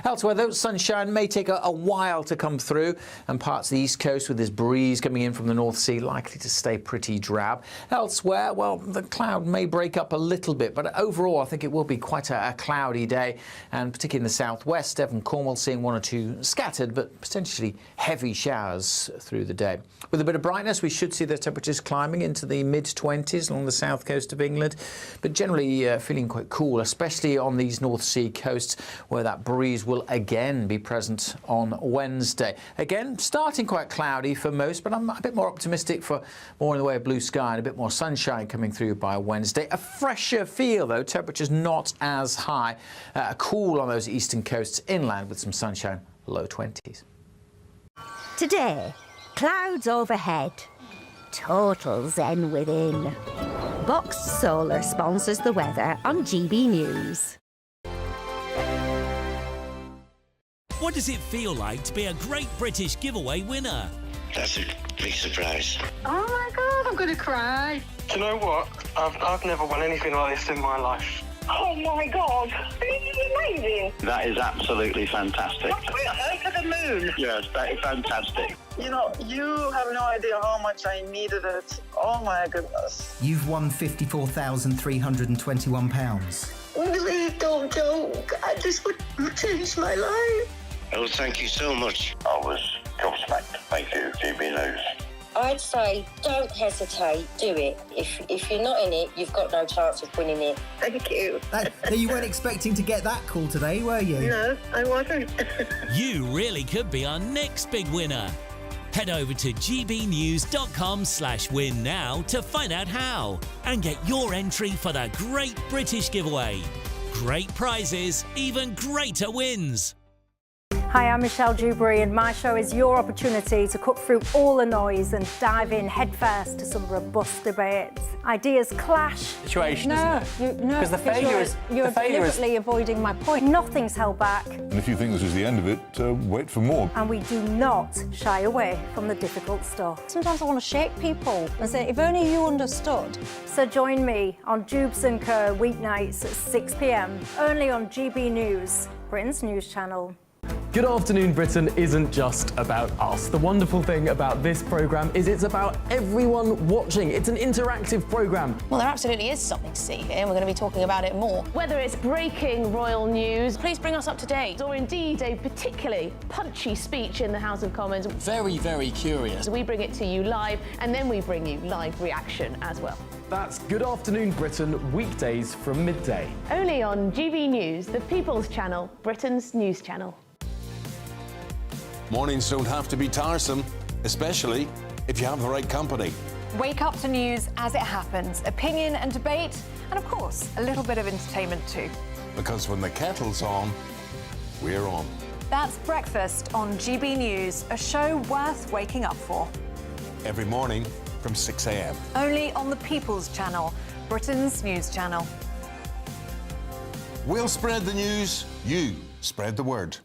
Elsewhere, though, sunshine may take a while to come through, and parts of the east coast with this breeze coming in from the North Sea likely to stay pretty drab. Elsewhere, well, the cloud may break up a little bit, but overall I think it will be quite a cloudy day, and particularly in the southwest, Devon, Cornwall seeing one or two scattered but potentially heavy showers through the day. With a bit of brightness, we should see the temperatures climbing into the mid-20s along the south coast of England, but generally feeling quite cool, especially on these North Sea coasts where that breeze will again be present on Wednesday. Again, starting quite cloudy for most, but I'm a bit more optimistic for more in the way of blue sky and a bit more sunshine coming through by Wednesday. A fresher feel, though, temperatures not as high. Cool on those eastern coasts inland with some sunshine, low 20s. Today, clouds overhead, total zen within. Boxed Solar sponsors the weather on GB News. What does it feel like to be a Great British Giveaway winner? That's a big surprise. Oh my God, I'm going to cry. Do you know what? I've never won anything like this in my life. Oh my God, this is amazing. That is absolutely fantastic. We're over the moon. Yes, that is fantastic. You know, you have no idea how much I needed it. Oh my goodness. You've won £54,321. Please don't joke. This would change my life. Oh, thank you so much. I was gobsmacked. Thank you, GBNews. I'd say don't hesitate, do it. If you're not in it, you've got no chance of winning it. Thank you. You weren't expecting to get that call today, were you? No, I wasn't. You really could be our next big winner. Head over to gbnews.com/win now to find out how and get your entry for the Great British Giveaway. Great prizes, even greater wins. Hi, I'm Michelle Dewberry, and my show is your opportunity to cut through all the noise and dive in headfirst to some robust debates. Ideas clash. Situation, no, isn't it? Because the failure is... You're deliberately avoiding my point. Nothing's held back. And if you think this is the end of it, wait for more. And we do not shy away from the difficult stuff. Sometimes I want to shake people and say, if only you understood. So join me on Dubes & Co. weeknights at 6 p.m, only on GB News, Britain's news channel. Good Afternoon Britain isn't just about us. The wonderful thing about this programme is it's about everyone watching. It's an interactive programme. Well, there absolutely is something to see here, and we're going to be talking about it more. Whether it's breaking royal news, please bring us up to date, or indeed a particularly punchy speech in the House of Commons. Very, very curious. We bring it to you live, and then we bring you live reaction as well. That's Good Afternoon Britain, weekdays from midday. Only on GB News, the People's Channel, Britain's news channel. Mornings don't have to be tiresome, especially if you have the right company. Wake up to news as it happens, opinion and debate, and of course, a little bit of entertainment too. Because when the kettle's on, we're on. That's Breakfast on GB News, a show worth waking up for. Every morning from 6 a.m. Only on the People's Channel, Britain's news channel. We'll spread the news, you spread the word.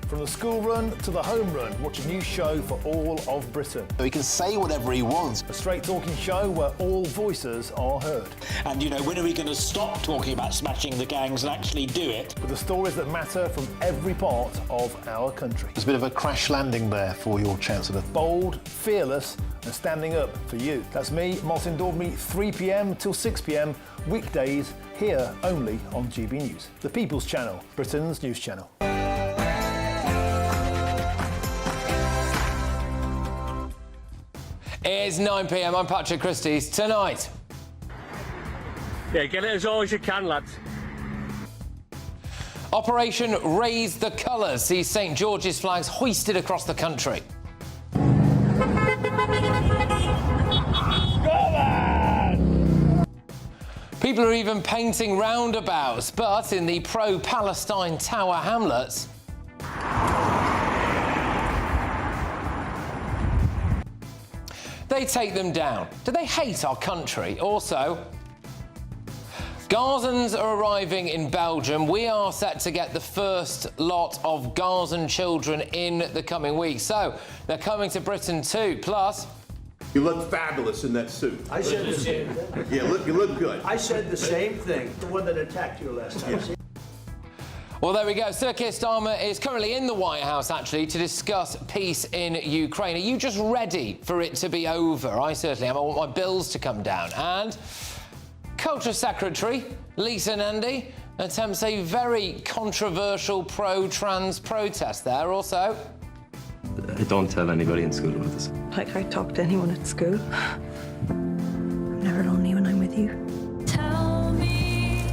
From the school run to the home run, watch a new show for all of Britain. So he can say whatever he wants. A straight talking show where all voices are heard. And, you know, when are we going to stop talking about smashing the gangs and actually do it? With the stories that matter from every part of our country. There's a bit of a crash landing there for your Chancellor. Bold, fearless and standing up for you. That's me, Martin Daubney, 3 p.m. till 6 p.m, weekdays, here only on GB News. The People's Channel, Britain's news channel. It's 9 p.m. I'm Patrick Christys. Tonight. Yeah, get it as all as you can, lads. Operation Raise the Colours sees St George's flags hoisted across the country. People are even painting roundabouts, but in the pro-Palestine Tower Hamlets, they take them down. Do they hate our country? Also, Gazans are arriving in Belgium. We are set to get the first lot of Gazan children in the coming weeks. So they're coming to Britain too. Plus, you look fabulous in that suit. I said the same thing. Yeah, you look good. I said the same thing. The one that attacked you last time. Well, there we go. Sir Keir Starmer is currently in the White House, actually, to discuss peace in Ukraine. Are you just ready for it to be over? I certainly am. I want my bills to come down. And Culture Secretary Lisa Nandi attempts a very controversial pro-trans protest there also. I don't tell anybody in school about this. Like I talk to anyone at school. I'm never lonely when I'm with you. Tell me.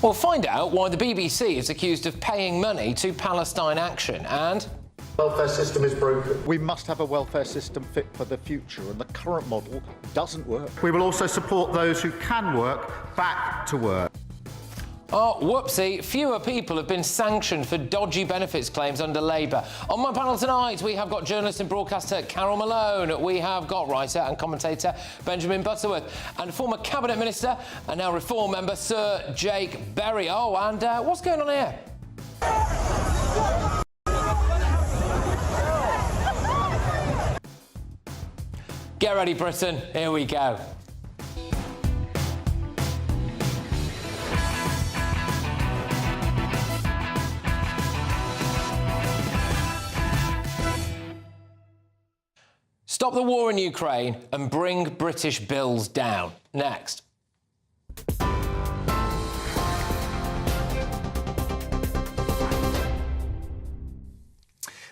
Well, find out why the BBC is accused of paying money to Palestine Action and... welfare system is broken. We must have a welfare system fit for the future, and the current model doesn't work. We will also support those who can work back to work. Oh, whoopsie, fewer people have been sanctioned for dodgy benefits claims under Labour. On my panel tonight, we have got journalist and broadcaster Carol Malone, we have got writer and commentator Benjamin Butterworth, and former Cabinet Minister and now Reform member Sir Jake Berry. Oh, and what's going on here? Get ready, Britain, here we go. Stop the war in Ukraine and bring British bills down. Next.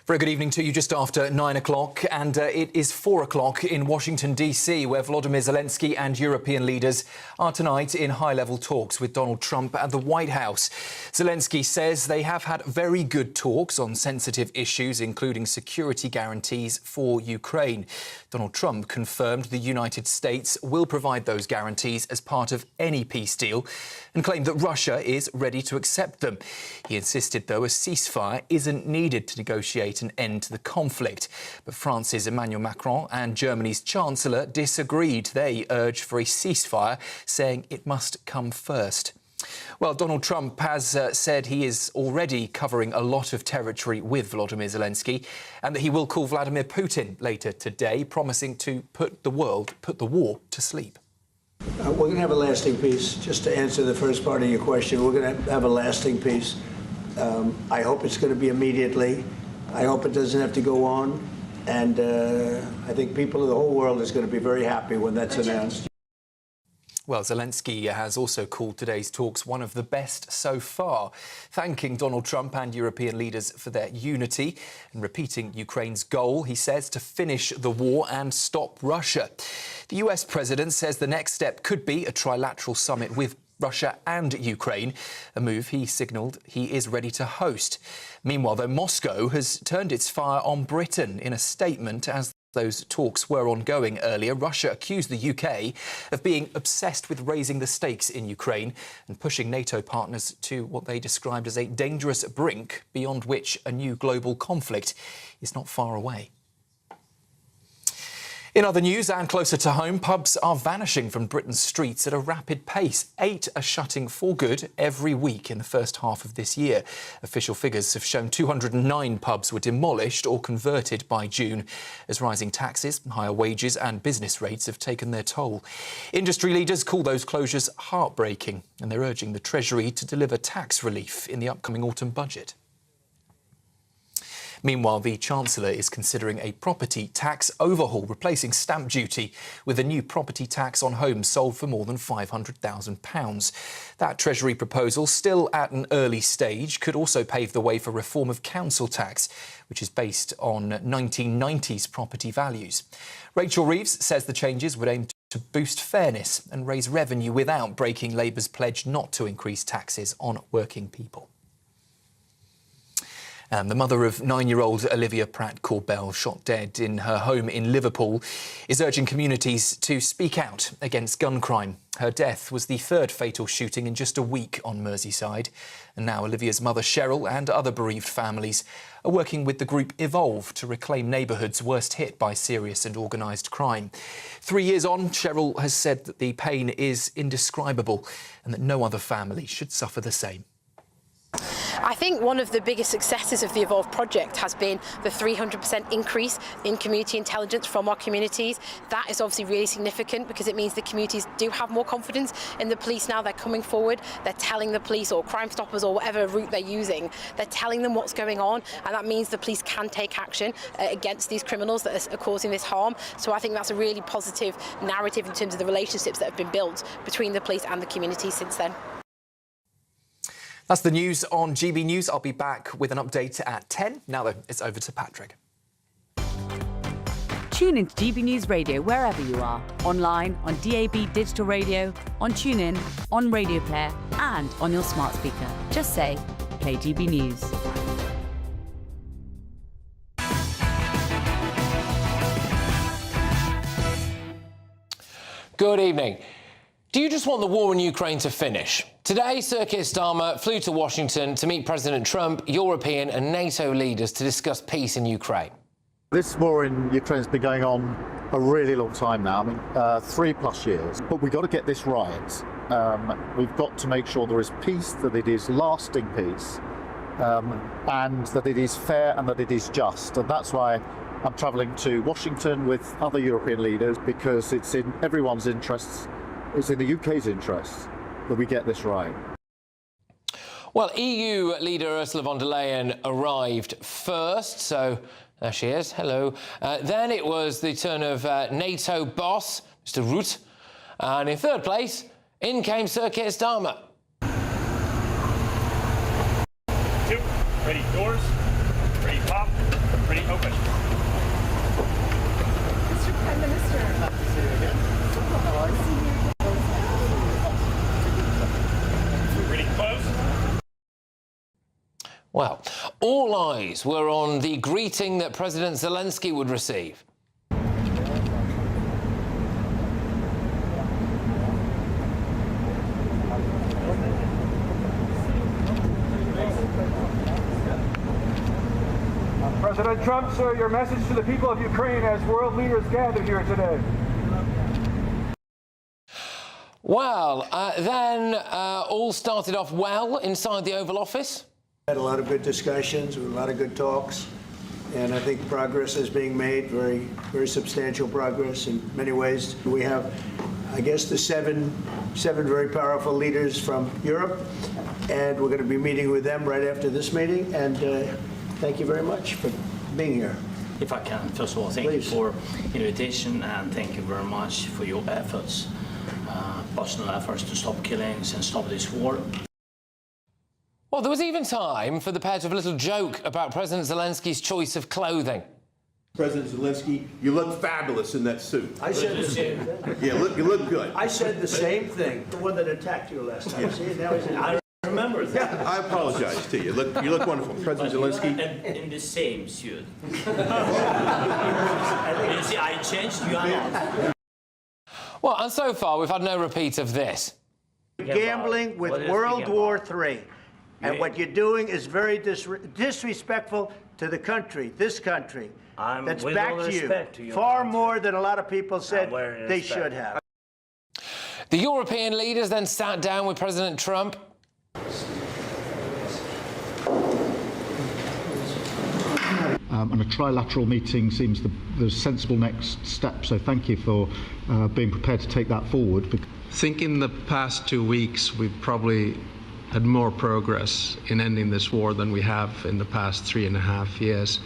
Very good evening to you, just after 9 o'clock, and it is 4 o'clock in Washington, D.C., where Volodymyr Zelenskyy and European leaders are tonight in high-level talks with Donald Trump at the White House. Zelenskyy says they have had very good talks on sensitive issues, including security guarantees for Ukraine. Donald Trump confirmed the United States will provide those guarantees as part of any peace deal and claimed that Russia is ready to accept them. He insisted, though, a ceasefire isn't needed to negotiate an end to the conflict. But France's Emmanuel Macron and Germany's Chancellor disagreed. They urged for a ceasefire, saying it must come first. Well, Donald Trump has said he is already covering a lot of territory with Volodymyr Zelenskyy and that he will call Vladimir Putin later today, promising to put the war to sleep. We're going to have a lasting peace. Just to answer the first part of your question, we're going to have a lasting peace. I hope it's going to be immediately. I hope it doesn't have to go on. And I think people of the whole world is going to be very happy when that's announced. Well, Zelenskyy has also called today's talks one of the best so far, thanking Donald Trump and European leaders for their unity and repeating Ukraine's goal, he says, to finish the war and stop Russia. The US president says the next step could be a trilateral summit with Russia and Ukraine, a move he signalled he is ready to host. Meanwhile, though, Moscow has turned its fire on Britain in a statement as those talks were ongoing earlier. Russia accused the UK of being obsessed with raising the stakes in Ukraine and pushing NATO partners to what they described as a dangerous brink beyond which a new global conflict is not far away. In other news and closer to home, pubs are vanishing from Britain's streets at a rapid pace. 8 are shutting for good every week in the first half of this year. Official figures have shown 209 pubs were demolished or converted by June, as rising taxes, higher wages and business rates have taken their toll. Industry leaders call those closures heartbreaking, and they're urging the Treasury to deliver tax relief in the upcoming autumn budget. Meanwhile, the Chancellor is considering a property tax overhaul, replacing stamp duty with a new property tax on homes sold for more than £500,000. That Treasury proposal, still at an early stage, could also pave the way for reform of council tax, which is based on 1990s property values. Rachel Reeves says the changes would aim to boost fairness and raise revenue without breaking Labour's pledge not to increase taxes on working people. The mother of 9-year-old Olivia Pratt-Corbell, shot dead in her home in Liverpool, is urging communities to speak out against gun crime. Her death was the third fatal shooting in just a week on Merseyside. And now Olivia's mother, Cheryl, and other bereaved families are working with the group Evolve to reclaim neighbourhoods worst hit by serious and organised crime. 3 years on, Cheryl has said that the pain is indescribable and that no other family should suffer the same. I think one of the biggest successes of the Evolve project has been the 300% increase in community intelligence from our communities. That is obviously really significant because it means the communities do have more confidence in the police now. They're coming forward, they're telling the police or Crime Stoppers or whatever route they're using, they're telling them what's going on, and that means the police can take action against these criminals that are causing this harm. So I think that's a really positive narrative in terms of the relationships that have been built between the police and the community since then. That's the news on GB News. I'll be back with an update at 10. Now, though, it's over to Patrick. Tune into GB News Radio wherever you are. Online, on DAB digital radio, on TuneIn, on Radio Player, and on your smart speaker. Just say, play GB News. Good evening. Do you just want the war in Ukraine to finish? Today, Sir Keir Starmer flew to Washington to meet President Trump, European and NATO leaders to discuss peace in Ukraine. This war in Ukraine has been going on a really long time now, 3+ years. But we've got to get this right. We've got to make sure there is peace, that it is lasting peace, and that it is fair and that it is just. And that's why I'm travelling to Washington with other European leaders, because it's in everyone's interests. It's in the UK's interests that we get this right. Well, EU leader Ursula von der Leyen arrived first, so there she is. Hello. Then it was the turn of NATO boss, Mr. Rutte. And in third place, in came Sir Keir Starmer. 2, ready doors, ready pop, ready open. Mr. Prime Minister. Nice to see you again. Ready close. Well, all eyes were on the greeting that President Zelenskyy would receive. President Trump, sir, your message to the people of Ukraine as world leaders gather here today. Well, then all started off well inside the Oval Office. Had a lot of good discussions, a lot of good talks, and I think progress is being made, very, very substantial progress in many ways. We have, I guess, the seven very powerful leaders from Europe, and we're going to be meeting with them right after this meeting, and thank you very much for being here. If I can, first of all, thank you for invitation, and thank you very much for your efforts, personal efforts to stop killings and stop this war. Well, there was even time for the pair to have a little joke about President Zelenskyy's choice of clothing. President Zelenskyy, you look fabulous in that suit. I said the same thing. Yeah, you look good. I said the same thing. The one that attacked you last time. Yeah. See, now he's in. I remember that. Yeah, I apologize to you. You look wonderful, President Zelenskyy. In the same suit. You see, I changed. You are not. Well, and so far we've had no repeat of this. Gambling with World War III. And what you're doing is very disrespectful to the country, this country, that's back to you, far more than a lot of people said they should have. The European leaders then sat down with President Trump. And a trilateral meeting seems the sensible next step, so thank you for being prepared to take that forward. I think in the past 2 weeks we've probably had more progress in ending this war than we have in the past 3.5 years.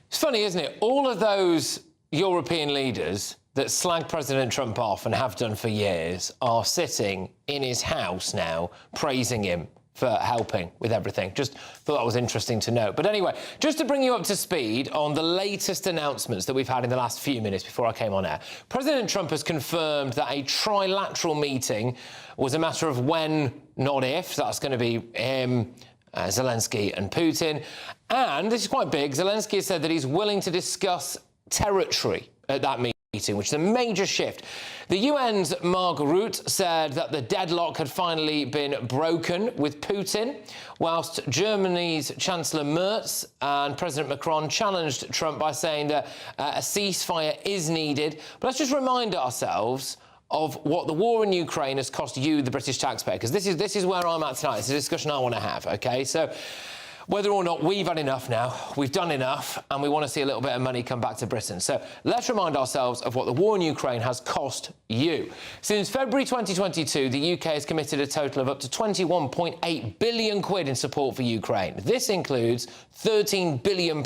It's funny, isn't it? All of those European leaders that slag President Trump off and have done for years are sitting in his house now praising him for helping with everything. Just thought that was interesting to know. But anyway, just to bring you up to speed on the latest announcements that we've had in the last few minutes before I came on air, President Trump has confirmed that a trilateral meeting was a matter of when, not if. That's going to be him, Zelenskyy and Putin. And this is quite big. Zelenskyy has said that he's willing to discuss territory at that meeting, which is a major shift. The UN's Mark Rutte said that the deadlock had finally been broken with Putin, whilst Germany's Chancellor Merz and President Macron challenged Trump by saying that a ceasefire is needed. But let's just remind ourselves of what the war in Ukraine has cost you, the British taxpayer, because this is where I'm at tonight. It's a discussion I want to have, OK? So whether or not we've had enough now, we've done enough, and we want to see a little bit of money come back to Britain. So let's remind ourselves of what the war in Ukraine has cost you. Since February 2022, the UK has committed a total of up to 21.8 billion quid in support for Ukraine. This includes £13 billion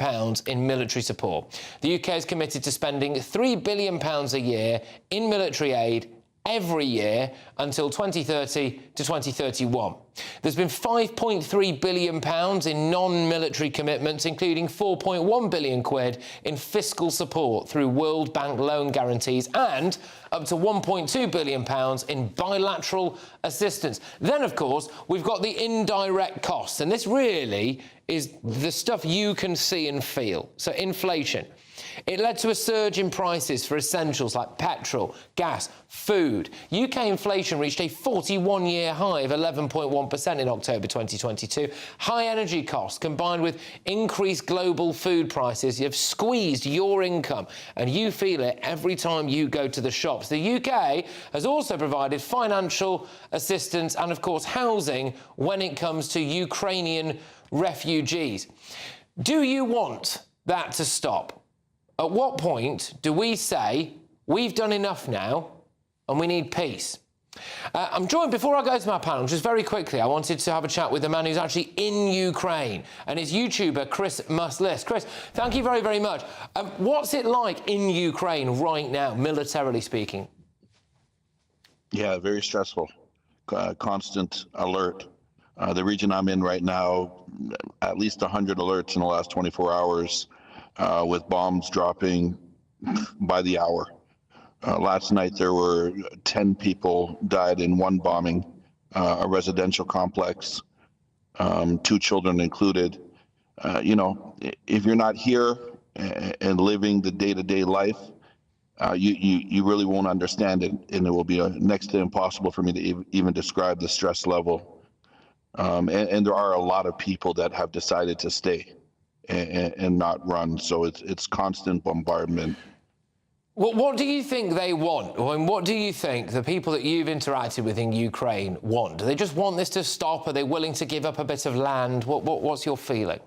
in military support. The UK is committed to spending £3 billion a year in military aid every year until 2030 to 2031. There's been £5.3 billion in non-military commitments, including 4.1 billion quid in fiscal support through World Bank loan guarantees and up to £1.2 billion in bilateral assistance. Then, of course, we've got the indirect costs, and this really is the stuff you can see and feel. So inflation. It led to a surge in prices for essentials like petrol, gas, food. UK inflation reached a 41-year high of 11.1% in October 2022. High energy costs combined with increased global food prices have squeezed your income, and you feel it every time you go to the shops. The UK has also provided financial assistance and, of course, housing when it comes to Ukrainian refugees. Do you want that to stop? At what point do we say, we've done enough now and we need peace? I'm joined, before I go to my panel, just very quickly, I wanted to have a chat with the man who's actually in Ukraine, and it's YouTuber Chris Must-List. Chris, thank you very, very much. What's it like in Ukraine right now, militarily speaking? Yeah, very stressful. Constant alert. The region I'm in right now, at least 100 alerts in the last 24 hours. With bombs dropping by the hour. Last night there were 10 people died in one bombing, a residential complex, 2 children included. You know, if you're not here and living the day-to-day life, you really won't understand it, and it will be next to impossible for me to even describe the stress level. And there are a lot of people that have decided to stay and not run, so it's constant bombardment. What do you think they want? And what do you think the people that you've interacted with in Ukraine want? Do they just want this to stop? Are they willing to give up a bit of land? What's your feeling?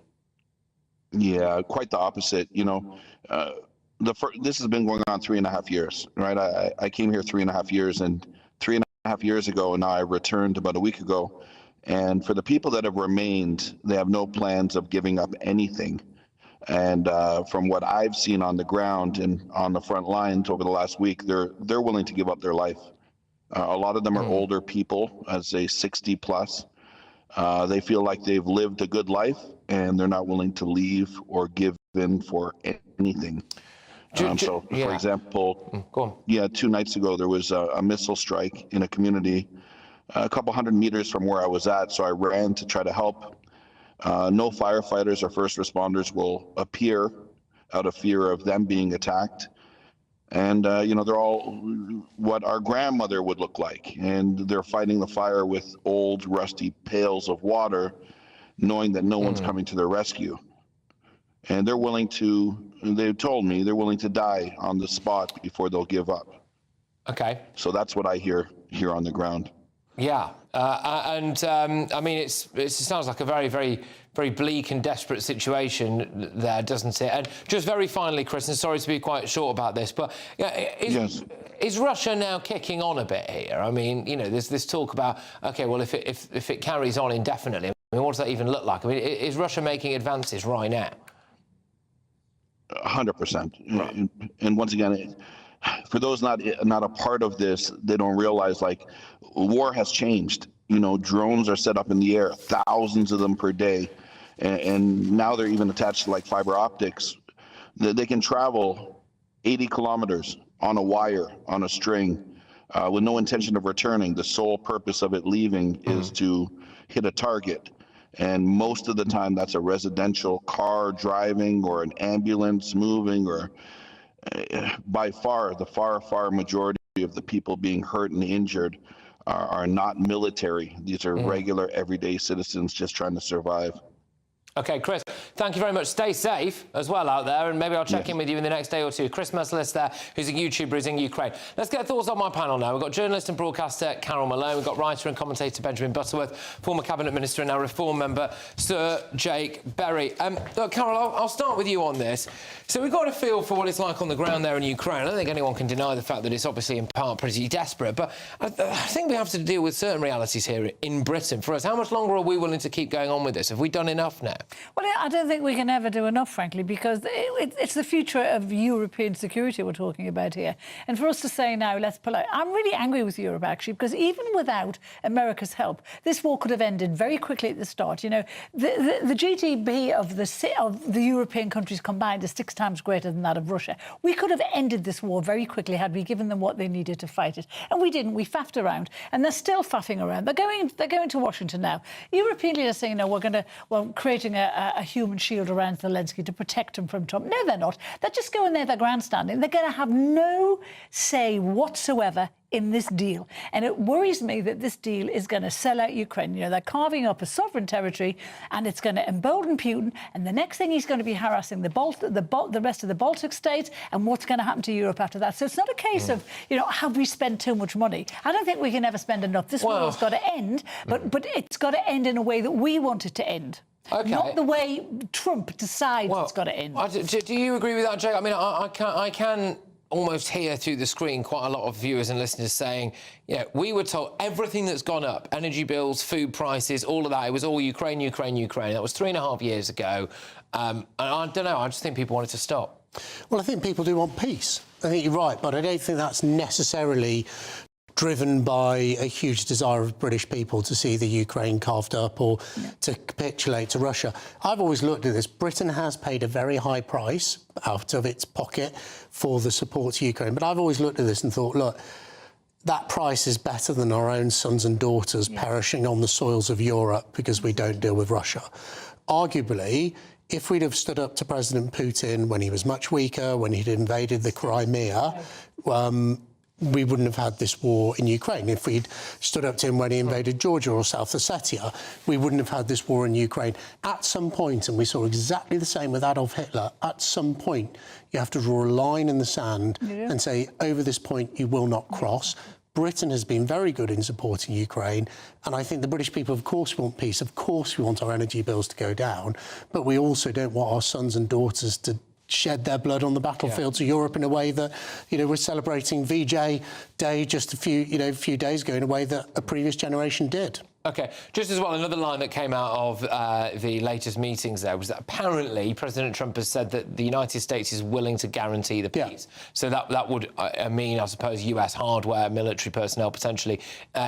Yeah, quite the opposite. You know, this has been going on 3.5 years, right? I came here 3.5 years, and 3.5 years ago, and now I returned about a week ago. And for the people that have remained, they have no plans of giving up anything. And from what I've seen on the ground and on the front lines over the last week, they're willing to give up their life. A lot of them are older people, I'd say 60 plus. They feel like they've lived a good life, and they're not willing to leave or give in for anything. So, for example, 2 nights ago, there was a missile strike in a community a couple hundred meters from where I was at, so I ran to try to help. No firefighters or first responders will appear out of fear of them being attacked. And, you know, they're all what our grandmother would look like. And they're fighting the fire with old, rusty pails of water, knowing that no one's coming to their rescue. And they're willing to, they've told me, they're willing to die on the spot before they'll give up. Okay. So that's what I hear here on the ground. Yeah, I mean, it sounds like a very, very, very bleak and desperate situation there, doesn't it? And just very finally, Chris, and sorry to be quite short about this, but is Russia now kicking on a bit here? I mean, you know, there's this talk about, okay, well, if it carries on indefinitely, I mean, what does that even look like? I mean, is Russia making advances right now? 100%. Right. And once again, for those not a part of this, they don't realize, like, war has changed. You know, drones are set up in the air, thousands of them per day, and now they're even attached to like fiber optics. They can travel 80 kilometers on a wire, on a string, with no intention of returning. The sole purpose of it leaving is to hit a target. And most of the time that's a residential car driving or an ambulance moving, or by far, the far majority of the people being hurt and injured are not military. These are regular, everyday citizens just trying to survive. OK, Chris, thank you very much. Stay safe as well out there, and maybe I'll check in with you in the next day or two. Chris Merciless there, who's a YouTuber, is in Ukraine. Let's get thoughts on my panel now. We've got journalist and broadcaster Carol Malone, we've got writer and commentator Benjamin Butterworth, former Cabinet Minister and now Reform member Sir Jake Berry. Look, Carol, I'll start with you on this. So we've got a feel for what it's like on the ground there in Ukraine. I don't think anyone can deny the fact that it's obviously in part pretty desperate, but I think we have to deal with certain realities here in Britain. For us, how much longer are we willing to keep going on with this? Have we done enough now? Well, I don't think we can ever do enough, frankly, because it's the future of European security we're talking about here. And for us to say now, let's pull out... I'm really angry with Europe, actually, because even without America's help, this war could have ended very quickly at the start. You know, the GDP of the European countries combined is 6 times greater than that of Russia. We could have ended this war very quickly had we given them what they needed to fight it. And we didn't. We faffed around. And they're still faffing around. They're going to Washington now. European leaders saying, no, we're going to... Well, creating a human shield around Zelenskyy to protect him from Trump. No, they're not. They're just going there, they're grandstanding. They're going to have no say whatsoever in this deal. And it worries me that this deal is going to sell out Ukraine. You know, they're carving up a sovereign territory and it's going to embolden Putin. And the next thing he's going to be harassing the rest of the Baltic states and what's going to happen to Europe after that. So it's not a case of, you know, have we spent too much money? I don't think we can ever spend enough. This war has got to end, but it's got to end in a way that we want it to end. Okay. Not the way Trump decides it's got to end. Do you agree with that, Jake? I mean, I can almost hear through the screen quite a lot of viewers and listeners saying, yeah, we were told everything that's gone up, energy bills, food prices, all of that, it was all Ukraine, Ukraine, Ukraine. That was 3.5 years ago. And I don't know, I just think people wanted to stop. Well, I think people do want peace. I think you're right, but I don't think that's necessarily driven by a huge desire of British people to see the Ukraine carved up or to capitulate to Russia. I've always looked at this. Britain has paid a very high price out of its pocket for the support to Ukraine. But I've always looked at this and thought, look, that price is better than our own sons and daughters perishing on the soils of Europe because we don't deal with Russia. Arguably, if we'd have stood up to President Putin when he was much weaker, when he'd invaded the Crimea, we wouldn't have had this war in Ukraine. If we'd stood up to him when he invaded Georgia or South Ossetia, we wouldn't have had this war in Ukraine. At some point, and we saw exactly the same with Adolf Hitler, at some point you have to draw a line in the sand and say, over this point you will not cross. Britain has been very good in supporting Ukraine, and I think the British people, of course, want peace. Of course we want our energy bills to go down, but we also don't want our sons and daughters to shed their blood on the battlefields of Europe in a way that, you know, we're celebrating VJ Day just a few days ago in a way that a previous generation did. OK, just as well, another line that came out of the latest meetings there was that apparently President Trump has said that the United States is willing to guarantee the peace. So that would mean, I suppose, US hardware, military personnel potentially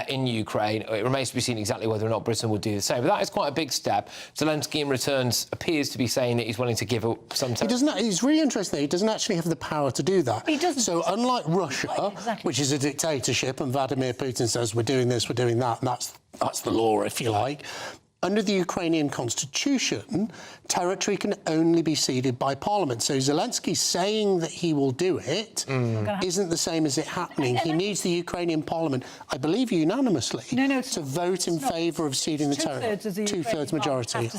in Ukraine. It remains to be seen exactly whether or not Britain would do the same. But that is quite a big step. Zelenskyy, in return, appears to be saying that he's willing to give up some time. It's really interesting. He doesn't actually have the power to do that. He doesn't. So unlike Russia, which is a dictatorship, and Vladimir Putin says, we're doing this, we're doing that, and that's the law, if you like. Under the Ukrainian constitution, territory can only be ceded by parliament. So Zelensky saying that he will do it isn't the same as it happening. He needs the Ukrainian parliament, I believe unanimously, to vote in favour of ceding the territory. Two-thirds majority.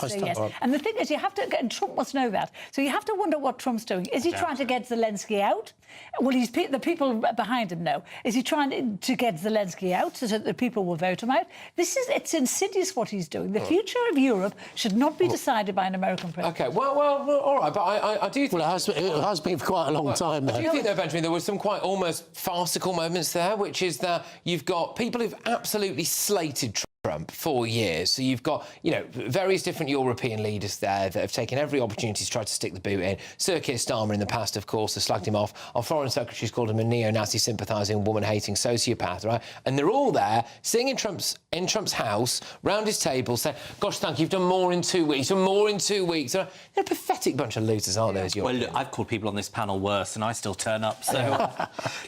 And the thing is, you have to, and Trump must know that, so you have to wonder what Trump's doing. Is he trying to get Zelensky out? Well, the people behind him know. Is he trying to get Zelensky out so that the people will vote him out? It's insidious what he's doing. The future of Europe should not be decided by an American president. OK, well, all right, but I do think... Well, it has been for quite a long time, though. I do think, though, Benjamin, there were some quite almost farcical moments there, which is that you've got people who've absolutely slated Trump for years. So you've got, you know, various different European leaders there that have taken every opportunity to try to stick the boot in. Sir Keir Starmer in the past, of course, has slagged him off. Our Foreign Secretary's called him a neo-Nazi sympathising, woman-hating sociopath, right? And they're all there, sitting in Trump's house, round his table, saying, gosh, thank you, you've done more in 2 weeks, you've done more in 2 weeks. They're a pathetic bunch of losers, aren't they, as Europeans? Well, look, I've called people on this panel worse, and I still turn up, so...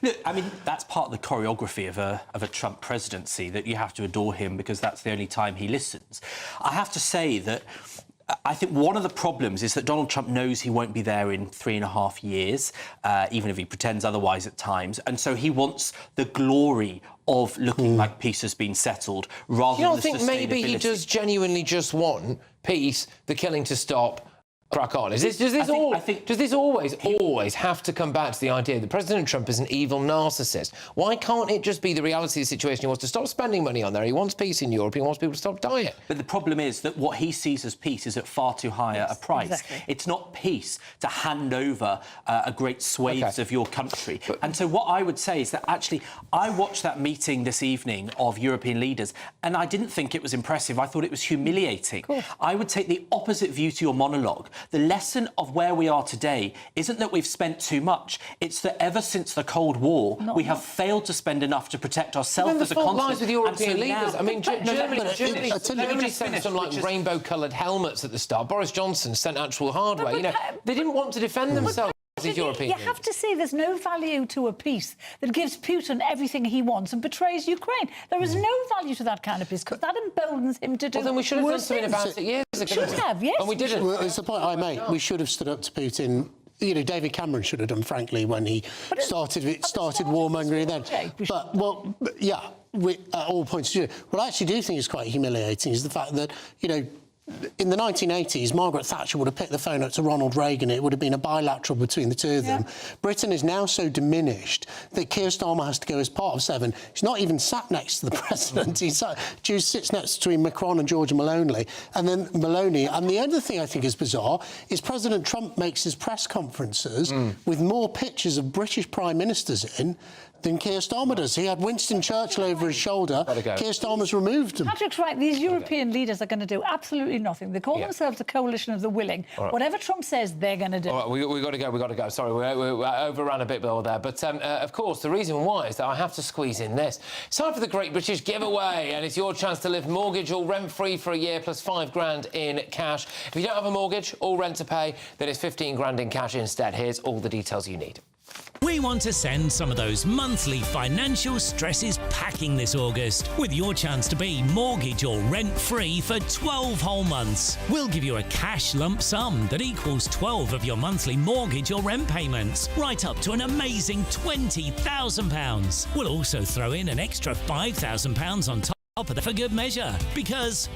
Look, I mean, that's part of the choreography of a Trump presidency, that you have to adore him because that's the only time he listens. I have to say that I think one of the problems is that Donald Trump knows he won't be there in 3.5 years, even if he pretends otherwise at times. And so he wants the glory of looking like peace has been settled, rather than the think maybe he does genuinely just want peace, the killing to stop, crack on? Does this always have to come back to the idea that President Trump is an evil narcissist? Why can't it just be the reality of the situation? He wants to stop spending money on there. He wants peace in Europe. He wants people to stop dying. But the problem is that what he sees as peace is at far too high a price. Exactly. It's not peace to hand over a great swathes of your country. And so what I would say is that actually I watched that meeting this evening of European leaders and I didn't think it was impressive. I thought it was humiliating. I would take the opposite view to your monologue. The lesson of where we are today isn't that we've spent too much. It's that ever since the Cold War, we have failed to spend enough to protect ourselves as a continent. Lies with European leaders. I mean, Germany sent some rainbow-coloured helmets at the start. Boris Johnson sent actual hardware. You know, they didn't want to defend themselves. You have to say there's no value to a peace that gives Putin everything he wants and betrays Ukraine. There is no value to that kind of peace because that emboldens him to do. Well, then we should have done something about it years ago. Should have, yes. And we didn't. Well, it's the point I make. We should have stood up to Putin. You know, David Cameron should have done, frankly, when he started warmongering then. But, well, yeah, at all points of view. What I actually do think is quite humiliating is the fact that, you know, in the 1980s, Margaret Thatcher would have picked the phone up to Ronald Reagan. It would have been a bilateral between the two of them. Britain is now so diminished that Keir Starmer has to go as part of 7. He's not even sat next to the president. He sits next between Macron and Giorgia Meloni. And then And the other thing I think is bizarre is President Trump makes his press conferences with more pictures of British prime ministers in than Keir Starmer does. He had Winston Churchill over his shoulder. Keir Starmer's removed him. Patrick's right. These European leaders are going to do absolutely nothing. They call themselves a coalition of the willing. Whatever Trump says, they're going to do. All right, we've got to go. Sorry, we overran a bit there. But, of course, the reason why is that I have to squeeze in this. It's time for the Great British Giveaway, and it's your chance to live mortgage or rent-free for a year plus £5,000 in cash. If you don't have a mortgage or rent to pay, then it's £15,000 in cash instead. Here's all the details you need. We want to send some of those monthly financial stresses packing this August with your chance to be mortgage or rent-free for 12 whole months. We'll give you a cash lump sum that equals 12 of your monthly mortgage or rent payments, right up to an amazing £20,000. We'll also throw in an extra £5,000 on top of that for good measure, because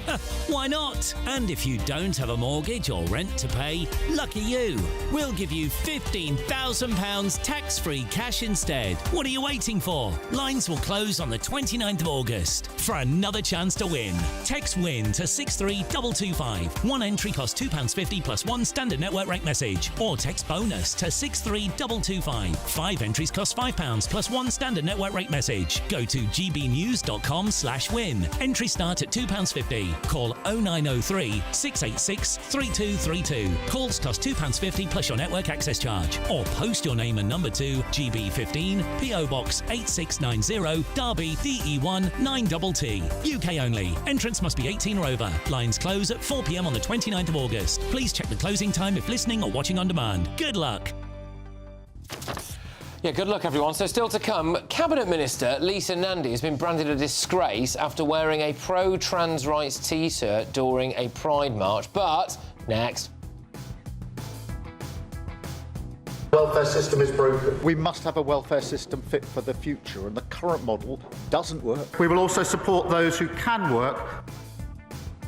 why not? And if you don't have a mortgage or rent to pay, lucky you. We'll give you £15,000 tax-free cash instead. What are you waiting for? Lines will close on the 29th of August. For another chance to win, text WIN to 63225. One entry costs £2.50 plus one standard network rate message, or text BONUS to 63225. 5 entries cost £5 plus one standard network rate message. Go to gbnews.com/win. Entry start at £2.50. Call 0903 686 3232. Calls cost £2.50 plus your network access charge. Or post your name and number to GB15 PO Box 8690 Derby DE1 9TT. UK only. Entrance must be 18 or over. Lines close at 4 p.m. on the 29th of August. Please check the closing time if listening or watching on demand. Good luck. Yeah, good luck, everyone. So still to come, Cabinet Minister Lisa Nandi has been branded a disgrace after wearing a pro-trans rights T-shirt during a Pride march. But, next. Welfare system is broken. We must have a welfare system fit for the future, and the current model doesn't work. We will also support those who can work.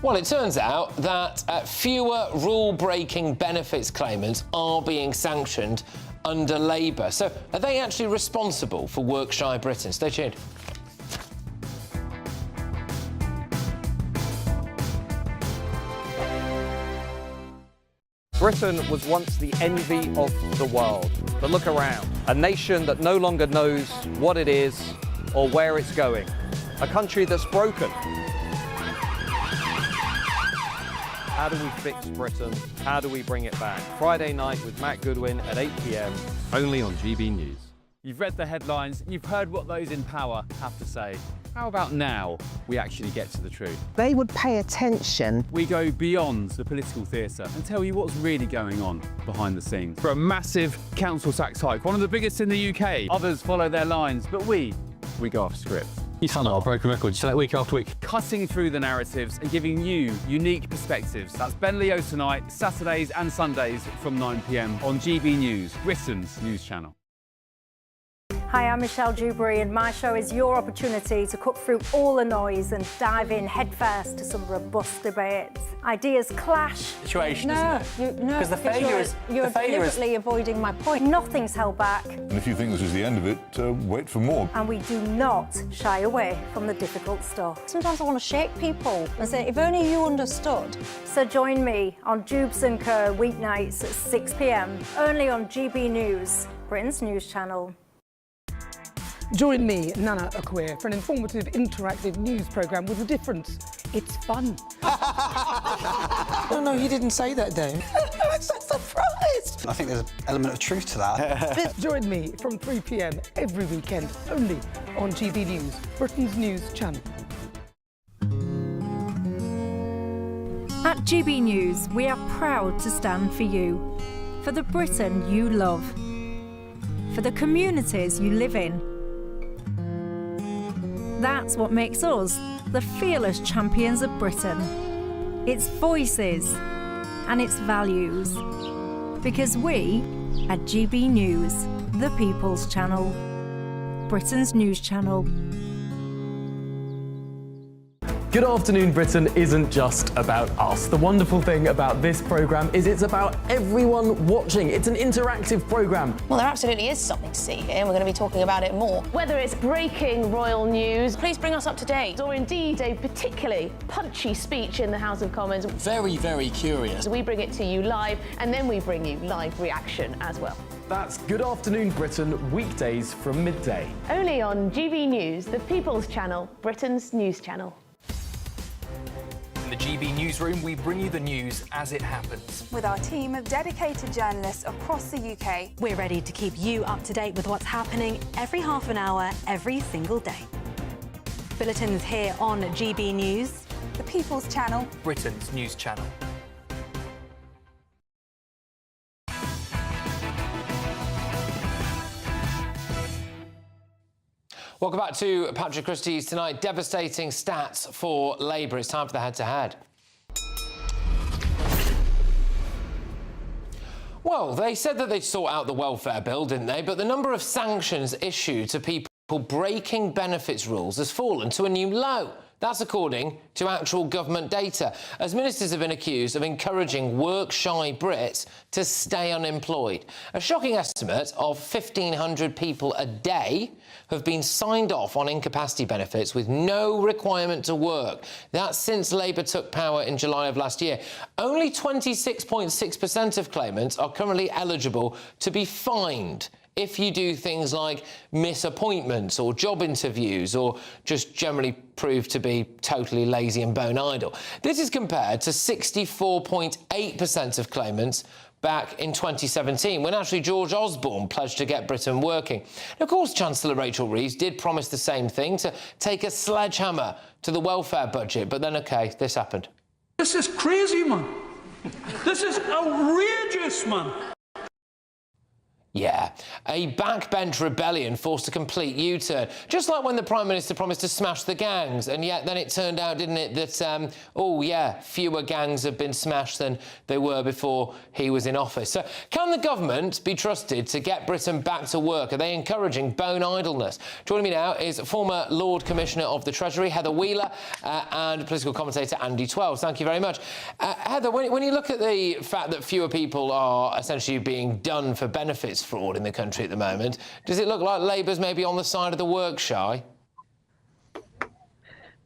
Well, it turns out that fewer rule-breaking benefits claimants are being sanctioned under Labour. So are they actually responsible for Workshy Britain? Stay tuned. Britain was once the envy of the world. But look around. A nation that no longer knows what it is or where it's going. A country that's broken. How do we fix Britain? How do we bring it back? Friday night with Matt Goodwin at 8 p.m. Only on GB News. You've read the headlines, you've heard what those in power have to say. How about now we actually get to the truth? They would pay attention. We go beyond the political theatre and tell you what's really going on behind the scenes. For a massive council tax hike, one of the biggest in the UK. Others follow their lines, but we go off script. You sound like a broken record. You say that week after week. Cutting through the narratives and giving you unique perspectives. That's Ben Leo tonight, Saturdays and Sundays from 9 p.m. on GB News, Britain's news channel. Hi, I'm Michelle Dewberry, and my show is your opportunity to cut through all the noise and dive in headfirst to some robust debates. Ideas clash. Situation, No, isn't it? no, Because the failure is you're deliberately avoiding my point. Nothing's held back, And if you think this is the end of it, wait for more. and we do not shy away from the difficult stuff. Sometimes I want to shake people and say, if only you understood. So join me on Jubes & Co weeknights at 6 p.m. only on GB News, Britain's news channel. Join me, Nana Akwe, for an informative, interactive news programme with a difference. It's fun. No, he didn't say that, Dave. I'm so surprised. I think there's an element of truth to that. Join me from 3 p.m. every weekend, only on GB News, Britain's news channel. At GB News, we are proud to stand for you, for the Britain you love, for the communities you live in. That's what makes us the fearless champions of Britain. Its voices and its values. Because we, at GB News, the People's Channel, Britain's news channel. Good Afternoon Britain isn't just about us. The wonderful thing about this programme is it's about everyone watching. It's an interactive programme. Well, there absolutely is something to see here, and we're going to be talking about it more. Whether it's breaking royal news, please bring us up to date, or indeed a particularly punchy speech in the House of Commons. Very, very curious. We bring it to you live, and then we bring you live reaction as well. That's Good Afternoon Britain, weekdays from midday. Only on GB News, the People's Channel, Britain's news channel. In the GB Newsroom, we bring you the news as it happens. With our team of dedicated journalists across the UK, we're ready to keep you up to date with what's happening every half an hour, every single day. Bulletins here on GB News, the People's Channel, Britain's news channel. Welcome back to Patrick Christys tonight. Devastating stats for Labour. It's time for the head-to-head. Well, they said that they'd sort out the welfare bill, didn't they? But the number of sanctions issued to people breaking benefits rules has fallen to a new low. That's according to actual government data, as ministers have been accused of encouraging work-shy Brits to stay unemployed. A shocking estimate of 1,500 people a day have been signed off on incapacity benefits with no requirement to work. That's since Labour took power in July of last year. Only 26.6% of claimants are currently eligible to be fined if you do things like miss appointments or job interviews or just generally prove to be totally lazy and bone idle. This is compared to 64.8% of claimants back in 2017, when actually George Osborne pledged to get Britain working. And of course, Chancellor Rachel Reeves did promise the same thing, to take a sledgehammer to the welfare budget, but then, OK, this happened. This is crazy, man. This is outrageous, man. Yeah, a backbench rebellion forced a complete U-turn, just like when the Prime Minister promised to smash the gangs, and yet then it turned out, didn't it, that, oh yeah, fewer gangs have been smashed than they were before he was in office. So can the government be trusted to get Britain back to work? Are they encouraging bone idleness? Joining me now is former Lord Commissioner of the Treasury, Heather Wheeler, and political commentator Andy Twelves. Thank you very much. Heather, when you look at the fact that fewer people are essentially being done for benefits fraud in the country at the moment, does it look like Labour's maybe on the side of the work shy?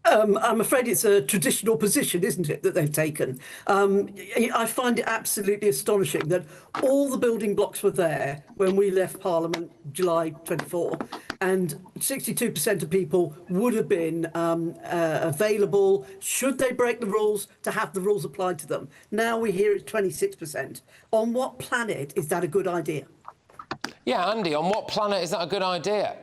I'm afraid it's a traditional position, isn't it, that they've taken. I find it absolutely astonishing that all the building blocks were there when we left Parliament July 24, and 62% of people would have been available, should they break the rules, to have the rules applied to them. Now we hear it's 26%. On what planet is that a good idea? Yeah, Andy, on what planet is that a good idea?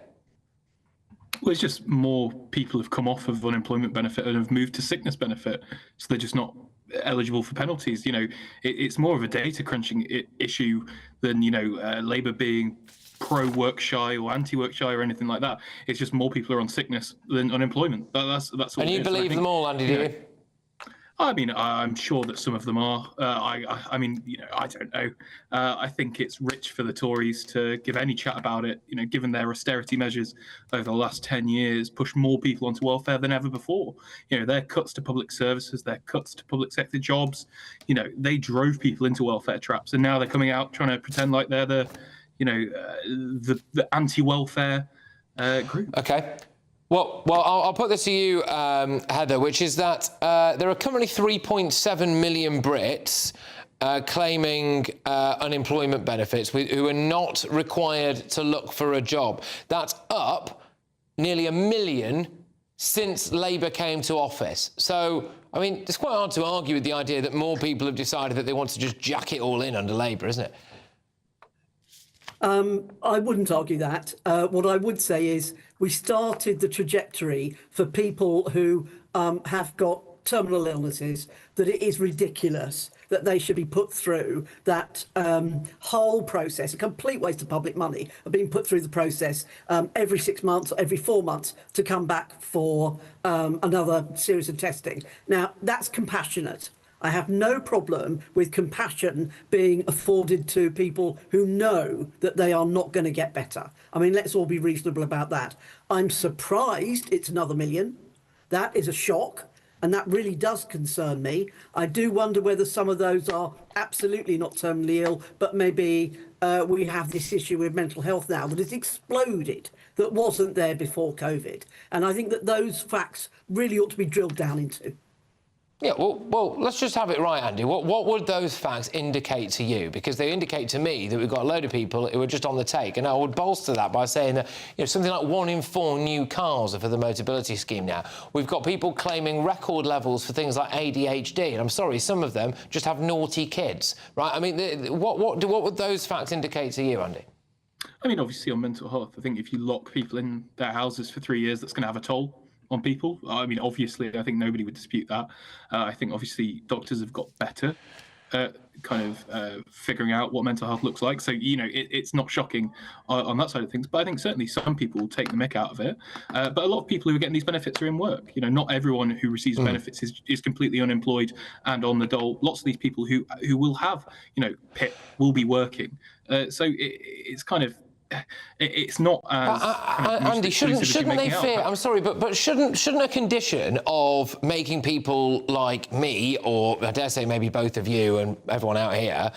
Well, it's just more people have come off of unemployment benefit and have moved to sickness benefit, so they're just not eligible for penalties. You know, it's more of a data crunching issue than, you know, Labour being pro-Workshy or anti-Workshy or anything like that. It's just more people are on sickness than unemployment. That's all. And you believe them all, Andy, do you? I mean, I'm sure that some of them are. I mean, I don't know. I think it's rich for the Tories to give any chat about it. Given their austerity measures over the last 10 years, push more people onto welfare than ever before. Their cuts to public services, their cuts to public sector jobs. They drove people into welfare traps, and now they're coming out trying to pretend like they're the anti-welfare group. Okay. Well, I'll put this to you, Heather, which is that there are currently 3.7 million Brits claiming unemployment benefits who are not required to look for a job. That's up nearly 1 million since Labour came to office. So, I mean, it's quite hard to argue with the idea that more people have decided that they want to just jack it all in under Labour, isn't it? I wouldn't argue that. What I would say is we started the trajectory for people who have got terminal illnesses, that it is ridiculous that they should be put through that whole process, a complete waste of public money, of being put through the process every 6 months or every 4 months to come back for another series of testing. Now, that's compassionate. I have no problem with compassion being afforded to people who know that they are not going to get better. I mean, let's all be reasonable about that. I'm surprised it's another million. That is a shock, and that really does concern me. I do wonder whether some of those are absolutely not terminally ill, but maybe we have this issue with mental health now that has exploded, that wasn't there before COVID. And I think that those facts really ought to be drilled down into. Yeah, well, let's just have it right, Andy. What would those facts indicate to you? Because they indicate to me that we've got a load of people who are just on the take. And I would bolster that by saying that something like 1 in 4 new cars are for the Motability Scheme now. We've got people claiming record levels for things like ADHD. And I'm sorry, some of them just have naughty kids, right? I mean, what would those facts indicate to you, Andy? I mean, obviously on mental health, I think if you lock people in their houses for 3 years, that's going to have a toll on people. I mean, obviously, I think nobody would dispute that. I think, obviously, doctors have got better at figuring out what mental health looks like. So, it's not shocking on that side of things. But I think certainly some people will take the mick out of it. But a lot of people who are getting these benefits are in work. Not everyone who receives benefits is completely unemployed and on the dole. Lots of these people who will have, PIP will be working. So it's kind of... It's not as Andy, shouldn't they fear? I'm sorry, but shouldn't a condition of making people like me, or I dare say maybe both of you and everyone out here,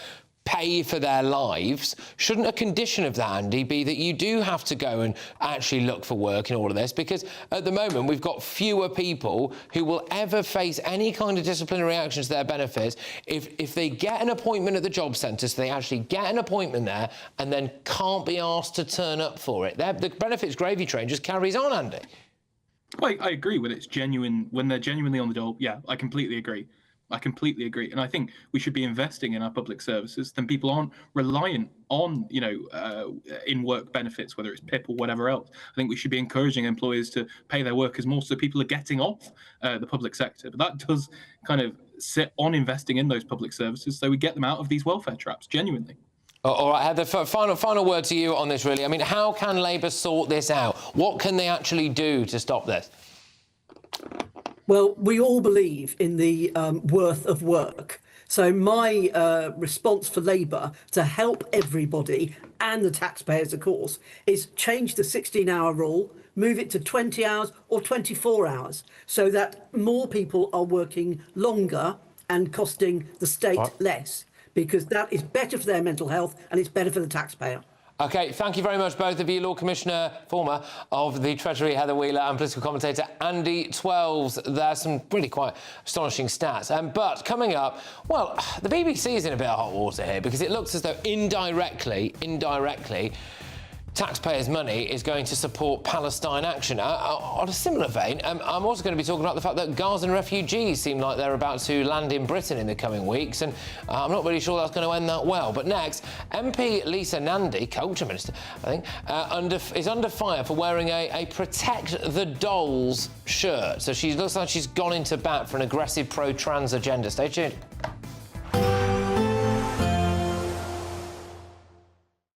pay for their lives, shouldn't a condition of that, Andy, be that you do have to go and actually look for work in all of this? Because at the moment we've got fewer people who will ever face any kind of disciplinary action to their benefits if they get an appointment at the job centre, so they actually get an appointment there and then can't be asked to turn up for it. The benefits gravy train just carries on, Andy. Well, I agree when it's genuine, when they're genuinely on the dole. Yeah, I completely agree. And I think we should be investing in our public services. Then people aren't reliant on, in-work benefits, whether it's PIP or whatever else. I think we should be encouraging employers to pay their workers more so people are getting off the public sector. But that does kind of sit on investing in those public services so we get them out of these welfare traps, genuinely. All right, Heather, final word to you on this, really. I mean, how can Labour sort this out? What can they actually do to stop this? Well, we all believe in the worth of work. So my response for Labour to help everybody, and the taxpayers, of course, is change the 16-hour rule, move it to 20 hours or 24 hours, so that more people are working longer and costing the state less, because that is better for their mental health and it's better for the taxpayer. OK, thank you very much, both of you. Lord Commissioner, former of the Treasury, Heather Wheeler, and political commentator Andy Twelves. There's some really quite astonishing stats. But coming up, well, the BBC is in a bit of hot water here because it looks as though indirectly, taxpayers' money is going to support Palestine action. On a similar vein, I'm also going to be talking about the fact that Gazan refugees seem like they're about to land in Britain in the coming weeks, and I'm not really sure that's going to end that well. But next, MP Lisa Nandi, Culture Minister, I think, is under fire for wearing a Protect the Dolls shirt. So she looks like she's gone into bat for an aggressive pro-trans agenda. Stay tuned.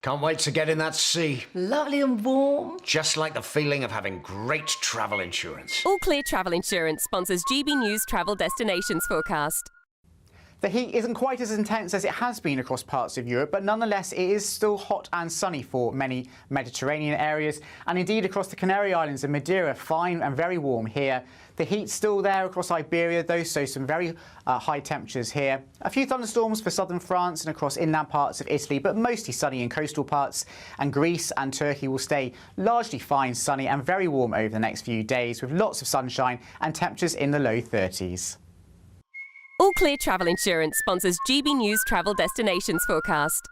Can't wait to get in that sea. Lovely and warm. Just like the feeling of having great travel insurance. All Clear Travel Insurance sponsors GB News travel destinations forecast. The heat isn't quite as intense as it has been across parts of Europe, but nonetheless it is still hot and sunny for many Mediterranean areas, and indeed across the Canary Islands and Madeira, fine and very warm here. The heat's still there across Iberia though, so some very high temperatures here. A few thunderstorms for southern France and across inland parts of Italy, but mostly sunny in coastal parts, and Greece and Turkey will stay largely fine, sunny and very warm over the next few days with lots of sunshine and temperatures in the low 30s. All Clear Travel Insurance sponsors GB News travel destinations forecast.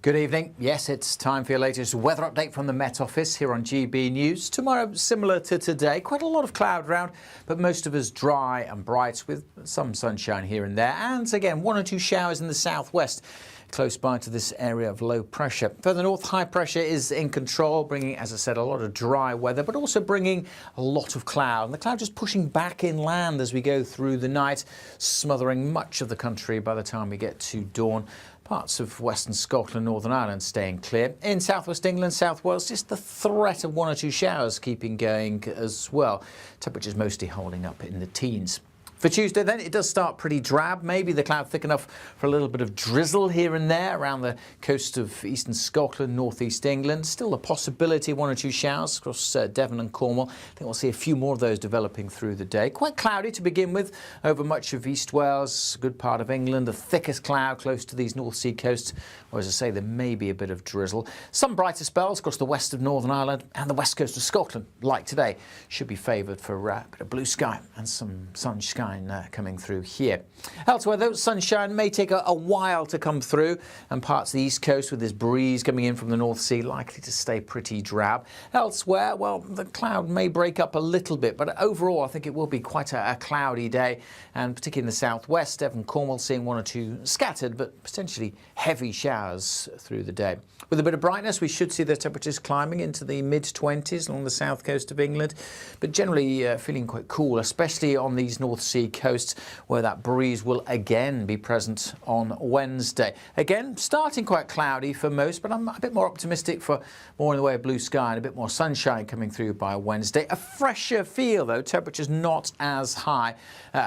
Good evening. Yes, it's time for your latest weather update from the Met Office here on GB News. Tomorrow, similar to today, quite a lot of cloud around, but most of us dry and bright with some sunshine here and there. And again, 1 or 2 showers in the southwest, close by to this area of low pressure. Further north, high pressure is in control, bringing, as I said, a lot of dry weather, but also bringing a lot of cloud. And the cloud just pushing back inland as we go through the night, smothering much of the country by the time we get to dawn. Parts of western Scotland, Northern Ireland staying clear. In southwest England, South Wales, just the threat of 1 or 2 showers keeping going as well. Temperatures mostly holding up in the teens. For Tuesday then, it does start pretty drab. Maybe the cloud thick enough for a little bit of drizzle here and there around the coast of eastern Scotland, northeast England. Still a possibility of 1 or 2 showers across Devon and Cornwall. I think we'll see a few more of those developing through the day. Quite cloudy to begin with over much of East Wales, a good part of England. The thickest cloud close to these North Sea coasts, or as I say, there may be a bit of drizzle. Some brighter spells across the west of Northern Ireland and the west coast of Scotland, like today, should be favoured for a bit of blue sky and some sunshine coming through here. Elsewhere though, sunshine may take a while to come through, and parts of the east coast with this breeze coming in from the North Sea likely to stay pretty drab. Elsewhere, well, the cloud may break up a little bit, but overall I think it will be quite a cloudy day, and particularly in the southwest, Devon, Cornwall seeing 1 or 2 scattered but potentially heavy showers through the day. With a bit of brightness, we should see the temperatures climbing into the mid-20s along the south coast of England, but generally feeling quite cool, especially on these North Sea coasts where that breeze will again be present on Wednesday. Again, starting quite cloudy for most, but I'm a bit more optimistic for more in the way of blue sky and a bit more sunshine coming through by Wednesday. A fresher feel though, temperatures not as high.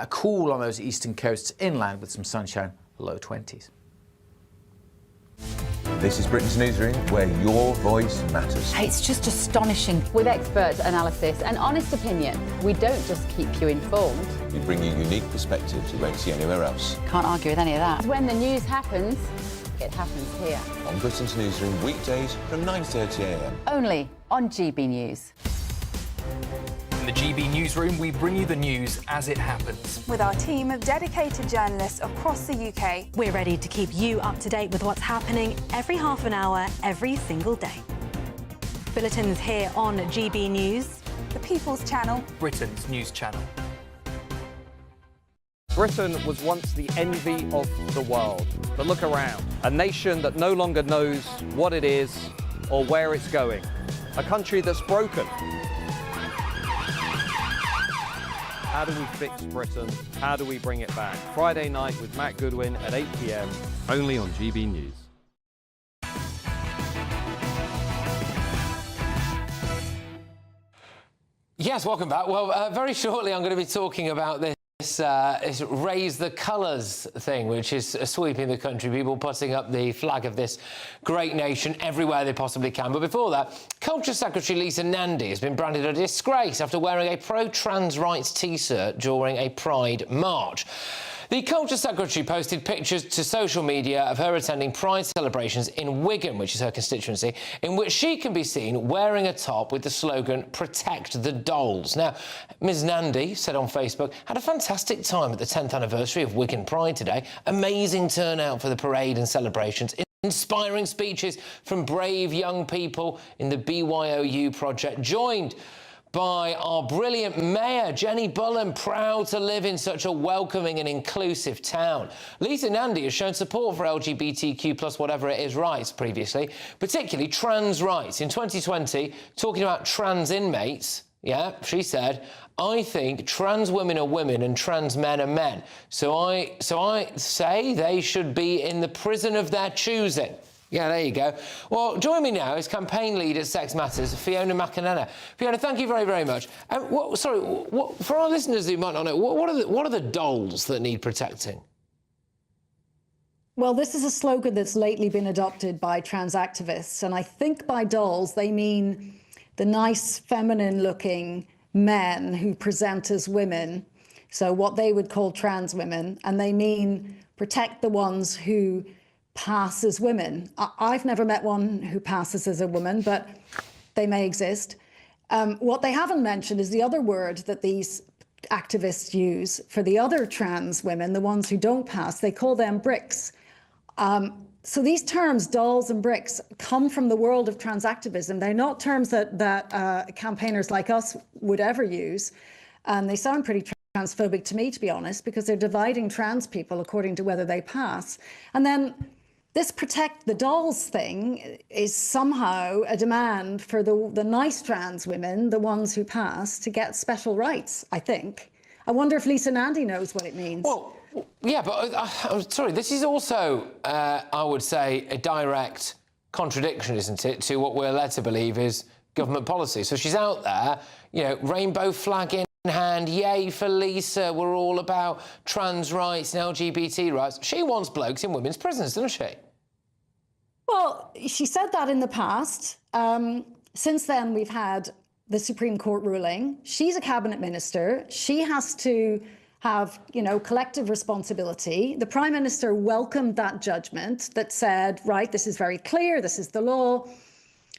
Cool on those eastern coasts inland with some sunshine, low 20s. This is Britain's Newsroom, where your voice matters. It's just astonishing. With expert analysis and honest opinion, we don't just keep you informed. We bring you unique perspectives you won't see anywhere else. Can't argue with any of that. When the news happens, it happens here. On Britain's Newsroom, weekdays from 9:30 a.m. Only on GB News. In the GB Newsroom, we bring you the news as it happens. With our team of dedicated journalists across the UK. We're ready to keep you up to date with what's happening every half an hour, every single day. Bulletins here on GB News. The People's Channel. Britain's news channel. Britain was once the envy of the world. But look around. A nation that no longer knows what it is or where it's going. A country that's broken. How do we fix Britain? How do we bring it back? Friday night with Matt Goodwin at 8 p.m. Only on GB News. Yes, welcome back. Well, very shortly I'm going to be talking about this raise the colours thing, which is sweeping the country, people putting up the flag of this great nation everywhere they possibly can. But before that, Culture Secretary Nandi has been branded a disgrace after wearing a pro-trans rights T-shirt during a Pride march. The Culture Secretary posted pictures to social media of her attending Pride celebrations in Wigan, which is her constituency, in which she can be seen wearing a top with the slogan, "Protect the Dolls." Now, Ms Nandi said on Facebook, had a fantastic time at the 10th anniversary of Wigan Pride today. Amazing turnout for the parade and celebrations. Inspiring speeches from brave young people in the BYOU project, joined by our brilliant mayor, Jenny Bullen, proud to live in such a welcoming and inclusive town. Nandi has shown support for LGBTQ+ whatever it is rights previously, particularly trans rights. In 2020, talking about trans inmates, yeah, she said, I think trans women are women and trans men are men. So I say they should be in the prison of their choosing. Yeah, there you go. Well, join me now is campaign lead at Sex Matters, Fiona McAnena. Fiona, thank you very, very much. For our listeners who might not know, what are the dolls that need protecting? Well, this is a slogan that's lately been adopted by trans activists, and I think by dolls they mean the nice, feminine-looking men who present as women, so what they would call trans women, and they mean protect the ones who pass as women. I've never met one who passes as a woman, but they may exist. What they haven't mentioned is the other word that these activists use for the other trans women, the ones who don't pass. They call them bricks. So these terms, dolls and bricks, come from the world of trans activism. They're not terms that campaigners like us would ever use. And they sound pretty transphobic to me, to be honest, because they're dividing trans people according to whether they pass. And then this protect the dolls thing is somehow a demand for the nice trans women, the ones who pass, to get special rights, I think. I wonder if Lisa Nandi knows what it means. Well, yeah, but I'm sorry, this is also, I would say, a direct contradiction, isn't it, to what we're led to believe is government policy. So she's out there, you know, rainbow flag in hand, yay for Lisa, we're all about trans rights and LGBT rights. She wants blokes in women's prisons, doesn't she? Well, she said that in the past. Since then, we've had the Supreme Court ruling. She's a cabinet minister. She has to have, you know, collective responsibility. The Prime Minister welcomed that judgment that said, right, this is very clear, this is the law.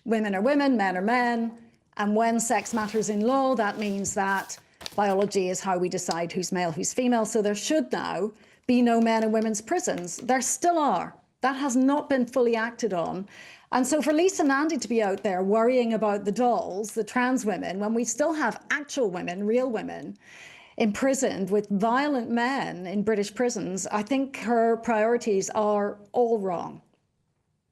Women are women, men are men. And when sex matters in law, that means that biology is how we decide who's male, who's female. So there should now be no men in women's prisons. There still are. That has not been fully acted on. And so for Lisa Nandi to be out there worrying about the dolls, the trans women, when we still have actual women, real women, imprisoned with violent men in British prisons, I think her priorities are all wrong.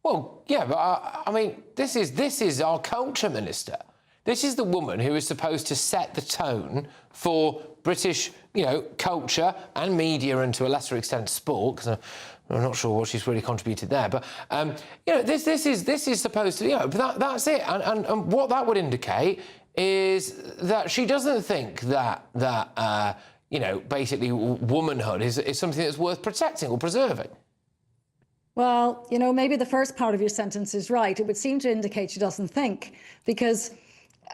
Well, yeah, but I mean, this is our culture minister. This is the woman who is supposed to set the tone for British, you know, culture and media, and to a lesser extent sport, because I'm not sure what she's really contributed there. But you know, this is supposed to, you know, but that's it. And what that would indicate is that she doesn't think that you know, basically womanhood is something that's worth protecting or preserving. Well, you know, maybe the first part of your sentence is right. It would seem to indicate she doesn't think, because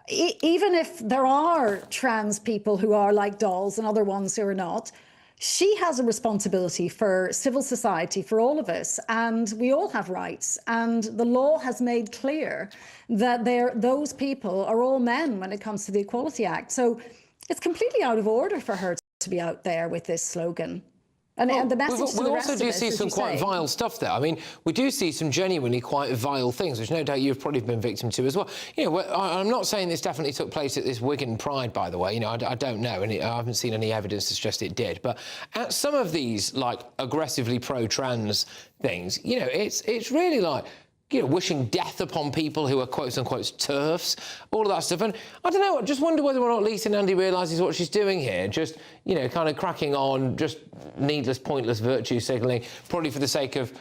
even if there are trans people who are like dolls and other ones who are not, she has a responsibility for civil society, for all of us, and we all have rights. And the law has made clear that those people are all men when it comes to the Equality Act. So it's completely out of order for her to be out there with this slogan. And the message to the rest of us, we also do see some quite vile stuff there. I mean, we do see some genuinely quite vile things, which no doubt you've probably been victim to as well. You know, I'm not saying this definitely took place at this Wigan Pride, by the way. You know, I don't know, and I haven't seen any evidence to suggest it did. But at some of these, like, aggressively pro-trans things, you know, it's really like, you know, wishing death upon people who are quote-unquote TERFs, all of that stuff. And I don't know, I just wonder whether or not Lisa Nandi realises what she's doing here, just, you know, kind of cracking on, just needless, pointless virtue signalling, probably for the sake of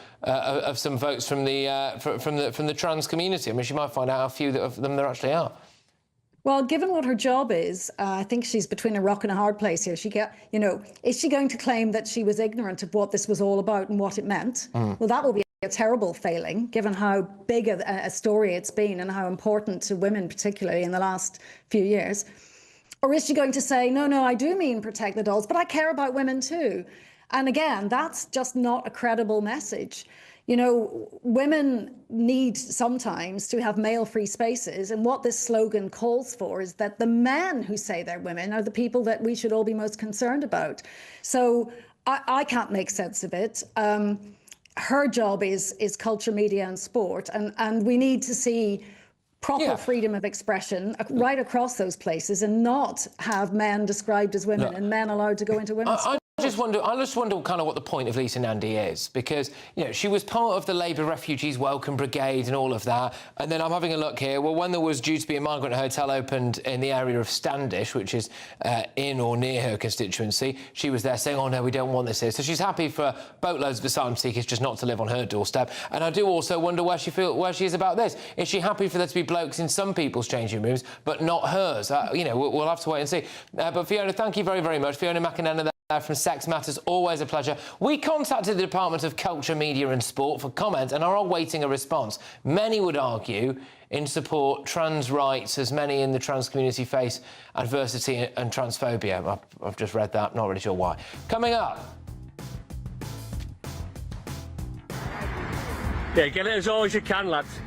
some votes from the trans community. I mean, she might find out how few of them there actually are. Well, given what her job is, I think she's between a rock and a hard place here. You know, is she going to claim that she was ignorant of what this was all about and what it meant? Well, that will be a terrible failing, given how big a story it's been and how important to women, particularly in the last few years. Or is she going to say, no, I do mean protect the dolls, but I care about women too? And again, that's just not a credible message. You know, women need sometimes to have male-free spaces, and what this slogan calls for is that the men who say they're women are the people that we should all be most concerned about. So I can't make sense of it. Her job is culture, media and sport, and we need to see proper freedom of expression right across those places, and not have men described as women and men allowed to go into women's I just wonder kind of what the point of Lisa Nandi is, because, you know, she was part of the Labour Refugees Welcome Brigade and all of that, and then I'm having a look here. Well, when there was due to be a migrant hotel opened in the area of Standish, which is in or near her constituency, she was there saying, oh, no, we don't want this here. So she's happy for boatloads of asylum seekers just not to live on her doorstep. And I do also wonder where she is about this. Is she happy for there to be blokes in some people's changing rooms, but not hers? You know, we'll have to wait and see. But Fiona, thank you very, very much. Fiona McInerney there from Sex Matters, always a pleasure. We contacted the Department of Culture, Media and Sport for comment and are awaiting a response. Many would argue in support trans rights, as many in the trans community face adversity and transphobia. I've just read that, not really sure why. Coming up. Yeah, get it as all as you can, lads.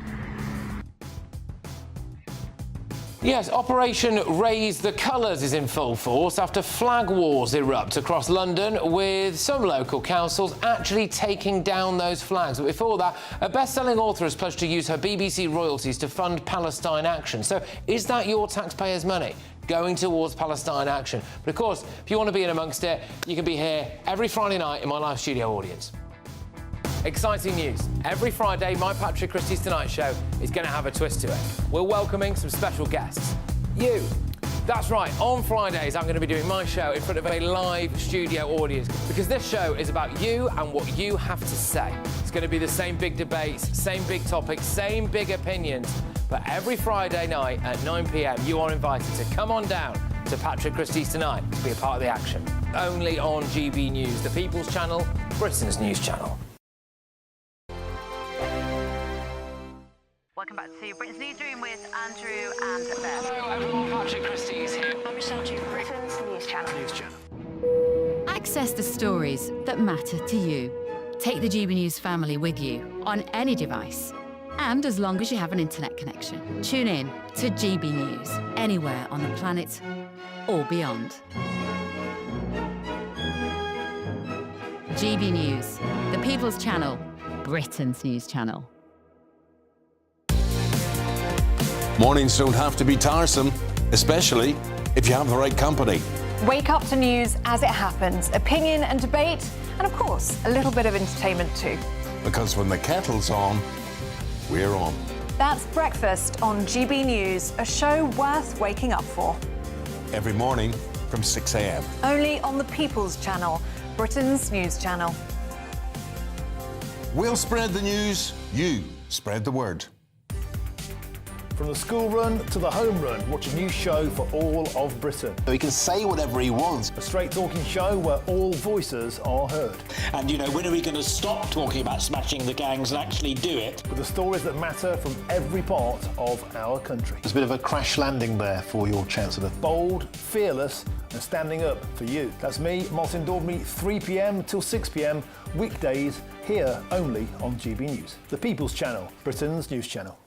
Yes, Operation Raise the Colours is in full force after flag wars erupt across London, with some local councils actually taking down those flags. But before that, a best-selling author has pledged to use her BBC royalties to fund Palestine action. So is that your taxpayers' money going towards Palestine action? But of course, if you want to be in amongst it, you can be here every Friday night in my live studio audience. Exciting news. Every Friday, my Patrick Christys Tonight Show is going to have a twist to it. We're welcoming some special guests. You. That's right, on Fridays, I'm going to be doing my show in front of a live studio audience, because this show is about you and what you have to say. It's going to be the same big debates, same big topics, same big opinions. But every Friday night at 9 p.m, you are invited to come on down to Patrick Christys Tonight to be a part of the action. Only on GB News, the People's Channel, Britain's news channel. Welcome back to Britain's Newsroom with Andrew and Beth. Hello everyone, Patrick Christys here. I'm Michelle Duke, Britain's news channel. Access the stories that matter to you. Take the GB News family with you on any device. And as long as you have an internet connection, tune in to GB News anywhere on the planet or beyond. GB News, the People's Channel, Britain's news channel. Mornings don't have to be tiresome, especially if you have the right company. Wake up to news as it happens, opinion and debate, and of course, a little bit of entertainment too. Because when the kettle's on, we're on. That's Breakfast on GB News, a show worth waking up for. Every morning from 6 a.m. Only on the People's Channel, Britain's news channel. We'll spread the news, you spread the word. From the school run to the home run, watch a new show for all of Britain. So he can say whatever he wants. A straight-talking show where all voices are heard. And, you know, when are we going to stop talking about smashing the gangs and actually do it? With the stories that matter from every part of our country. There's a bit of a crash landing there for your Chancellor. Bold, fearless and standing up for you. That's me, Martin Daubney, 3 p.m. till 6 p.m, weekdays, here only on GB News. The People's Channel, Britain's news channel.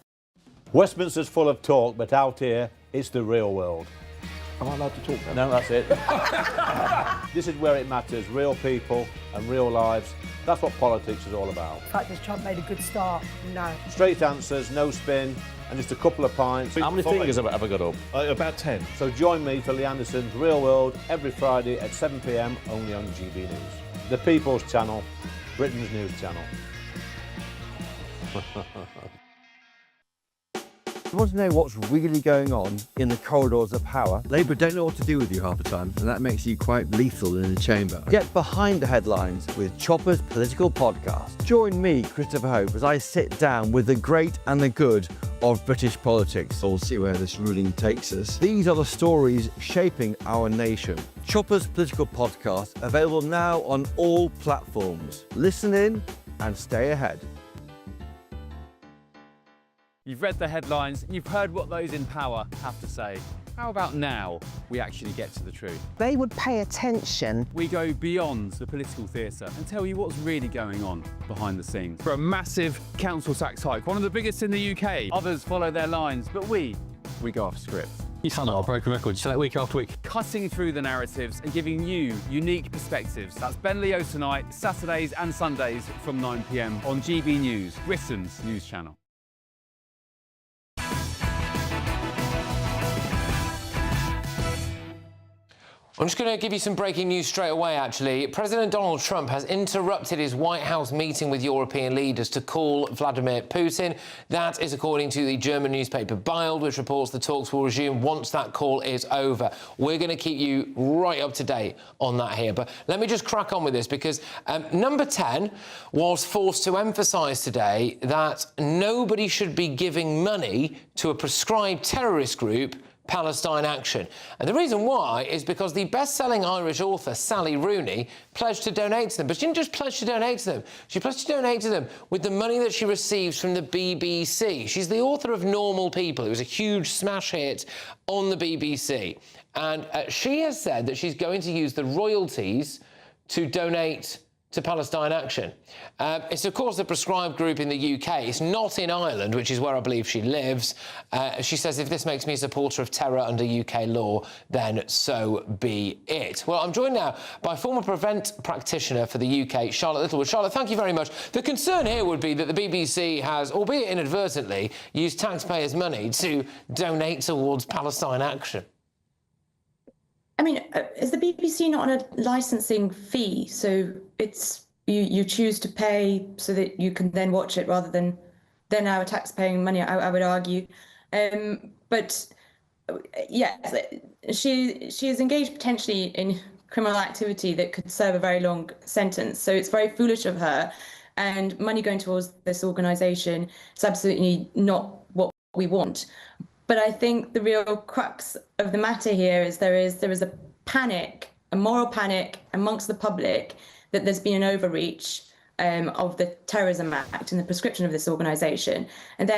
Westminster's full of talk, but out here, it's the real world. Am I allowed to talk now? No, that's it. This is where it matters, real people and real lives. That's what politics is all about. In fact, has Trump made a good start? No. Straight answers, no spin, and just a couple of pints. How many fingers have I got up? About 10. So join me for Lee Anderson's Real World every Friday at 7 p.m, only on GB News. The People's Channel, Britain's news channel. You want to know what's really going on in the corridors of power? Labour don't know what to do with you half the time, and that makes you quite lethal in the chamber. Get behind the headlines with Chopper's Political Podcast. Join me, Christopher Hope, as I sit down with the great and the good of British politics. We'll see where this ruling takes us. These are the stories shaping our nation. Chopper's Political Podcast, available now on all platforms. Listen in and stay ahead. You've read the headlines, you've heard what those in power have to say. How about now we actually get to the truth? They would pay attention. We go beyond the political theatre and tell you what's really going on behind the scenes. For a massive council tax hike, one of the biggest in the UK. Others follow their lines, but we go off script. You sound like a broken record, you say that week after week. Cutting through the narratives and giving you unique perspectives. That's Ben Leo Tonight, Saturdays and Sundays from 9 p.m. on GB News, Britain's news channel. I'm just going to give you some breaking news straight away, actually. President Donald Trump has interrupted his White House meeting with European leaders to call Vladimir Putin. That is according to the German newspaper Bild, which reports the talks will resume once that call is over. We're going to keep you right up to date on that here. But let me just crack on with this, because Number 10 was forced to emphasise today that nobody should be giving money to a prescribed terrorist group, Palestine Action. And the reason why is because the best-selling Irish author Sally Rooney pledged to donate to them. But she didn't just pledge to donate to them. She pledged to donate to them with the money that she receives from the BBC. She's the author of Normal People. It was a huge smash hit on the BBC. And she has said that she's going to use the royalties to donate to Palestine Action. It's, of course, a prescribed group in the UK. It's not in Ireland, which is where I believe she lives. She says, if this makes me a supporter of terror under UK law, then so be it. Well, I'm joined now by former Prevent practitioner for the UK, Charlotte Littlewood. Charlotte, thank you very much. The concern here would be that the BBC has, albeit inadvertently, used taxpayers' money to donate towards Palestine Action. I mean, is the BBC not on a licensing fee? So it's you choose to pay so that you can then watch it rather than our tax-paying money, I would argue. But yes, she is engaged potentially in criminal activity that could serve a very long sentence. So it's very foolish of her, and money going towards this organisation is absolutely not what we want. But I think the real crux of the matter here is there is a panic, a moral panic amongst the public that there's been an overreach of the Terrorism Act and the prescription of this organisation, and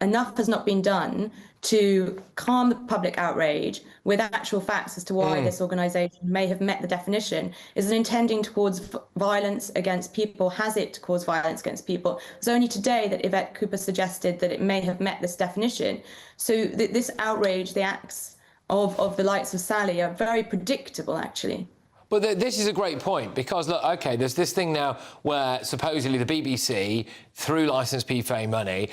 enough has not been done to calm the public outrage with actual facts as to why this organisation may have met the definition. Is it intending towards violence against people? Has it caused violence against people? It was only today that Yvette Cooper suggested that it may have met this definition. So this outrage, the acts of the likes of Sally are very predictable, actually. But this is a great point, because, look, OK, there's this thing now where supposedly the BBC, through licence fee money,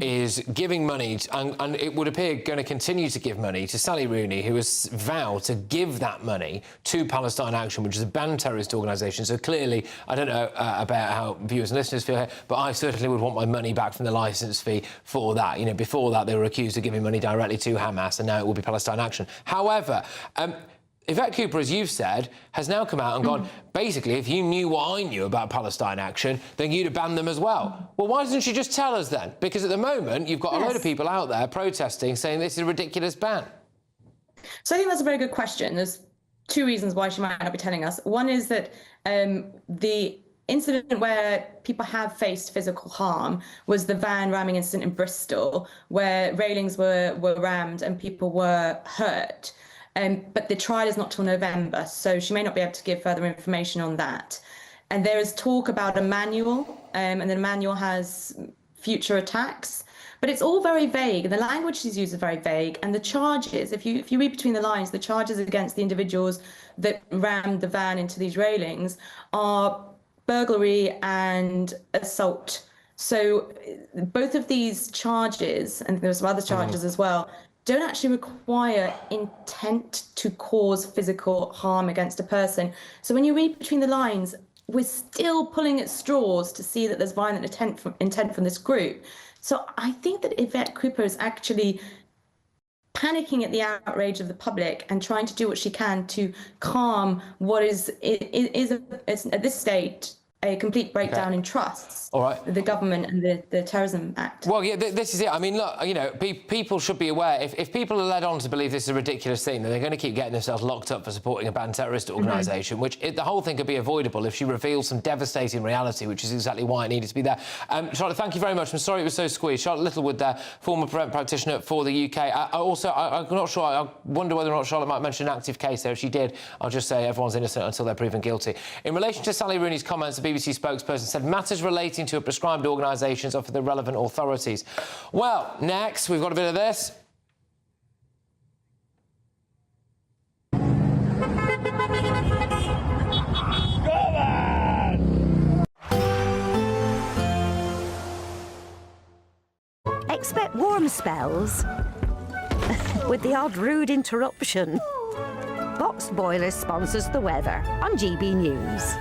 is giving money, and it would appear going to continue to give money to Sally Rooney, who has vowed to give that money to Palestine Action, which is a banned terrorist organisation. So clearly, I don't know about how viewers and listeners feel here, but I certainly would want my money back from the licence fee for that. You know, before that, they were accused of giving money directly to Hamas, and now it will be Palestine Action. However, Yvette Cooper, as you've said, has now come out and gone, basically, if you knew what I knew about Palestine Action, then you'd have banned them as well. Well, why doesn't she just tell us then? Because at the moment, you've got a load of people out there protesting, saying this is a ridiculous ban. So I think that's a very good question. There's two reasons why she might not be telling us. One is that the incident where people have faced physical harm was the van ramming incident in Bristol, where railings were rammed and people were hurt. But the trial is not till November, so she may not be able to give further information on that. And there is talk about a manual, and the manual has future attacks, but it's all very vague. The language she's used is very vague, and the charges, if you read between the lines, the charges against the individuals that rammed the van into these railings are burglary and assault. So both of these charges, and there's some other charges as well, don't actually require intent to cause physical harm against a person. So when you read between the lines, we're still pulling at straws to see that there's violent intent from this group. So I think that Yvette Cooper is actually panicking at the outrage of the public and trying to do what she can to calm what is at this stage a complete breakdown in trusts. All right. The government and the Terrorism Act. Well, yeah, this is it. I mean, look, you know, people should be aware. If people are led on to believe this is a ridiculous thing, then they're going to keep getting themselves locked up for supporting a banned terrorist organisation, which the whole thing could be avoidable if she reveals some devastating reality, which is exactly why it needed to be there. Charlotte, thank you very much. I'm sorry it was so squeezed. Charlotte Littlewood there, former Prevent practitioner for the UK. I'm not sure. I wonder whether or not Charlotte might mention an active case there. If she did, I'll just say everyone's innocent until they're proven guilty. In relation to Sally Rooney's comments, the BBC spokesperson said matters relating to a prescribed organisations are for the relevant authorities. Well, next, we've got a bit of this. Expect warm spells with the odd rude interruption. Box Box Boilers sponsors the weather on GB News.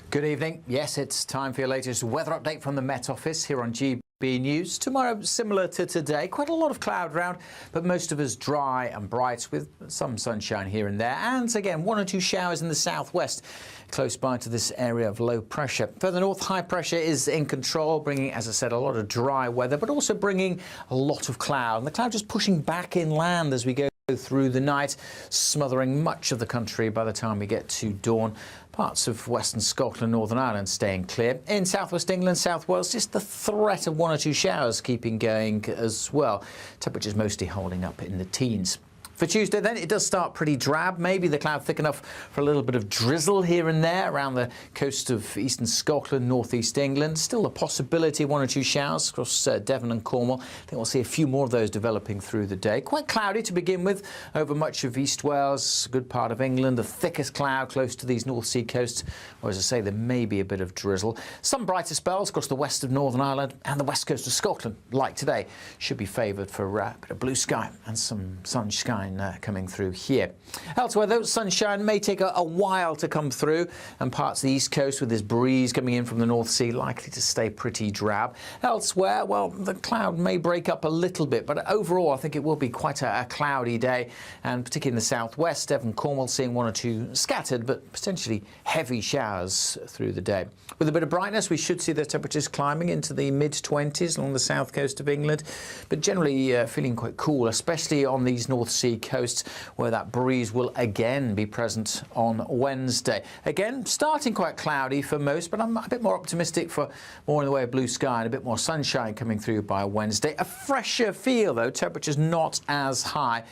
Good evening. Yes, it's time for your latest weather update from the Met Office here on GB News. Tomorrow, similar to today, quite a lot of cloud around, but most of us dry and bright with some sunshine here and there. And again, 1 or 2 showers in the southwest, close by to this area of low pressure. Further north, high pressure is in control, bringing, as I said, a lot of dry weather, but also bringing a lot of cloud. And the cloud just pushing back inland as we go through the night, smothering much of the country by the time we get to dawn. Parts of western Scotland, Northern Ireland staying clear. In southwest England, South Wales, just the threat of 1 or 2 showers keeping going as well. Temperatures mostly holding up in the teens. For Tuesday, then, it does start pretty drab. Maybe the cloud thick enough for a little bit of drizzle here and there around the coast of eastern Scotland, northeast England. Still a possibility of 1 or 2 showers across Devon and Cornwall. I think we'll see a few more of those developing through the day. Quite cloudy to begin with over much of East Wales, a good part of England. The thickest cloud close to these North Sea coasts, or as I say, there may be a bit of drizzle. Some brighter spells across the west of Northern Ireland and the west coast of Scotland, like today, should be favoured for a bit of blue sky and some sunshine coming through here. Elsewhere, though, sunshine may take a while to come through, and parts of the east coast with this breeze coming in from the North Sea likely to stay pretty drab. Elsewhere, well, the cloud may break up a little bit, but overall I think it will be quite a cloudy day, and particularly in the southwest, Devon, Cornwall seeing 1 or 2 scattered but potentially heavy showers through the day. With a bit of brightness, we should see the temperatures climbing into the mid-20s along the south coast of England, but generally feeling quite cool, especially on these North Sea coasts, where that breeze will again be present on Wednesday. Again, starting quite cloudy for most, but I'm a bit more optimistic for more in the way of blue sky and a bit more sunshine coming through by Wednesday. A fresher feel, though, temperatures not as high.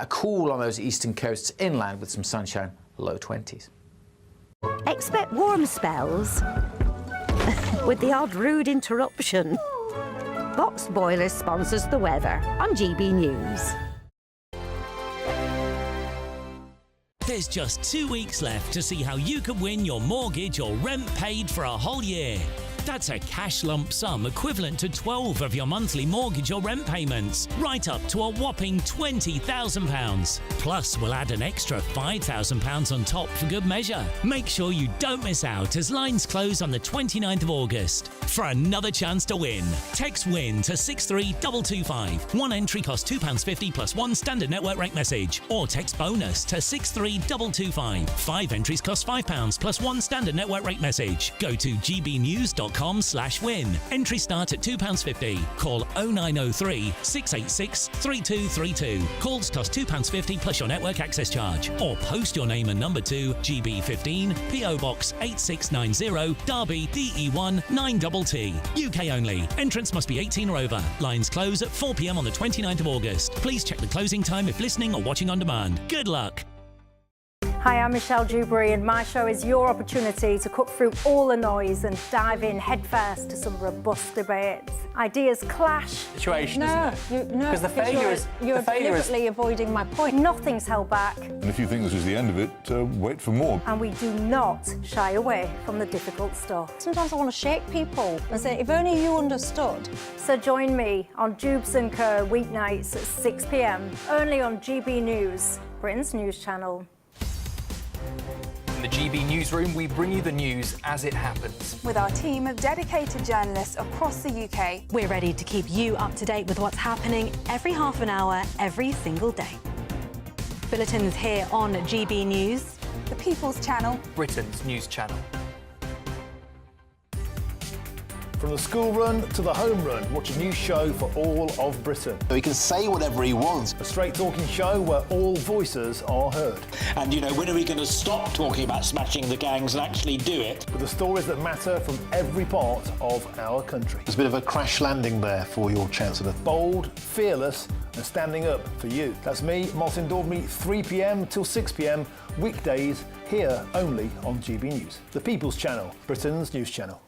Cool on those eastern coasts inland with some sunshine, low 20s. Expect warm spells with the odd rude interruption. Box Boilers sponsors the weather on GB News. There's just 2 weeks left to see how you can win your mortgage or rent paid for a whole year. That's a cash lump sum equivalent to 12 of your monthly mortgage or rent payments, right up to a whopping £20,000. Plus, we'll add an extra £5,000 on top for good measure. Make sure you don't miss out as lines close on the 29th of August. For another chance to win, text WIN to 63225. One entry costs £2.50 plus 1 standard network rate message. Or text BONUS to 63225. 5 entries cost £5 plus 1 standard network rate message. Go to gbnews.com/win. Entry start at £2.50. Call 0903 686 3232. Calls cost £2.50 plus your network access charge. Or post your name and number to GB15 PO Box 8690 Derby DE1 9TT. UK only. Entrance must be 18 or over. Lines close at 4 p.m. on the 29th of August. Please check the closing time if listening or watching on demand. Good luck. Hi, I'm Michelle Dewberry, and my show is your opportunity to cut through all the noise and dive in headfirst to some robust debates. Ideas clash. Situation, isn't it? Because the failure is you're deliberately avoiding my point. Nothing's held back. And if you think this is the end of it, wait for more. And we do not shy away from the difficult stuff. Sometimes I want to shake people and say, if only you understood. So join me on Dubes & Co. weeknights at 6 p.m. only on GB News, Britain's news channel. In the GB newsroom, we bring you the news as it happens. With our team of dedicated journalists across the UK, we're ready to keep you up to date with what's happening every half an hour, every single day. Bulletins here on GB News, the People's Channel, Britain's news channel. From the school run to the home run, watch a new show for all of Britain. He can say whatever he wants. A straight-talking show where all voices are heard. And, you know, when are we going to stop talking about smashing the gangs and actually do it? With the stories that matter from every part of our country. There's a bit of a crash landing there for your Chancellor. Bold, fearless and standing up for you. That's me, Martin Daubney, 3 p.m. till 6 p.m. weekdays here only on GB News. The People's Channel, Britain's news channel.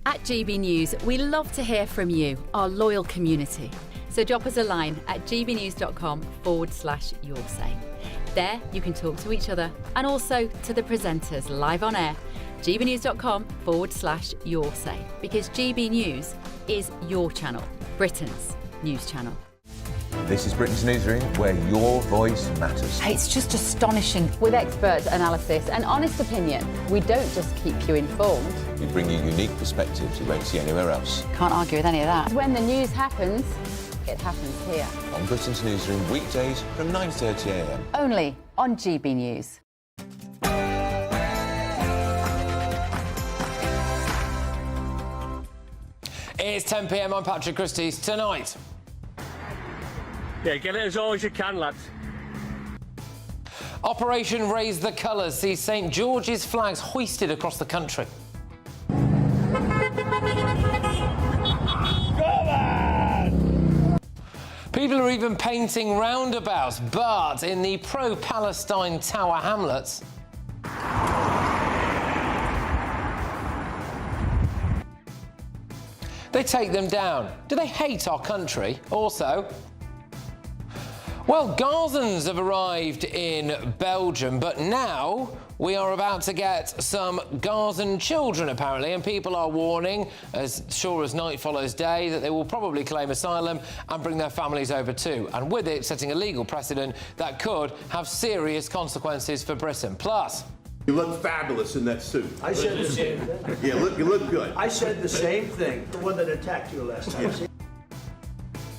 At GB News, we love to hear from you, our loyal community. So drop us a line at gbnews.com/yoursay. There you can talk to each other and also to the presenters live on air. gbnews.com/yoursay, because GB News is your channel, Britain's news channel. This is Britain's newsroom, where your voice matters. It's just astonishing. With expert analysis and honest opinion, we don't just keep you informed. We bring you unique perspectives you won't see anywhere else. Can't argue with any of that. When the news happens, it happens here. On Britain's newsroom, weekdays from 9:30 a.m. Only on GB News. It's 10 p.m. I'm Patrick Christys. Tonight. Yeah, get it as all as you can, lads. Operation Raise the Colours sees St George's flags hoisted across the country. People are even painting roundabouts, but in the pro-Palestine Tower Hamlets, they take them down. Do they hate our country? Also, well, Gazans have arrived in Belgium, but now we are about to get some Gazan children, apparently, and people are warning, as sure as night follows day, that they will probably claim asylum and bring their families over too, and with it setting a legal precedent that could have serious consequences for Britain. Plus, you look fabulous in that suit. I said the same thing. Yeah, you look good. I said the same thing. The one that attacked you last time.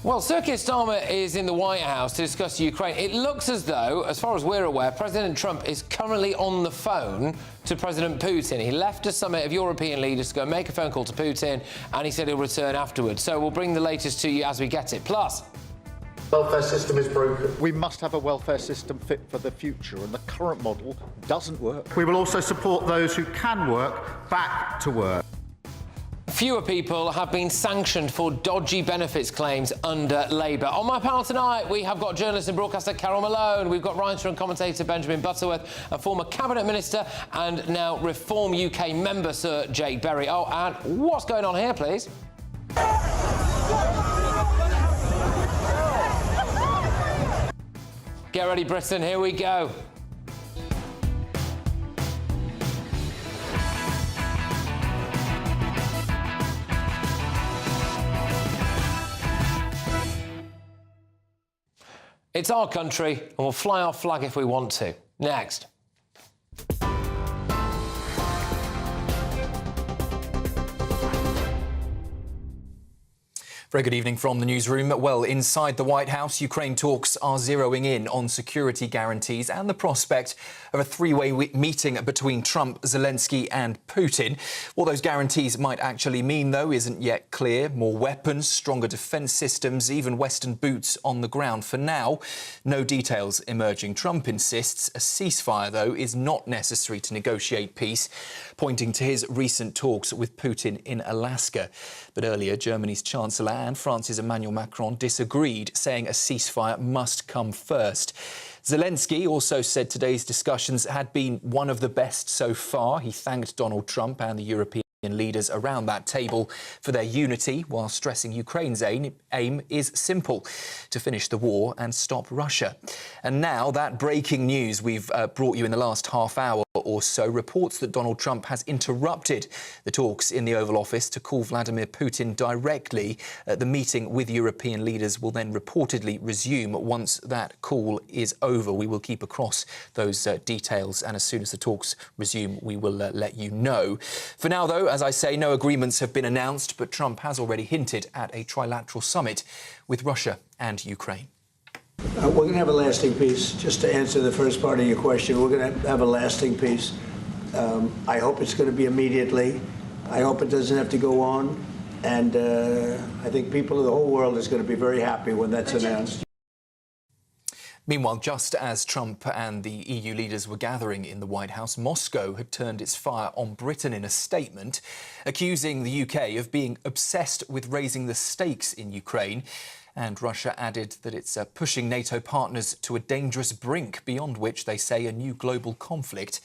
well, Sir Keir Starmer is in the White House to discuss Ukraine. It looks as though, as far as we're aware, President Trump is currently on the phone to President Putin. He left a summit of European leaders to go make a phone call to Putin, and he said he'll return afterwards. So we'll bring the latest to you as we get it. Plus, welfare system is broken. We must have a welfare system fit for the future, and the current model doesn't work. We will also support those who can work back to work. fewer people have been sanctioned for dodgy benefits claims under Labour. On my panel tonight, we have got journalist and broadcaster Carol Malone, we've got writer and commentator Benjamin Butterworth, a former Cabinet Minister and now Reform UK member Sir Jake Berry. Oh, and what's going on here, please? Get ready, Britain, here we go. It's our country, and we'll fly our flag if we want to. Next. Very good evening from the newsroom. Well, inside the White House, Ukraine talks are zeroing in on security guarantees and the prospect of a three-way meeting between Trump, Zelenskyy and Putin. What those guarantees might actually mean, though, isn't yet clear. More weapons, stronger defence systems, even Western boots on the ground. For now, no details emerging. Trump insists a ceasefire, though, is not necessary to negotiate peace, pointing to his recent talks with Putin in Alaska. But earlier, Germany's Chancellor and France's Emmanuel Macron disagreed, saying a ceasefire must come first. Zelenskyy also said today's discussions had been one of the best so far. He thanked Donald Trump and the European leaders around that table for their unity, while stressing Ukraine's aim is simple: to finish the war and stop Russia. And now that breaking news we've brought you in the last half hour or so reports that Donald Trump has interrupted the talks in the Oval Office to call Vladimir Putin directly. The meeting with European leaders will then reportedly resume once that call is over. We will keep across those details, and as soon as the talks resume, we will let you know. For now, though, as I say, no agreements have been announced, but Trump has already hinted at a trilateral summit with Russia and Ukraine. We're going to have a lasting peace. Just to answer the first part of your question, we're going to have a lasting peace. I hope it's going to be immediately. I hope it doesn't have to go on. And I think people of the whole world is going to be very happy when that's announced. Meanwhile, just as Trump and the EU leaders were gathering in the White House, Moscow had turned its fire on Britain in a statement, accusing the UK of being obsessed with raising the stakes in Ukraine. And Russia added that it's pushing NATO partners to a dangerous brink, beyond which they say a new global conflict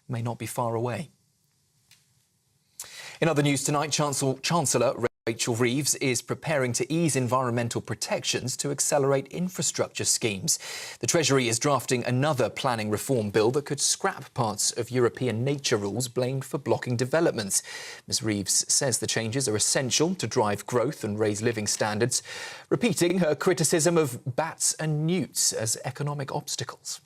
may not be far away. In other news tonight, Chancellor Rachel Reeves is preparing to ease environmental protections to accelerate infrastructure schemes. The Treasury is drafting another planning reform bill that could scrap parts of European nature rules blamed for blocking developments. Ms Reeves says the changes are essential to drive growth and raise living standards, repeating her criticism of bats and newts as economic obstacles.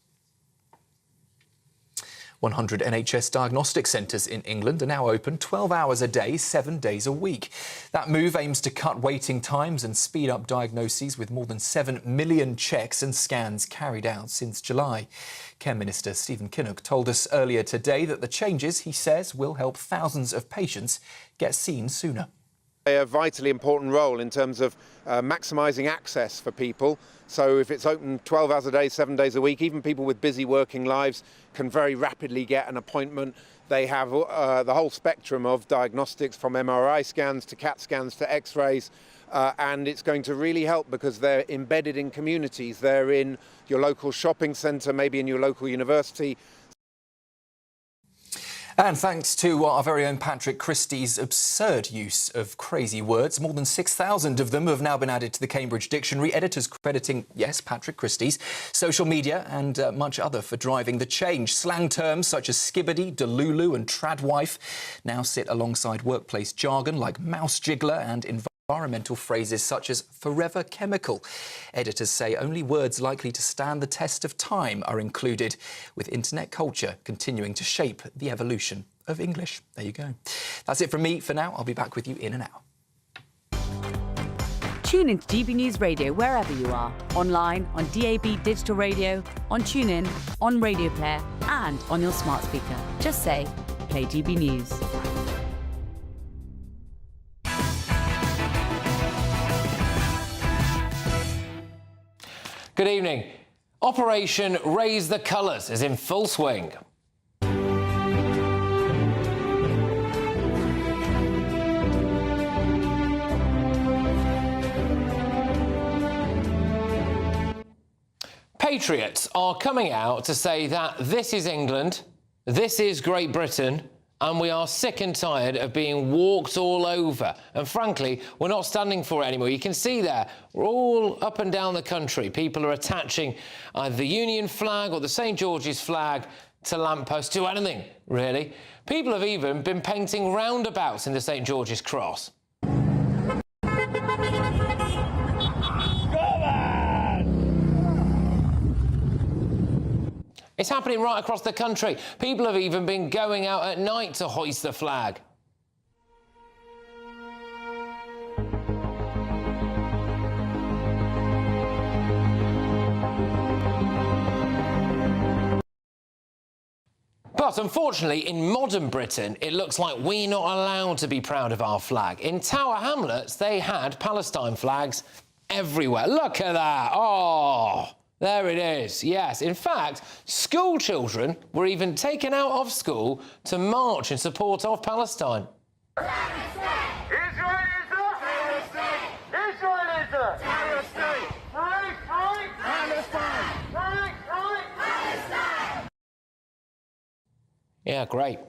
100 NHS diagnostic centres in England are now open 12 hours a day, 7 days a week. That move aims to cut waiting times and speed up diagnoses with more than 7 million checks and scans carried out since July. Care Minister Stephen Kinnock told us earlier today that the changes, he says, will help thousands of patients get seen sooner. A vitally important role in terms of maximising access for people. So if it's open 12 hours a day, 7 days a week, even people with busy working lives can very rapidly get an appointment. They have the whole spectrum of diagnostics, from MRI scans to CAT scans to X-rays, and it's going to really help because they're embedded in communities. They're in your local shopping centre, maybe in your local university. And thanks to our very own Patrick Christys' absurd use of crazy words, more than 6,000 of them have now been added to the Cambridge Dictionary. Editors crediting, yes, Patrick Christys, social media and much other for driving the change. Slang terms such as skibbity, delulu and tradwife now sit alongside workplace jargon like mouse jiggler and environmental phrases such as forever chemical. Editors say only words likely to stand the test of time are included, with internet culture continuing to shape the evolution of English. There you go. That's it from me for now. I'll be back with you in an hour. Tune into GB News Radio wherever you are, online, on DAB digital radio, on TuneIn, on Radio Player and on your smart speaker. Just say, play GB News. Good evening. Operation Raise the Colours is in full swing. Patriots are coming out to say that this is England, this is Great Britain, and we are sick and tired of being walked all over. And frankly, we're not standing for it anymore. You can see there, we're all up and down the country. People are attaching either the Union flag or the St George's flag to lampposts, to anything, really. People have even been painting roundabouts in the St George's Cross. It's happening right across the country. People have even been going out at night to hoist the flag. But unfortunately, in modern Britain, it looks like we're not allowed to be proud of our flag. In Tower Hamlets, they had Palestine flags everywhere. Look at that. Oh! There it is, yes. In fact, school children were even taken out of school to march in support of Palestine. Yeah, great.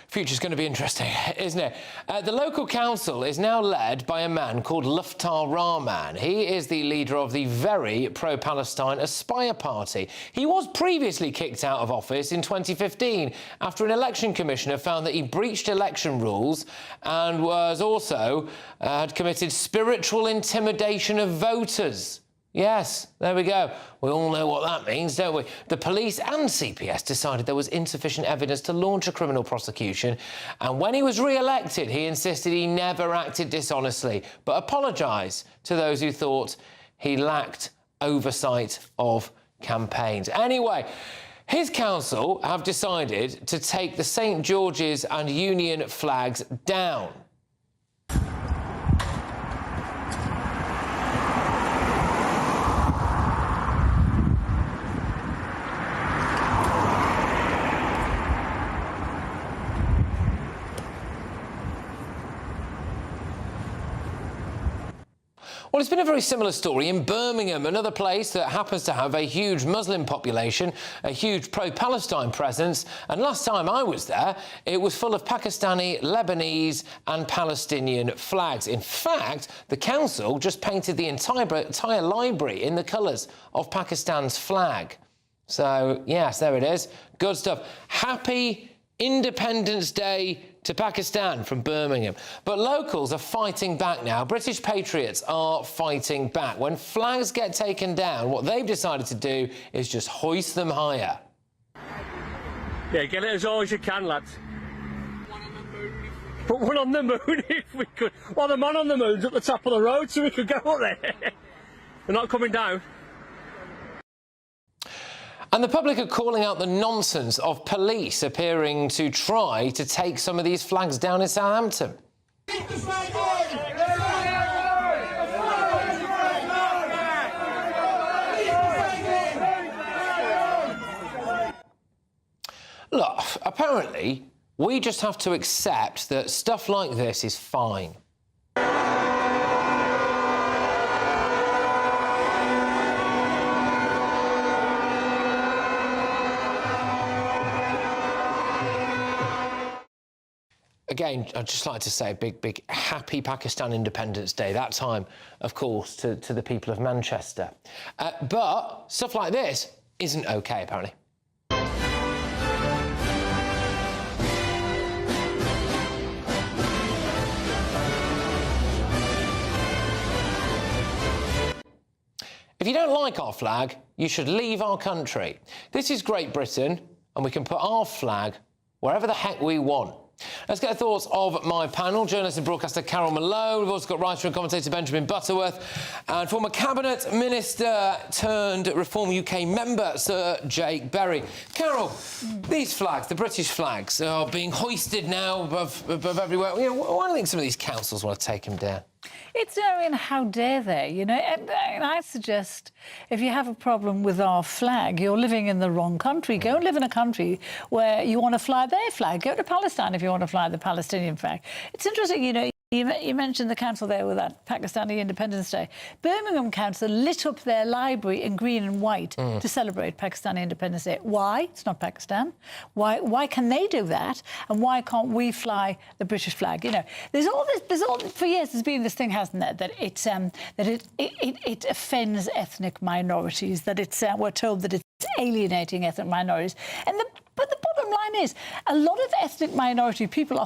Future's going to be interesting, isn't it? The local council is now led by a man called Luftar Rahman. He is the leader of the very pro-Palestine Aspire Party. He was previously kicked out of office in 2015 after an election commissioner found that he breached election rules and was also had committed spiritual intimidation of voters. Yes, there we go. We all know what that means, don't we? The police and CPS decided there was insufficient evidence to launch a criminal prosecution, and when he was re-elected, he insisted he never acted dishonestly, but apologised to those who thought he lacked oversight of campaigns. Anyway, his council have decided to take the St George's and Union flags down. Well, it's been a very similar story in Birmingham, another place that happens to have a huge Muslim population, a huge pro-Palestine presence, and last time I was there, it was full of Pakistani, Lebanese and Palestinian flags. In fact, the council just painted the entire library in the colours of Pakistan's flag. So, yes, there it is. Good stuff. Happy Independence Day to Pakistan from Birmingham. But locals are fighting back now. British patriots are fighting back. When flags get taken down, what they've decided to do is just hoist them higher. Yeah, get it as high as you can, lads. Put one on the moon if we could. Well, the man on the moon's at the top of the road, so we could go up there. They're not coming down. And the public are calling out the nonsense of police appearing to try to take some of these flags down in Southampton. Look, apparently, we just have to accept that stuff like this is fine. Again, I'd just like to say a big happy Pakistan Independence Day. That time, of course, to the people of Manchester. But stuff like this isn't OK, apparently. If you don't like our flag, you should leave our country. This is Great Britain, and we can put our flag wherever the heck we want. Let's get the thoughts of my panel. Journalist and broadcaster Carol Malone. We've also got writer and commentator Benjamin Butterworth and former Cabinet Minister turned Reform UK member Sir Jake Berry. Carol, these flags, the British flags, are being hoisted now above everywhere. You know, why do you think some of these councils want to take them down? It's, I mean, how dare they? You know, and I suggest if you have a problem with our flag, you're living in the wrong country. Go and live in a country where you want to fly their flag. Go to Palestine if you want to fly the Palestinian flag. It's interesting, you know. You mentioned the council there with that Pakistani Independence Day. Birmingham Council lit up their library in green and white to celebrate Pakistani Independence Day. Why? It's not Pakistan. Why can they do that? And why can't we fly the British flag? You know, there's all for years there's been this thing, hasn't there, that it offends ethnic minorities, that it's we're told that it's alienating ethnic minorities. But the bottom line is, a lot of ethnic minority people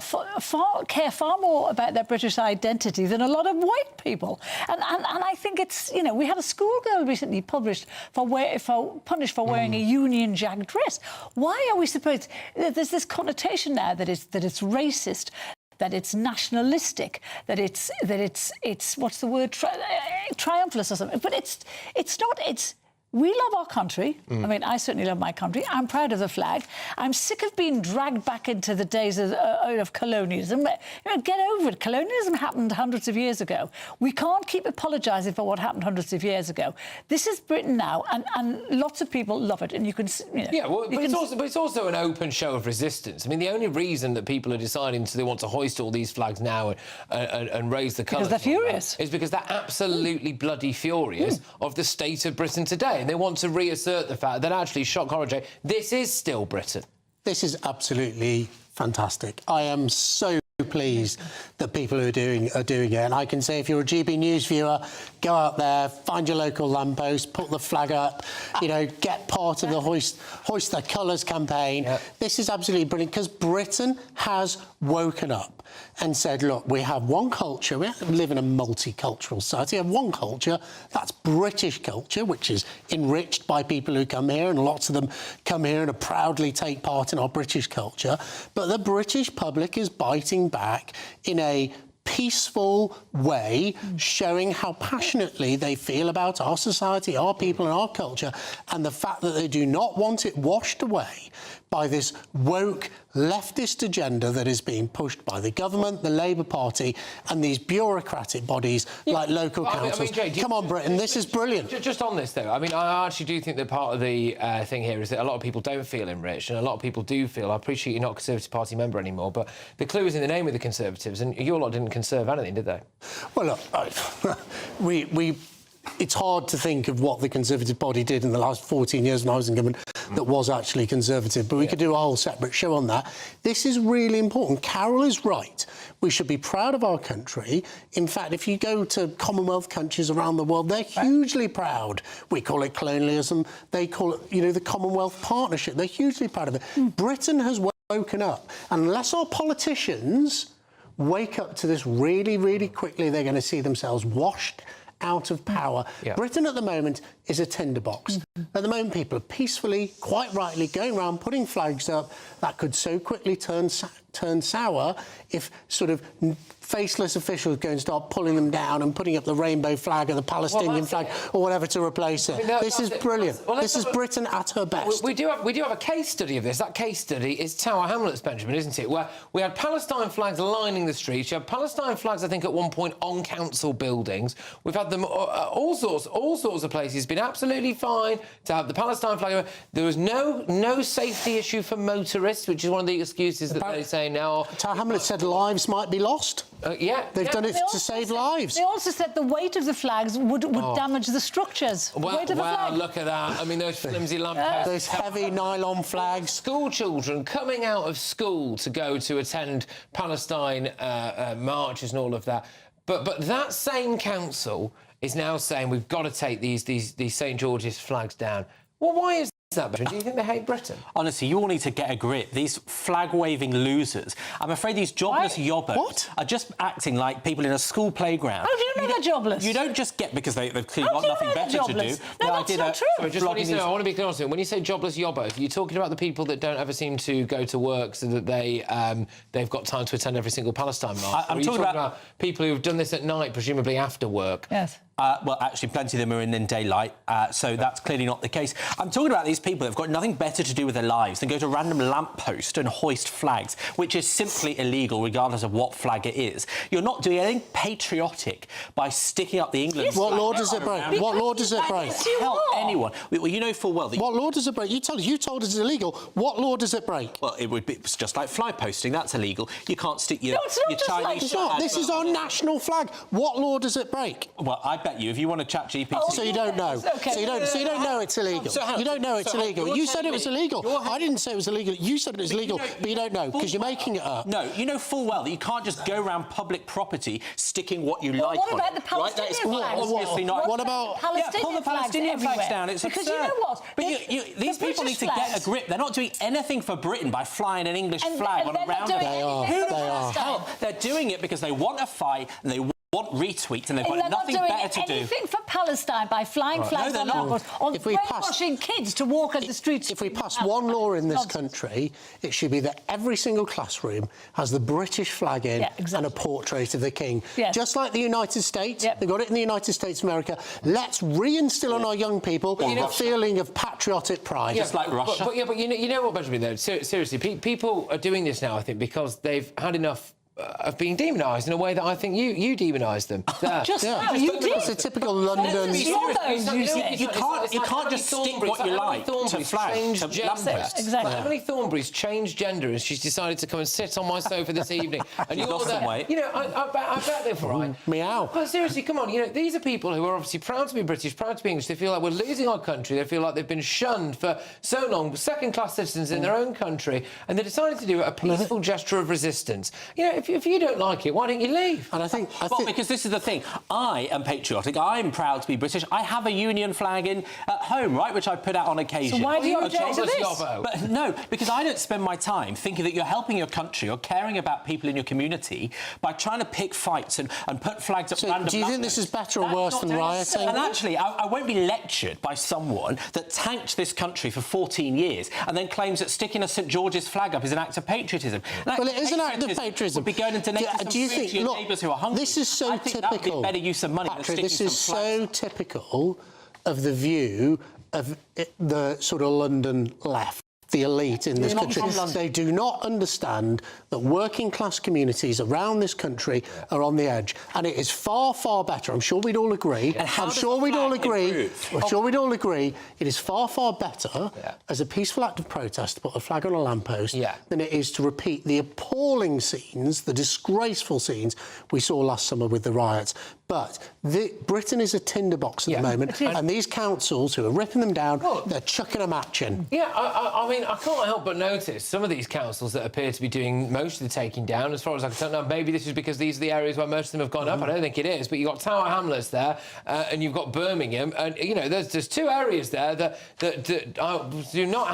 care far more about their British identity than a lot of white people. And I think it's, you know, we had a schoolgirl recently punished for wearing a Union Jack dress. Why are we supposed? There's this connotation now that it's racist, that it's nationalistic, that it's what's the word, triumphalist or something. But it's not. We love our country. I mean, I certainly love my country. I'm proud of the flag. I'm sick of being dragged back into the days of colonialism. You know, get over it. Colonialism happened hundreds of years ago. We can't keep apologising for what happened hundreds of years ago. This is Britain now, and lots of people love it. And you can, you know, yeah, well, but it's also an open show of resistance. I mean, the only reason that people are deciding they want to hoist all these flags now and raise the colours, because they're furious, is because they're absolutely bloody furious of the state of Britain today. And they want to reassert the fact that actually, shock horror, Jay, this is still Britain. This is absolutely fantastic. I am so pleased that people are doing it. And I can say, if you're a GB News viewer, go out there, find your local lamppost, put the flag up, you know, get part of the Hoist the Colours campaign. This is absolutely brilliant, because Britain has woken up and said, look, we have one culture. We live in a multicultural society. We have one culture. That's British culture, which is enriched by people who come here, and lots of them come here and proudly take part in our British culture. But the British public is biting back in a peaceful way, showing how passionately they feel about our society, our people and our culture, and the fact that they do not want it washed away by this woke leftist agenda that is being pushed by the government, the Labour Party, and these bureaucratic bodies like local councils. Jay, Come on, Britain, this is brilliant. Just on this, though, I mean, I actually do think that part of the thing here is that a lot of people don't feel enriched, and a lot of people do feel, I appreciate you're not a Conservative Party member anymore, but the clue is in the name of the Conservatives, and your lot didn't conserve anything, did they? Well, look, it's hard to think of what the Conservative Party did in the last 14 years when I was in government that was actually Conservative, but we could do a whole separate show on that. This is really important. Carol is right. We should be proud of our country. In fact, if you go to Commonwealth countries around the world, they're hugely proud. We call it colonialism. They call it, you know, the Commonwealth Partnership. They're hugely proud of it. Britain has woken up. Unless our politicians wake up to this really, really quickly, they're going to see themselves washed out of power. Britain at the moment is a tinderbox. At the moment, people are peacefully, quite rightly, going around putting flags up that could so quickly turn sour if sort of faceless officials go and start pulling them down and putting up the rainbow flag or the Palestinian flag or whatever to replace it. This is brilliant. This is Britain at her best. We do have a case study of this. That case study is Tower Hamlets, Benjamin, isn't it? Where we had Palestine flags lining the streets. You had Palestine flags, I think, at one point on council buildings. We've had them all sorts of places. It's been absolutely fine to have the Palestine flag. There was no safety issue for motorists, which is one of the excuses that they say now. Tower Hamlets said lives might be lost. They've done it to save lives. They also said the weight of the flags would damage the structures. Well, weight of the flag. Look at that. I mean, those flimsy lampposts. Those heavy nylon flags. School children coming out of school to go to attend Palestine marches and all of that. But that same council is now saying we've got to take these St George's flags down. Well, why is that? Do you think they hate Britain? Honestly, you all need to get a grip. These flag-waving losers. I'm afraid these jobless yobbos are just acting like people in a school playground. How do you know they're jobless? You don't just get because they've clearly got nothing better to do. No, that's not true. I want to be clear on something. When you say jobless yobbos, you're talking about the people that don't ever seem to go to work so that they've got time to attend every single Palestine march. I'm talking about people who've done this at night, presumably after work. Yes. Well, actually, plenty of them are in daylight, so that's clearly not the case. I'm talking about these people that have got nothing better to do with their lives than go to random lampposts and hoist flags, which is simply illegal, regardless of what flag it is. You're not doing anything patriotic by sticking up the England flag. What law does it break? What law does it break? Help anyone. Well, you know full well that... What law does it break? You told us it's illegal. What law does it break? Well, it's just like fly posting. That's illegal. You can't stick your Chinese... It's not. This is our national flag. What law does it break? Well, I bet you, if you want to chat GPT... So you don't know. Okay. So you don't know it's illegal. You don't know it's illegal. You said it was illegal. I didn't say it was illegal. You said it was illegal, but you don't know because you're making it up. No, you know full well that you can't just go around public property sticking what you like what on about it. the Palestinian flags? Obviously not. What about... pull the Palestinian flags down. It's because absurd. you know what? But these people need to get a grip. They're not doing anything for Britain by flying an English flag on a roundabout. They are. They're doing it because they want a fight and they want retweets and they've got nothing better to do. They're not doing anything for Palestine by flying flags on lampposts, on brainwashing kids to walk on the streets. If we pass one law in this country, it should be that every single classroom has the British flag in and a portrait of the King. Just like the United States. They've got it in the United States of America. Let's reinstill on our young people a feeling of patriotic pride. Just like Russia. But you know what, Benjamin, though? Seriously, people are doing this now, I think, because they've had enough of being demonised in a way that I think you demonised them. It's a typical London... You can't just stick what you like to flags, to lampposts. Exactly. Emily Thornberry's changed gender and she's decided to come and sit on my sofa this evening. And you're lost some weight. You know, I bet they're right. Meow. But seriously, come on, you know, these are people who are obviously proud to be British, proud to be English. They feel like we're losing our country. They feel like they've been shunned for so long, second-class citizens in their own country, and they decided to do a peaceful gesture of resistance. You know, if you don't like it, why don't you leave? And I think... because this is the thing. I am patriotic. I'm proud to be British. I have a Union flag at home, right, which I put out on occasion. So why do you object to this? But no, because I don't spend my time thinking that you're helping your country or caring about people in your community by trying to pick fights and put flags up random... Do you think this is better or worse than rioting? And actually, I won't be lectured by someone that tanked this country for 14 years and then claims that sticking a St George's flag up is an act of patriotism. Well, it is an act of patriotism. Would be going into do you think, your neighbours who are hungry. This is so typical. That would be better use of money Patrick, than this is so typical of the view of the sort of London left. the elite in this country. They do not understand that working class communities around this country are on the edge, and it is far, far better. I'm sure we'd all agree. I'm sure we'd all agree. It is far, far better as a peaceful act of protest to put a flag on a lamppost than it is to repeat the appalling scenes, the disgraceful scenes we saw last summer with the riots. But Britain is a tinderbox at the moment, and these councils who are ripping them down, they're chucking a match in. Yeah, I mean, I can't help but notice some of these councils that appear to be doing most of the taking down, as far as I can tell. Now, maybe this is because these are the areas where most of them have gone up. I don't think it is, but you've got Tower Hamlets there, and you've got Birmingham, and, you know, there's two areas there that do not,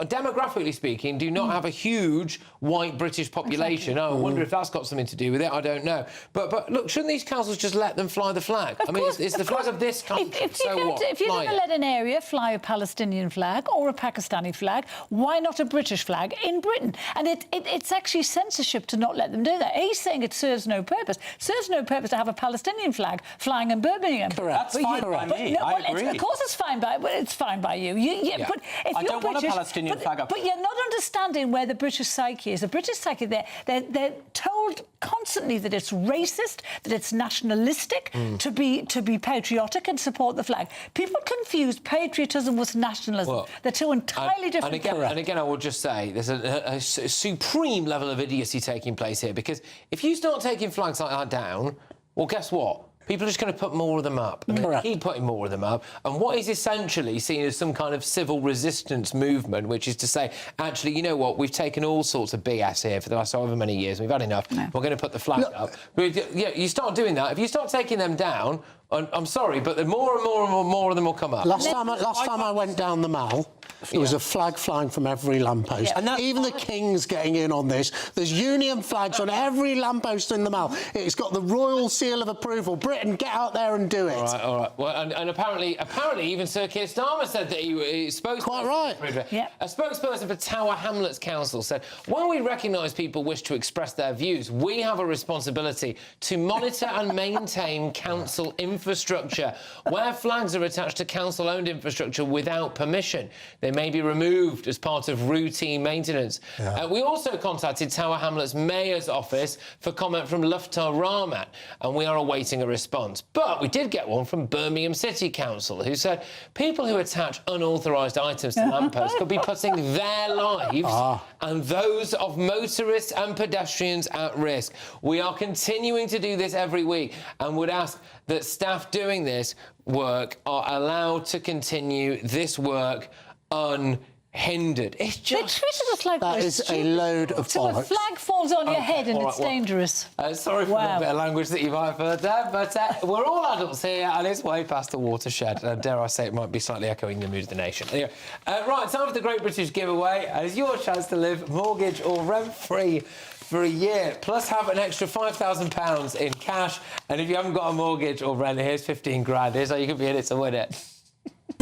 demographically speaking, do not have a huge white British population. I wonder if that's got something to do with it. I don't know. But look, shouldn't these councils just let them fly the flag? I mean, it's the flag of this country. If you're going to let an area fly a Palestinian flag or a Pakistani flag, why not a British flag in Britain? And it's actually censorship to not let them do that. He's saying it serves no purpose. It serves no purpose to have a Palestinian flag flying in Birmingham. Correct. That's fine by me. I agree. Of course it's fine by you. But if I you're don't British, want a Palestinian flag up. But you're not understanding where the British psyche is. The British psyche, they're told constantly that it's racist, that it's nationalistic, to be patriotic and support the flag. People confuse patriotism with nationalism. They're two entirely different things. And again, I will just say there's a supreme level of idiocy taking place here, because if you start taking flags like that down, well, guess what? People are just going to put more of them up. And they keep putting more of them up. And what is essentially seen as some kind of civil resistance movement, which is to say, actually, you know what, we've taken all sorts of BS here for the last however many years. We've had enough. We're going to put the flag up. Yeah, you start doing that. If you start taking them down, I'm sorry, but more and more of them will come up. Last time I went down the Mall, there was a flag flying from every lamppost. And even the King's getting in on this. There's Union flags on every lamppost in the Mall. It's got the royal seal of approval. Britain, get out there and do it. All right. Well, and apparently, even Sir Keir Starmer said that he spoke. Quite right. A spokesperson for Tower Hamlets Council said, while we recognise people wish to express their views, we have a responsibility to monitor and maintain council infrastructure. Where flags are attached to council-owned infrastructure without permission, they may be removed as part of routine maintenance. We also contacted Tower Hamlets Mayor's office for comment from Luftar Rahmat, and we are awaiting a response. But we did get one from Birmingham City Council, who said people who attach unauthorised items to lampposts could be putting their lives and those of motorists and pedestrians at risk. We are continuing to do this every week and would ask that staff doing this work are allowed to continue this work unhindered. It's just... They treated us like that is a load of bollocks. So a flag falls on your head and it's dangerous. Sorry for the bit of language that you might have heard there, but we're all adults here and it's way past the watershed. Dare I say, it might be slightly echoing the mood of the nation. Anyway, right, time for the Great British Giveaway. It's your chance to live mortgage or rent-free for a year, plus have an extra £5,000 in cash. And if you haven't got a mortgage or rent, here's 15 grand. Here's how you can be in it to win it.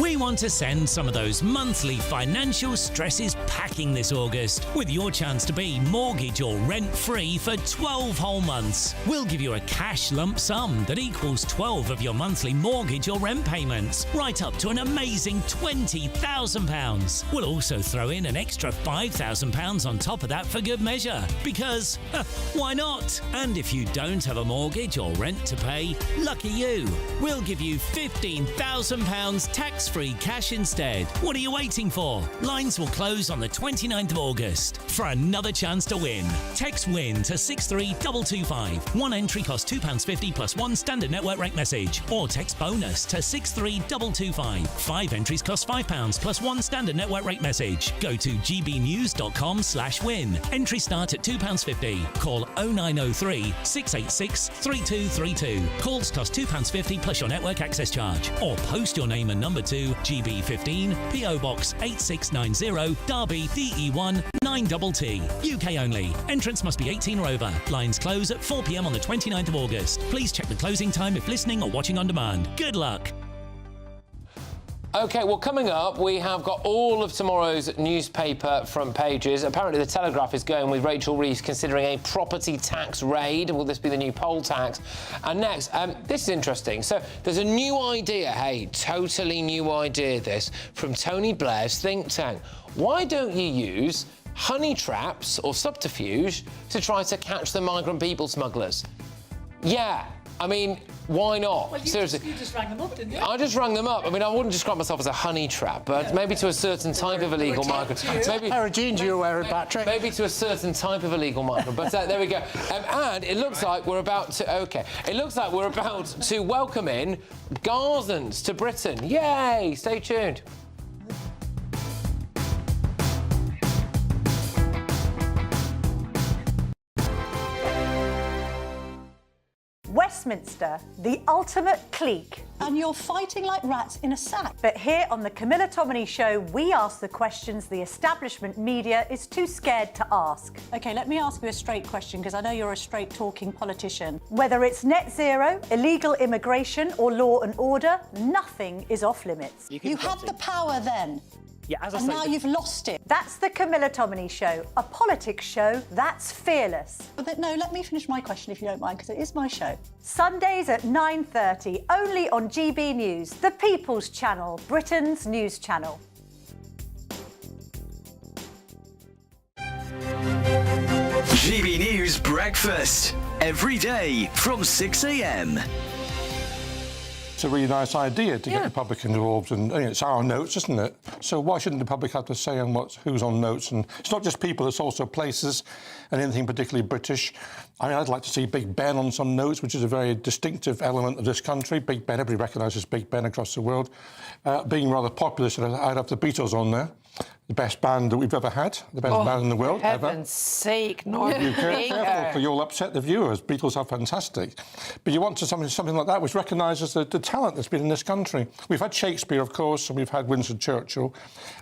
We want to send some of those monthly financial stresses packing this August with your chance to be mortgage or rent-free for 12 whole months. We'll give you a cash lump sum that equals 12 of your monthly mortgage or rent payments, right up to an amazing £20,000. We'll also throw in an extra £5,000 on top of that for good measure, because why not? And if you don't have a mortgage or rent to pay, lucky you. We'll give you £15,000 tax-free cash instead. What are you waiting for? Lines will close on the 29th of August. For another chance to win, text WIN to 63225. One entry costs £2.50 plus one standard network rate message. Or text BONUS to 63225. 5 entries cost £5 plus one standard network rate message. Go to gbnews.com/win. Entries start at £2.50. Call 0903 686 3232. Calls cost £2.50 plus your network access charge. Or post your name and number to GB15 PO Box 8690 Derby DE1 9TT. UK only. Entrance must be 18 or over. Lines close at 4 p.m. on the 29th of August. Please check the closing time if listening or watching on demand. Good luck. OK, well, coming up, we have got all of tomorrow's newspaper front pages. Apparently, the Telegraph is going with Rachel Reeves considering a property tax raid. Will this be the new poll tax? And next, this is interesting. So there's a new idea, totally new idea, this, from Tony Blair's think tank. why don't you use honey traps or subterfuge to try to catch the migrant people smugglers? Yeah, I mean, why not? Well, seriously. You just rang them up, didn't you? I just rang them up. I mean, I wouldn't describe myself as a honey trap, but maybe to a certain type of illegal migrant. Maybe pair of jeans you're wearing, Patrick. Maybe to a certain type of illegal migrant. But there we go. And it looks like we're about to. OK. It looks like we're about to welcome in Gazans to Britain. Yay! Stay tuned. Westminster, the ultimate clique. And you're fighting like rats in a sack. But here on the Camilla Tominey Show, we ask the questions the establishment media is too scared to ask. OK, let me ask you a straight question, because I know you're a straight-talking politician. Whether it's net zero, illegal immigration or law and order, nothing is off limits. You had the power then. Yeah, as I and say, now you've lost it. That's the Camilla Tominey Show, a politics show that's fearless. But no, let me finish my question if you don't mind, because it is my show. Sundays at 9:30, only on GB News, the People's Channel, Britain's news channel. GB News Breakfast, every day from 6 a.m. It's a really nice idea to get the public involved, and it's our notes, isn't it? So why shouldn't the public have to say on who's on notes? And it's not just people; it's also places and anything particularly British. I mean, I'd like to see Big Ben on some notes, which is a very distinctive element of this country. Big Ben, everybody recognises Big Ben across the world. Being rather popular, so I'd have the Beatles on there. The best band that we've ever had, the best band in the world for ever. heaven's sake, not Careful, you'll upset the viewers. Beatles are fantastic. But you want to something like that which recognises the talent that's been in this country. We've had Shakespeare, of course, and we've had Winston Churchill.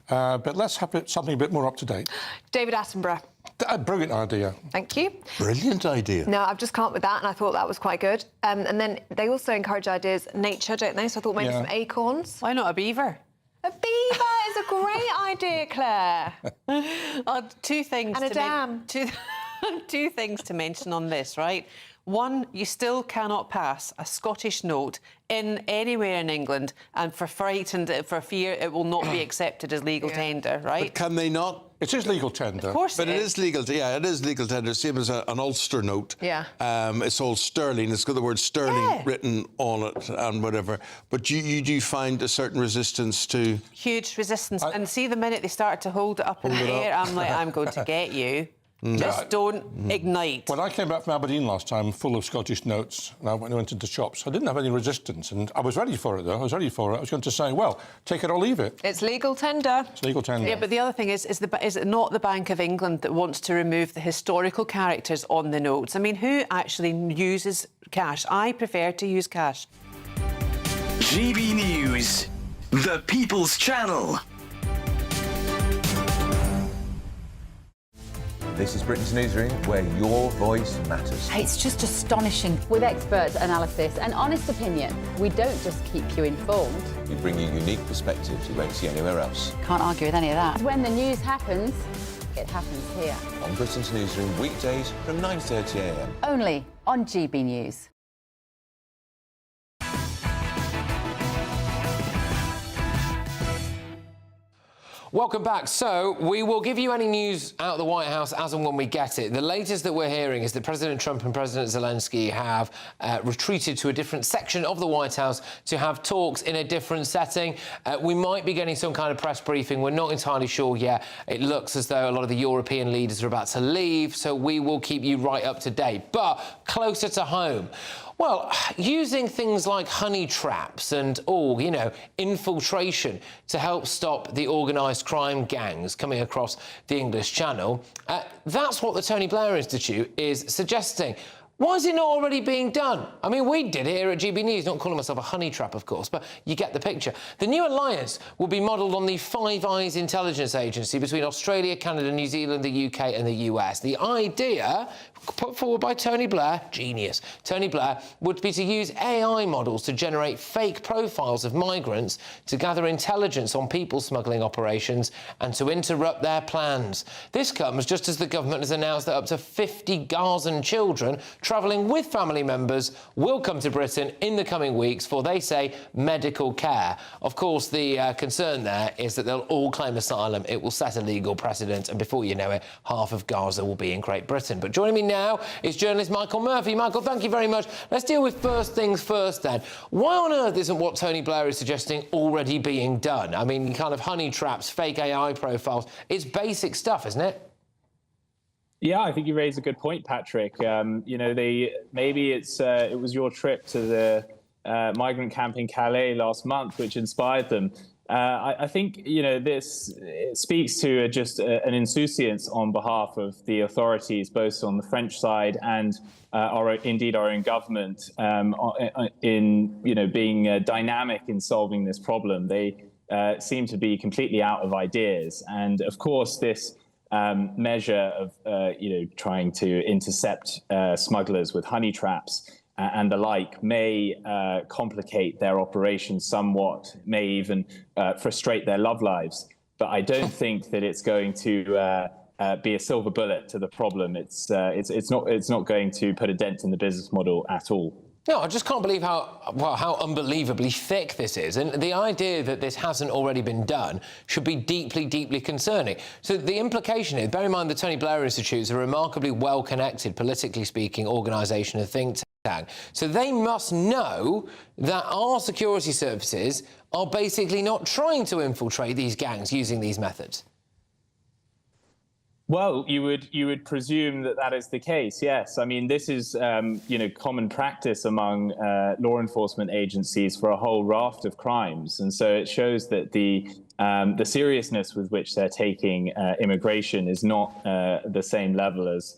But let's have something a bit more up to date. David Attenborough. A brilliant idea. Thank you. Brilliant idea. No, I've just come up with that, and I thought that was quite good. And then they also encourage ideas, nature, don't they? So I thought maybe some acorns. Why not a beaver? A beaver is a great idea, Claire. Two things. And a dam. Two things to mention on this, right? One, you still cannot pass a Scottish note in anywhere in England, and for fear it will not be accepted as legal tender, right? But can they not? It is legal tender. Of course but it is legal. Yeah, it is legal tender. Same as an Ulster note. Yeah. It's all sterling. It's got the word sterling written on it and whatever. But you do find a certain resistance to. Huge resistance. And see, the minute they start to hold it up in the air, I'm like, I'm going to get you. Just don't ignite. When I came back from Aberdeen last time, full of Scottish notes, and I went into shops, I didn't have any resistance, and I was ready for it, though. I was ready for it. I was going to say, well, take it or leave it. It's legal tender. It's legal tender. Yeah, but the other thing is it not the Bank of England that wants to remove the historical characters on the notes? I mean, who actually uses cash? I prefer to use cash. GB News, the People's Channel. This is Britain's newsroom, where your voice matters. It's just astonishing. With expert analysis and honest opinion, we don't just keep you informed. We bring you unique perspectives you won't see anywhere else. Can't argue with any of that. When the news happens, it happens here. On Britain's newsroom, weekdays from 9:30 a.m. Only on GB News. Welcome back. So, we will give you any news out of the White House as and when we get it. The latest that we're hearing is that President Trump and President Zelenskyy have retreated to a different section of the White House to have talks in a different setting. We might be getting some kind of press briefing. We're not entirely sure yet. It looks as though a lot of the European leaders are about to leave, so we will keep you right up to date. But closer to home, well, using things like honey traps and, infiltration to help stop the organised crime gangs coming across the English Channel, that's what the Tony Blair Institute is suggesting. Why is it not already being done? I mean, we did it here at GB News, not calling myself a honey trap, of course, but you get the picture. The new alliance will be modelled on the Five Eyes intelligence agency between Australia, Canada, New Zealand, the UK and the US. The idea, put forward by Tony Blair, genius, Tony Blair, would be to use AI models to generate fake profiles of migrants to gather intelligence on people smuggling operations and to interrupt their plans. This comes just as the government has announced that up to 50 Gazan children travelling with family members will come to Britain in the coming weeks for, they say, medical care. Of course, the concern there is that they'll all claim asylum. It will set a legal precedent, and before you know it, half of Gaza will be in Great Britain. But joining me now is journalist Michael Murphy. Michael, thank you very much. Let's deal with first things first, then. Why on earth isn't what Tony Blair is suggesting already being done? I mean, kind of honey traps, fake AI profiles. It's basic stuff, isn't it? Yeah, I think you raise a good point, Patrick. You know, maybe it was your trip to the migrant camp in Calais last month which inspired them. I think, you know, this speaks to just an insouciance on behalf of the authorities, both on the French side and indeed our own government, in, you know, being dynamic in solving this problem. They seem to be completely out of ideas. And of course, this measure of, you know, trying to intercept smugglers with honey traps and the like may complicate their operations somewhat, may even frustrate their love lives. But I don't think that it's going to be a silver bullet to the problem. It's not going to put a dent in the business model at all. No, I just can't believe how unbelievably thick this is. And the idea that this hasn't already been done should be deeply, deeply concerning. So the implication is, bear in mind the Tony Blair Institute is a remarkably well-connected, politically speaking, organisation and think tank. So they must know that our security services are basically not trying to infiltrate these gangs using these methods. Well, you would presume that that is the case. Yes, I mean this is you know, common practice among law enforcement agencies for a whole raft of crimes, and so it shows that the seriousness with which they're taking immigration is not the same level as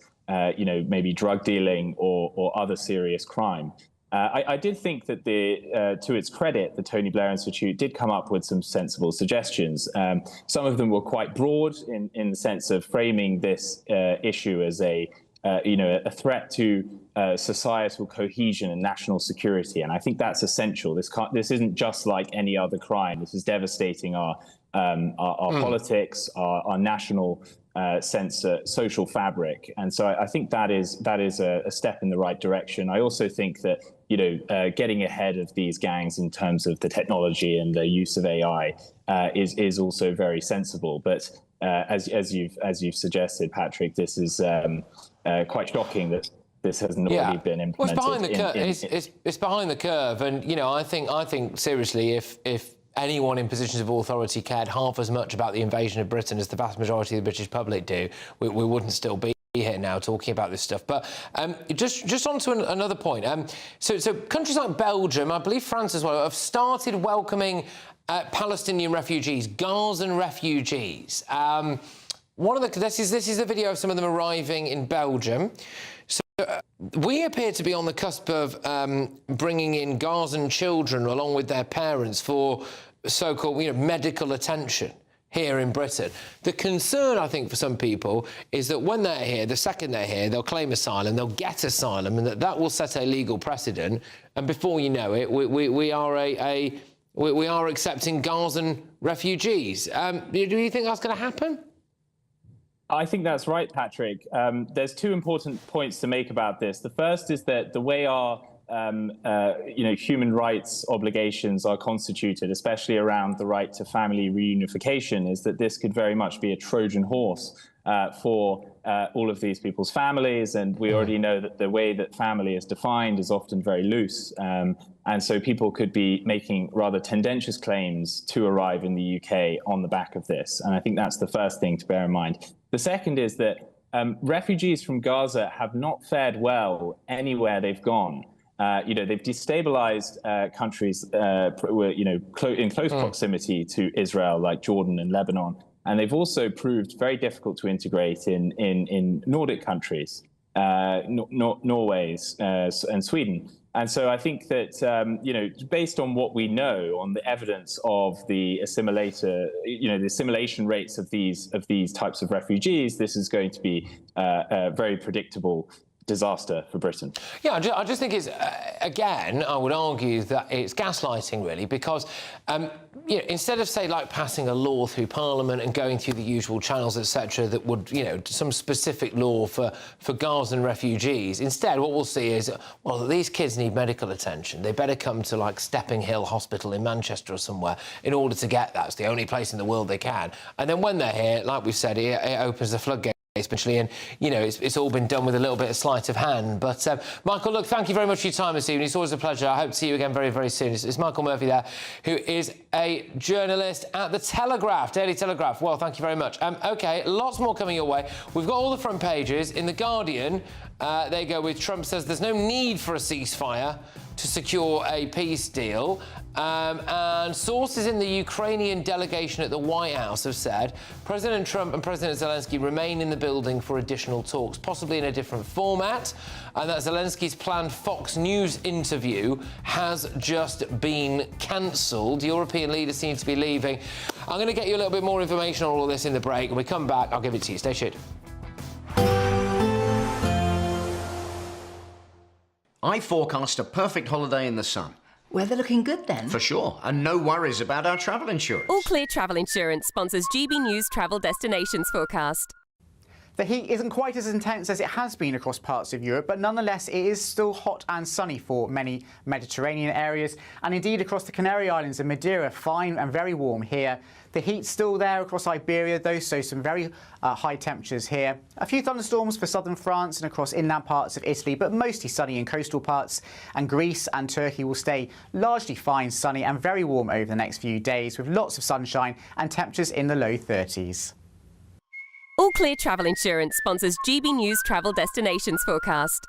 you know, maybe drug dealing or other serious crime. I did think that to its credit, the Tony Blair Institute did come up with some sensible suggestions. Some of them were quite broad in the sense of framing this issue as you know, a threat to societal cohesion and national security, and I think that's essential. This isn't just like any other crime. This is devastating our politics, our national social fabric, and so I think that is a step in the right direction. I also think that, you know, getting ahead of these gangs in terms of the technology and the use of AI is also very sensible. But as you've suggested, Patrick, this is quite shocking that this hasn't already been implemented. Well, it's behind the curve. It's behind the curve, and you know, I think seriously, if anyone in positions of authority cared half as much about the invasion of Britain as the vast majority of the British public do, we wouldn't still be here now talking about this stuff. But just on to another point. So countries like Belgium, I believe France as well, have started welcoming Palestinian refugees, Gazan refugees. This is a video of some of them arriving in Belgium. So we appear to be on the cusp of bringing in Gazan children along with their parents for so-called, you know, medical attention here in Britain. The concern, I think, for some people is that when they're here, the second they're here, they'll claim asylum, they'll get asylum, and that will set a legal precedent. And before you know it, we are accepting Gazan refugees. Do you think that's going to happen? I think that's right, Patrick. There's two important points to make about this. The first is that the way our you know, human rights obligations are constituted, especially around the right to family reunification, is that this could very much be a Trojan horse for all of these people's families. And we already know that the way that family is defined is often very loose. And so people could be making rather tendentious claims to arrive in the UK on the back of this. And I think that's the first thing to bear in mind. The second is that refugees from Gaza have not fared well anywhere they've gone. You know, they've destabilized countries, you know, in close proximity to Israel, like Jordan and Lebanon. And they've also proved very difficult to integrate in Nordic countries, Norway and Sweden. And so I think that, you know, based on what we know, on the evidence of the you know, the assimilation rates of these types of refugees, this is going to be very predictable disaster for Britain. Yeah, I just think it's, again, I would argue that it's gaslighting, really, because, you know, instead of, say, like passing a law through Parliament and going through the usual channels, etc., that would, you know, some specific law for Gazan refugees, instead what we'll see is, well, these kids need medical attention. They better come to, like, Stepping Hill Hospital in Manchester or somewhere in order to get that. It's the only place in the world they can. And then when they're here, like we've said, it opens the floodgates. Especially, and you know, it's all been done with a little bit of sleight of hand. But Michael, look, thank you very much for your time this evening. It's always a pleasure. I hope to see you again very, very soon. It's Michael Murphy there, who is a journalist at the Telegraph, Daily Telegraph. Well, thank you very much. OK, lots more coming your way. We've got all the front pages. In The Guardian, they go with Trump says there's no need for a ceasefire to secure a peace deal. And sources in the Ukrainian delegation at the White House have said President Trump and President Zelenskyy remain in the building for additional talks, possibly in a different format, and that Zelenskyy's planned Fox News interview has just been cancelled. European leaders seem to be leaving. I'm going to get you a little bit more information on all of this in the break. When we come back, I'll give it to you. Stay tuned. I forecast a perfect holiday in the sun. Weather looking good then? For sure, and no worries about our travel insurance. All Clear Travel Insurance sponsors GB News Travel Destinations Forecast. The heat isn't quite as intense as it has been across parts of Europe, but nonetheless it is still hot and sunny for many Mediterranean areas, and indeed across the Canary Islands and Madeira, fine and very warm here. The heat's still there across Iberia though, so some very high temperatures here. A few thunderstorms for southern France and across inland parts of Italy, but mostly sunny in coastal parts. And Greece and Turkey will stay largely fine, sunny and very warm over the next few days, with lots of sunshine and temperatures in the low 30s. All Clear Travel Insurance sponsors GB News Travel Destinations Forecast.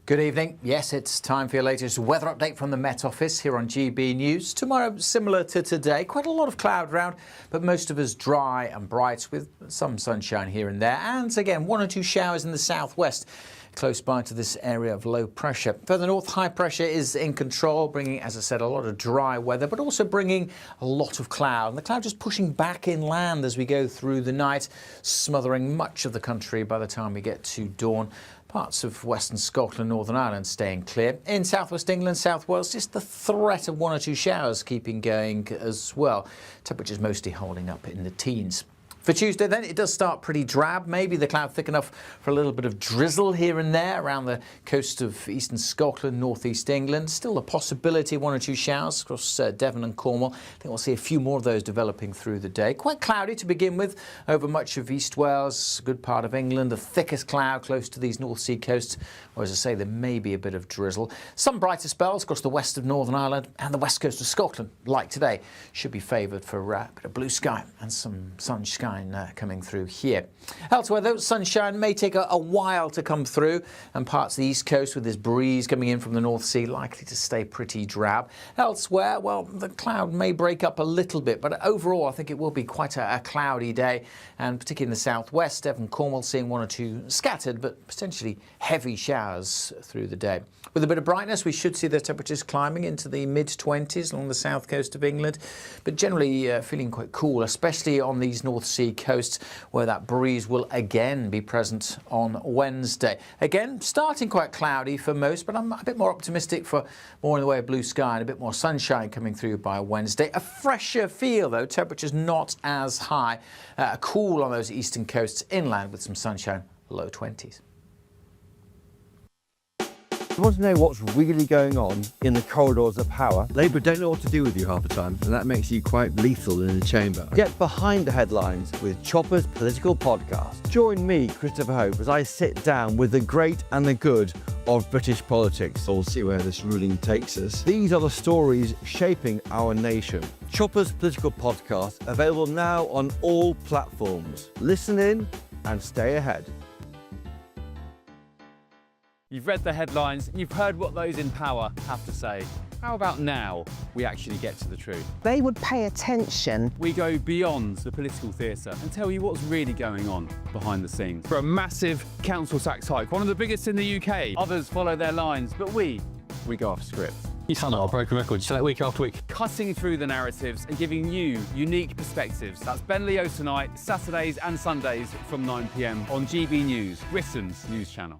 Good evening. Yes, it's time for your latest weather update from the Met Office here on GB News. Tomorrow, similar to today, quite a lot of cloud around, but most of us dry and bright with some sunshine here and there. And again, 1 or 2 showers in the southwest, close by to this area of low pressure. Further north, high pressure is in control, bringing, as I said, a lot of dry weather, but also bringing a lot of cloud. And the cloud just pushing back inland as we go through the night, smothering much of the country by the time we get to dawn. Parts of western Scotland, Northern Ireland staying clear. In southwest England, South Wales, just the threat of 1 or 2 showers keeping going as well. Temperatures mostly holding up in the teens. For Tuesday then, it does start pretty drab. Maybe the cloud thick enough for a little bit of drizzle here and there around the coast of eastern Scotland, northeast England. Still a possibility, 1 or 2 showers across Devon and Cornwall. I think we'll see a few more of those developing through the day. Quite cloudy to begin with over much of East Wales, a good part of England. The thickest cloud close to these North Sea coasts, or as I say, there may be a bit of drizzle. Some brighter spells across the west of Northern Ireland and the west coast of Scotland, like today, should be favoured for a bit of blue sky and some sunshine coming through here. Elsewhere though, sunshine may take a while to come through, and parts of the east coast with this breeze coming in from the North Sea likely to stay pretty drab. Elsewhere, well, the cloud may break up a little bit, but overall I think it will be quite a cloudy day, and particularly in the southwest, Devon, Cornwall seeing 1 or 2 scattered but potentially heavy showers through the day. With a bit of brightness, we should see the temperatures climbing into the mid-20s along the south coast of England, but generally feeling quite cool, especially on these North Sea coasts where that breeze will again be present on Wednesday. Again, starting quite cloudy for most, but I'm a bit more optimistic for more in the way of blue sky and a bit more sunshine coming through by Wednesday. A fresher feel though, temperatures not as high, cool on those eastern coasts inland with some sunshine, low 20s. You want to know what's really going on in the corridors of power? Labour don't know what to do with you half the time, and that makes you quite lethal in the chamber. Get behind the headlines with Chopper's Political Podcast. Join me, Christopher Hope, as I sit down with the great and the good of British politics. We'll see where this ruling takes us. These are the stories shaping our nation. Chopper's Political Podcast, available now on all platforms. Listen in and stay ahead. You've read the headlines, you've heard what those in power have to say. How about now we actually get to the truth? They would pay attention. We go beyond the political theatre and tell you what's really going on behind the scenes. For a massive council tax hike, one of the biggest in the UK. Others follow their lines, but we go off script. You sound like a broken record. You say that week after week. Cutting through the narratives and giving you unique perspectives. That's Ben Leo tonight, Saturdays and Sundays from 9 p.m. on GB News, Britain's news channel.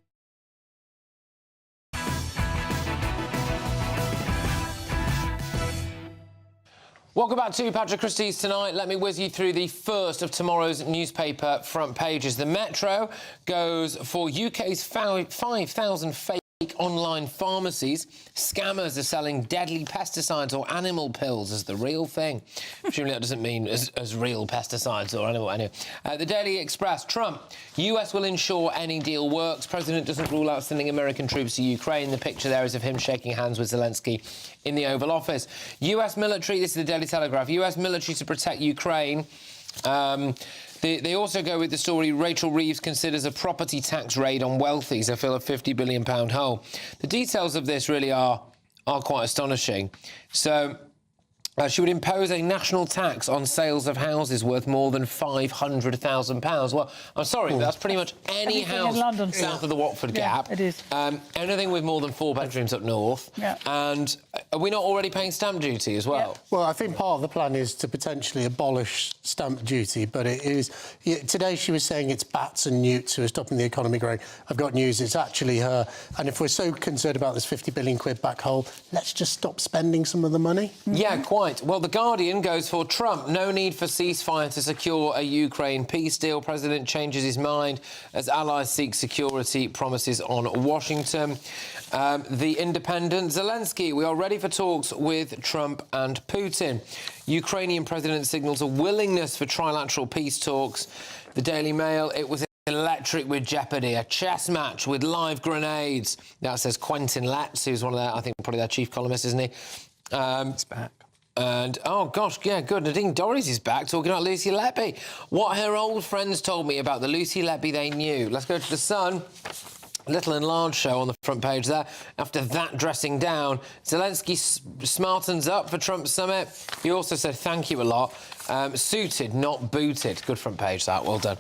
Welcome back to Patrick Christys tonight. Let me whiz you through the first of tomorrow's newspaper front pages. The Metro goes for UK's 5,000 fake online pharmacies. Scammers are selling deadly pesticides or animal pills as the real thing. Presumably that doesn't mean as real pesticides or animal. Anyway, the Daily Express. Trump. US will ensure any deal works. President doesn't rule out sending American troops to Ukraine. The picture there is of him shaking hands with Zelenskyy in the Oval Office. US military. This is the Daily Telegraph. US military to protect Ukraine. They also go with the story, Rachel Reeves considers a property tax raid on wealthies to fill a £50 billion hole. The details of this really are quite astonishing. So she would impose a national tax on sales of houses worth more than £500,000. Well, I'm sorry, but that's pretty much any house in London, south of the Watford Gap. It is. Anything with more than 4 bedrooms up north. Yeah. And are we not already paying stamp duty as well? Yeah. Well, I think part of the plan is to potentially abolish stamp duty, but it is... today she was saying it's bats and newts who are stopping the economy growing. I've got news, it's actually her. And if we're so concerned about this 50 billion quid back hole, let's just stop spending some of the money. Yeah, quite. Well, The Guardian goes for Trump. No need for ceasefire to secure a Ukraine peace deal. President changes his mind as allies seek security promises on Washington. The Independent. Zelenskyy. We are ready for talks with Trump and Putin. Ukrainian president signals a willingness for trilateral peace talks. The Daily Mail. It was electric with jeopardy, a chess match with live grenades. That says Quentin Letts, who's one of their, I think, probably their chief columnist, isn't he? He's back. And, oh, gosh, yeah, good. Nadine Dorries is back talking about Lucy Letby. What her old friends told me about the Lucy Letby they knew. Let's go to The Sun. Little and large show on the front page there. After that dressing down, Zelenskyy smartens up for Trump's summit. He also said thank you a lot. Suited, not booted. Good front page, that. Well done.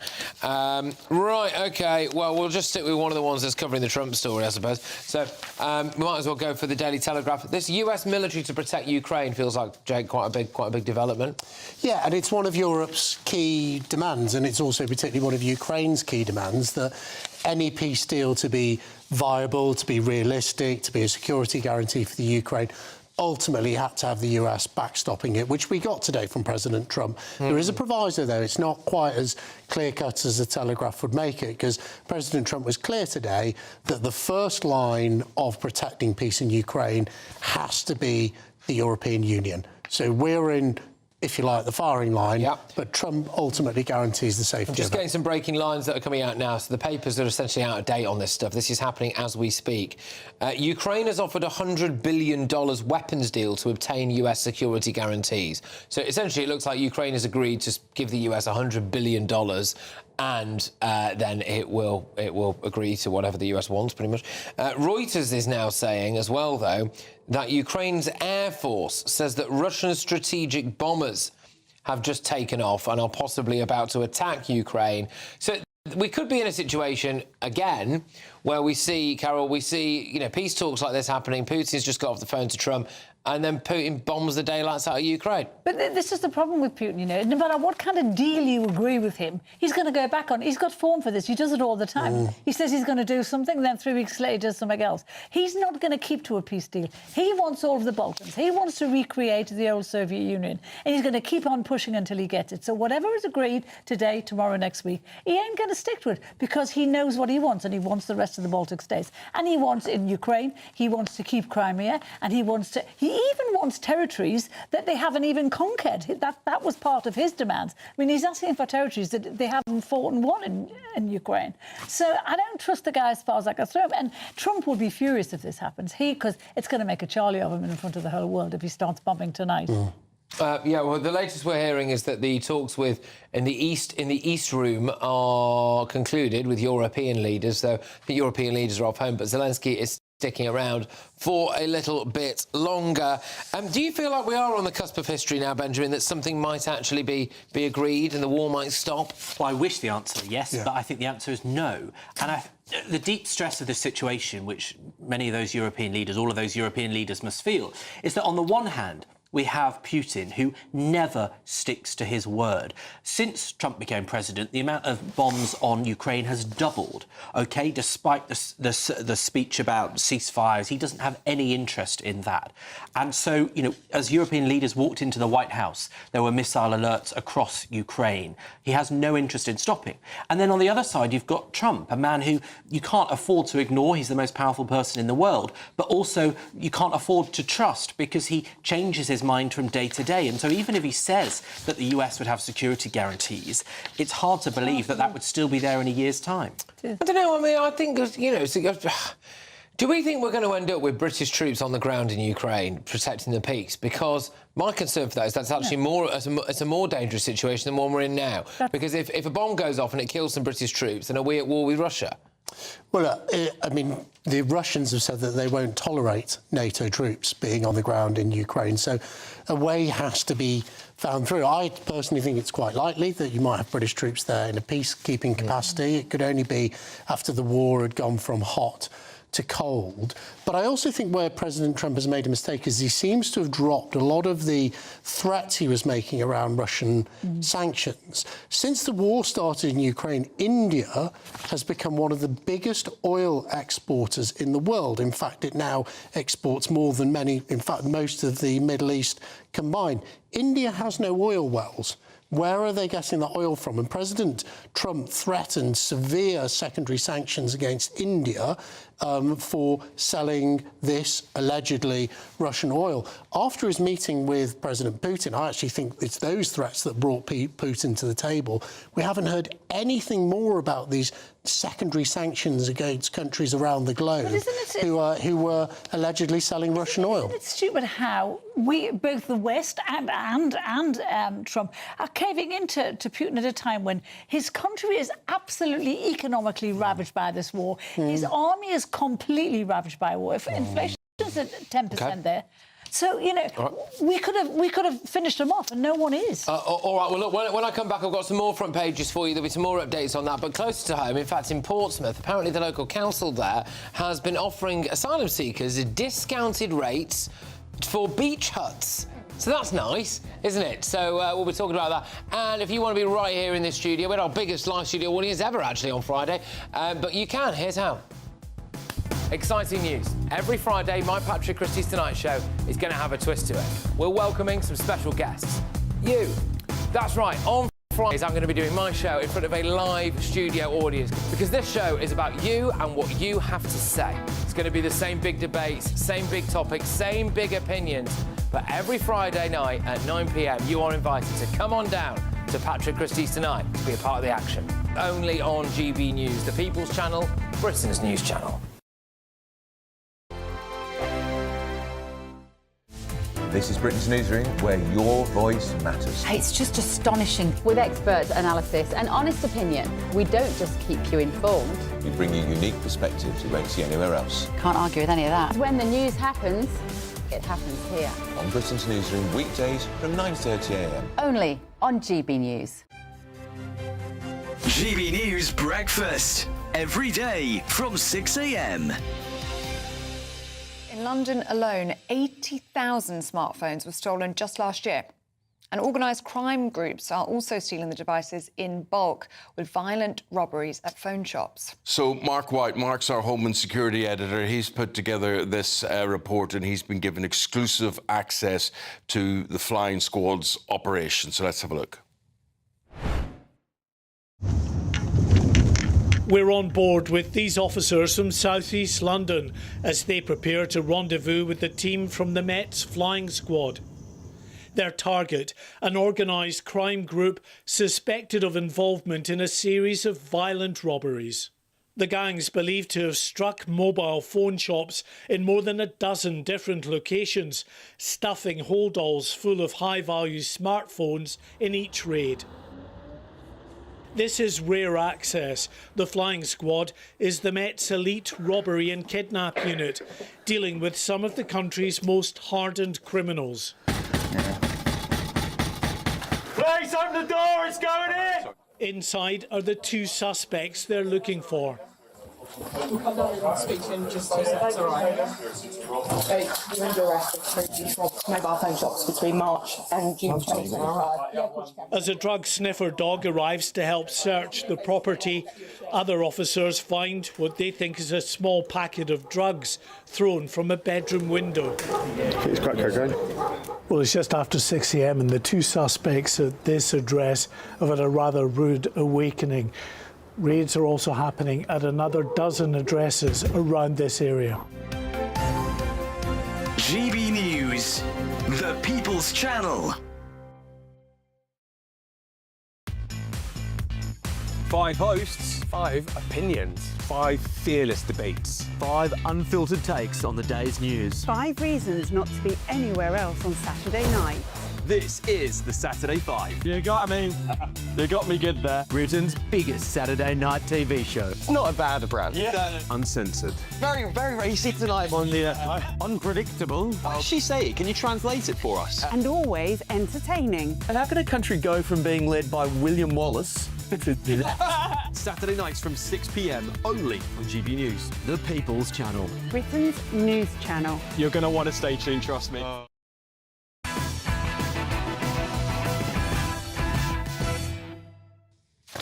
Right, OK. Well, we'll just stick with one of the ones that's covering the Trump story, I suppose. So we might as well go for the Daily Telegraph. This US military to protect Ukraine feels like, Jake, quite a big development. Yeah, and it's one of Europe's key demands, and it's also particularly one of Ukraine's key demands, that any peace deal to be viable, to be realistic, to be a security guarantee for the Ukraine, ultimately had to have the US backstopping it, which we got today from President Trump. There is a proviso, though. It's not quite as clear-cut as the Telegraph would make it, because President Trump was clear today that the first line of protecting peace in Ukraine has to be the European Union. So we're in, if you like, the firing line, but Trump ultimately guarantees the safety. I'm just of it. getting some breaking lines that are coming out now. So the papers are essentially out of date on this stuff. This is happening as we speak. Ukraine has offered a $100 billion weapons deal to obtain US security guarantees. So essentially it looks like Ukraine has agreed to give the US $100 billion and then it will agree to whatever the US wants, pretty much. Reuters is now saying as well, though, that Ukraine's Air Force says that Russian strategic bombers have just taken off and are possibly about to attack Ukraine. So we could be in a situation, again, where we see, Carol, peace talks like this happening. Putin's just got off the phone to Trump, and then Putin bombs the daylights out of Ukraine. But this is the problem with Putin, no matter what kind of deal you agree with him, he's going to go back on. He's got form for this. He does it all the time. He says he's going to do something, then 3 weeks later he does something else. He's not going to keep to a peace deal. He wants all of the Balkans. He wants to recreate the old Soviet Union, and he's going to keep on pushing until he gets it. So whatever is agreed today, tomorrow, next week, he ain't going to stick to it, because he knows what he wants, and he wants the rest of the Baltic states. And he wants, in Ukraine, he wants to keep Crimea, and he even wants territories that they haven't even conquered. That was part of his demands. I mean, he's asking for territories that they haven't fought and won in Ukraine. So I don't trust the guy as far as I can throw him. And Trump will be furious if this happens. Because it's going to make a Charlie of him in front of the whole world if he starts bombing tonight. Well, the latest we're hearing is that the talks in the East Room are concluded with European leaders. So the European leaders are off home, but Zelenskyy is sticking around for a little bit longer. Do you feel like we are on the cusp of history now, Benjamin, that something might actually be agreed and the war might stop? Well, I wish the answer yes, but I think the answer is no. And the deep stress of this situation, which many of those European leaders, all of those European leaders must feel, is that on the one hand, we have Putin, who never sticks to his word. Since Trump became president, the amount of bombs on Ukraine has doubled, OK? Despite the speech about ceasefires, he doesn't have any interest in that. And so, you know, as European leaders walked into the White House, there were missile alerts across Ukraine. He has no interest in stopping. And then on the other side, you've got Trump, a man who you can't afford to ignore. He's the most powerful person in the world. But also, you can't afford to trust because he changes his mind from day to day. And so even if he says that the US would have security guarantees, it's hard to believe that that would still be there in a year's time. I don't know, I mean, I think, you know, do we think we're going to end up with British troops on the ground in Ukraine protecting the peace? Because my concern for that is that's actually it's a more dangerous situation than one we're in now. Because if a bomb goes off and it kills some British troops, then are we at war with Russia? Well, I mean, the Russians have said that they won't tolerate NATO troops being on the ground in Ukraine, so a way has to be found through. I personally think it's quite likely that you might have British troops there in a peacekeeping capacity. It could only be after the war had gone from hot to cold. But I also think where President Trump has made a mistake is he seems to have dropped a lot of the threats he was making around Russian sanctions. Since the war started in Ukraine, India has become one of the biggest oil exporters in the world. In fact, it now exports more than most of the Middle East combined. India has no oil wells. Where are they getting the oil from? And President Trump threatened severe secondary sanctions against India for selling this allegedly Russian oil. After his meeting with President Putin, I actually think it's those threats that brought Putin to the table. We haven't heard anything more about these secondary sanctions against countries around the globe who were allegedly selling Russian oil. Isn't it stupid how we, both the West and Trump, are caving into Putin at a time when his country is absolutely economically ravaged by this war. His army is completely ravaged by war. If inflation is at 10% there. So, you know, we could have finished them off, and no one is. All right, well, look, when I come back, I've got some more front pages for you. There'll be some more updates on that. But closer to home, in fact, in Portsmouth, apparently the local council there has been offering asylum seekers discounted rates for beach huts. So that's nice, isn't it? So we'll be talking about that. And if you want to be right here in this studio, we had our biggest live studio audience ever, actually, on Friday. But you can. Here's how. Exciting news. Every Friday, my Patrick Christys Tonight Show is going to have a twist to it. We're welcoming some special guests. You. That's right. On Fridays, I'm going to be doing my show in front of a live studio audience because this show is about you and what you have to say. It's going to be the same big debates, same big topics, same big opinions. But every Friday night at 9 p.m, you are invited to come on down to Patrick Christys Tonight to be a part of the action. Only on GB News, the People's Channel, Britain's news channel. This is Britain's Newsroom, where your voice matters. It's just astonishing. With expert analysis and honest opinion, we don't just keep you informed. We bring you unique perspectives you won't see anywhere else. Can't argue with any of that. When the news happens, it happens here. On Britain's Newsroom, weekdays from 9:30 a.m. Only on GB News. GB News Breakfast. Every day from 6 a.m. In London alone, 80,000 smartphones were stolen just last year. And organised crime groups are also stealing the devices in bulk with violent robberies at phone shops. So Mark White, Mark's our Home and Security editor. He's put together this report and he's been given exclusive access to the flying squad's operation. So let's have a look. We're on board with these officers from South East London as they prepare to rendezvous with the team from the Met's flying squad. Their target, an organised crime group suspected of involvement in a series of violent robberies. The gang's believed to have struck mobile phone shops in more than a dozen different locations, stuffing holdalls full of high-value smartphones in each raid. This is rare access. The flying squad is the Met's elite robbery and kidnap unit, dealing with some of the country's most hardened criminals. Please open the door, it's going in! Inside are the two suspects they're looking for. Speak to him just 2 seconds, all right? You're under arrest for mobile phone shops between March and June 2025. As a drug sniffer dog arrives to help search the property, other officers find what they think is a small packet of drugs thrown from a bedroom window. It's crack cocaine. Well, it's just after 6 a.m. and the two suspects at this address have had a rather rude awakening. Raids are also happening at another dozen addresses around this area. GB News, the People's Channel. 5 hosts, 5 opinions, 5 fearless debates, 5 unfiltered takes on the day's news. 5 reasons not to be anywhere else on Saturday night. This is the Saturday 5. You got me good there. Britain's biggest Saturday night TV show. It's not a bad brand. Yeah. Uncensored. Very, very racist tonight on the unpredictable. What did she say? Can you translate it for us? And always entertaining. And how can a country go from being led by William Wallace Saturday nights from 6 p.m. only on GB News. The People's Channel. Britain's news channel. You're going to want to stay tuned, trust me.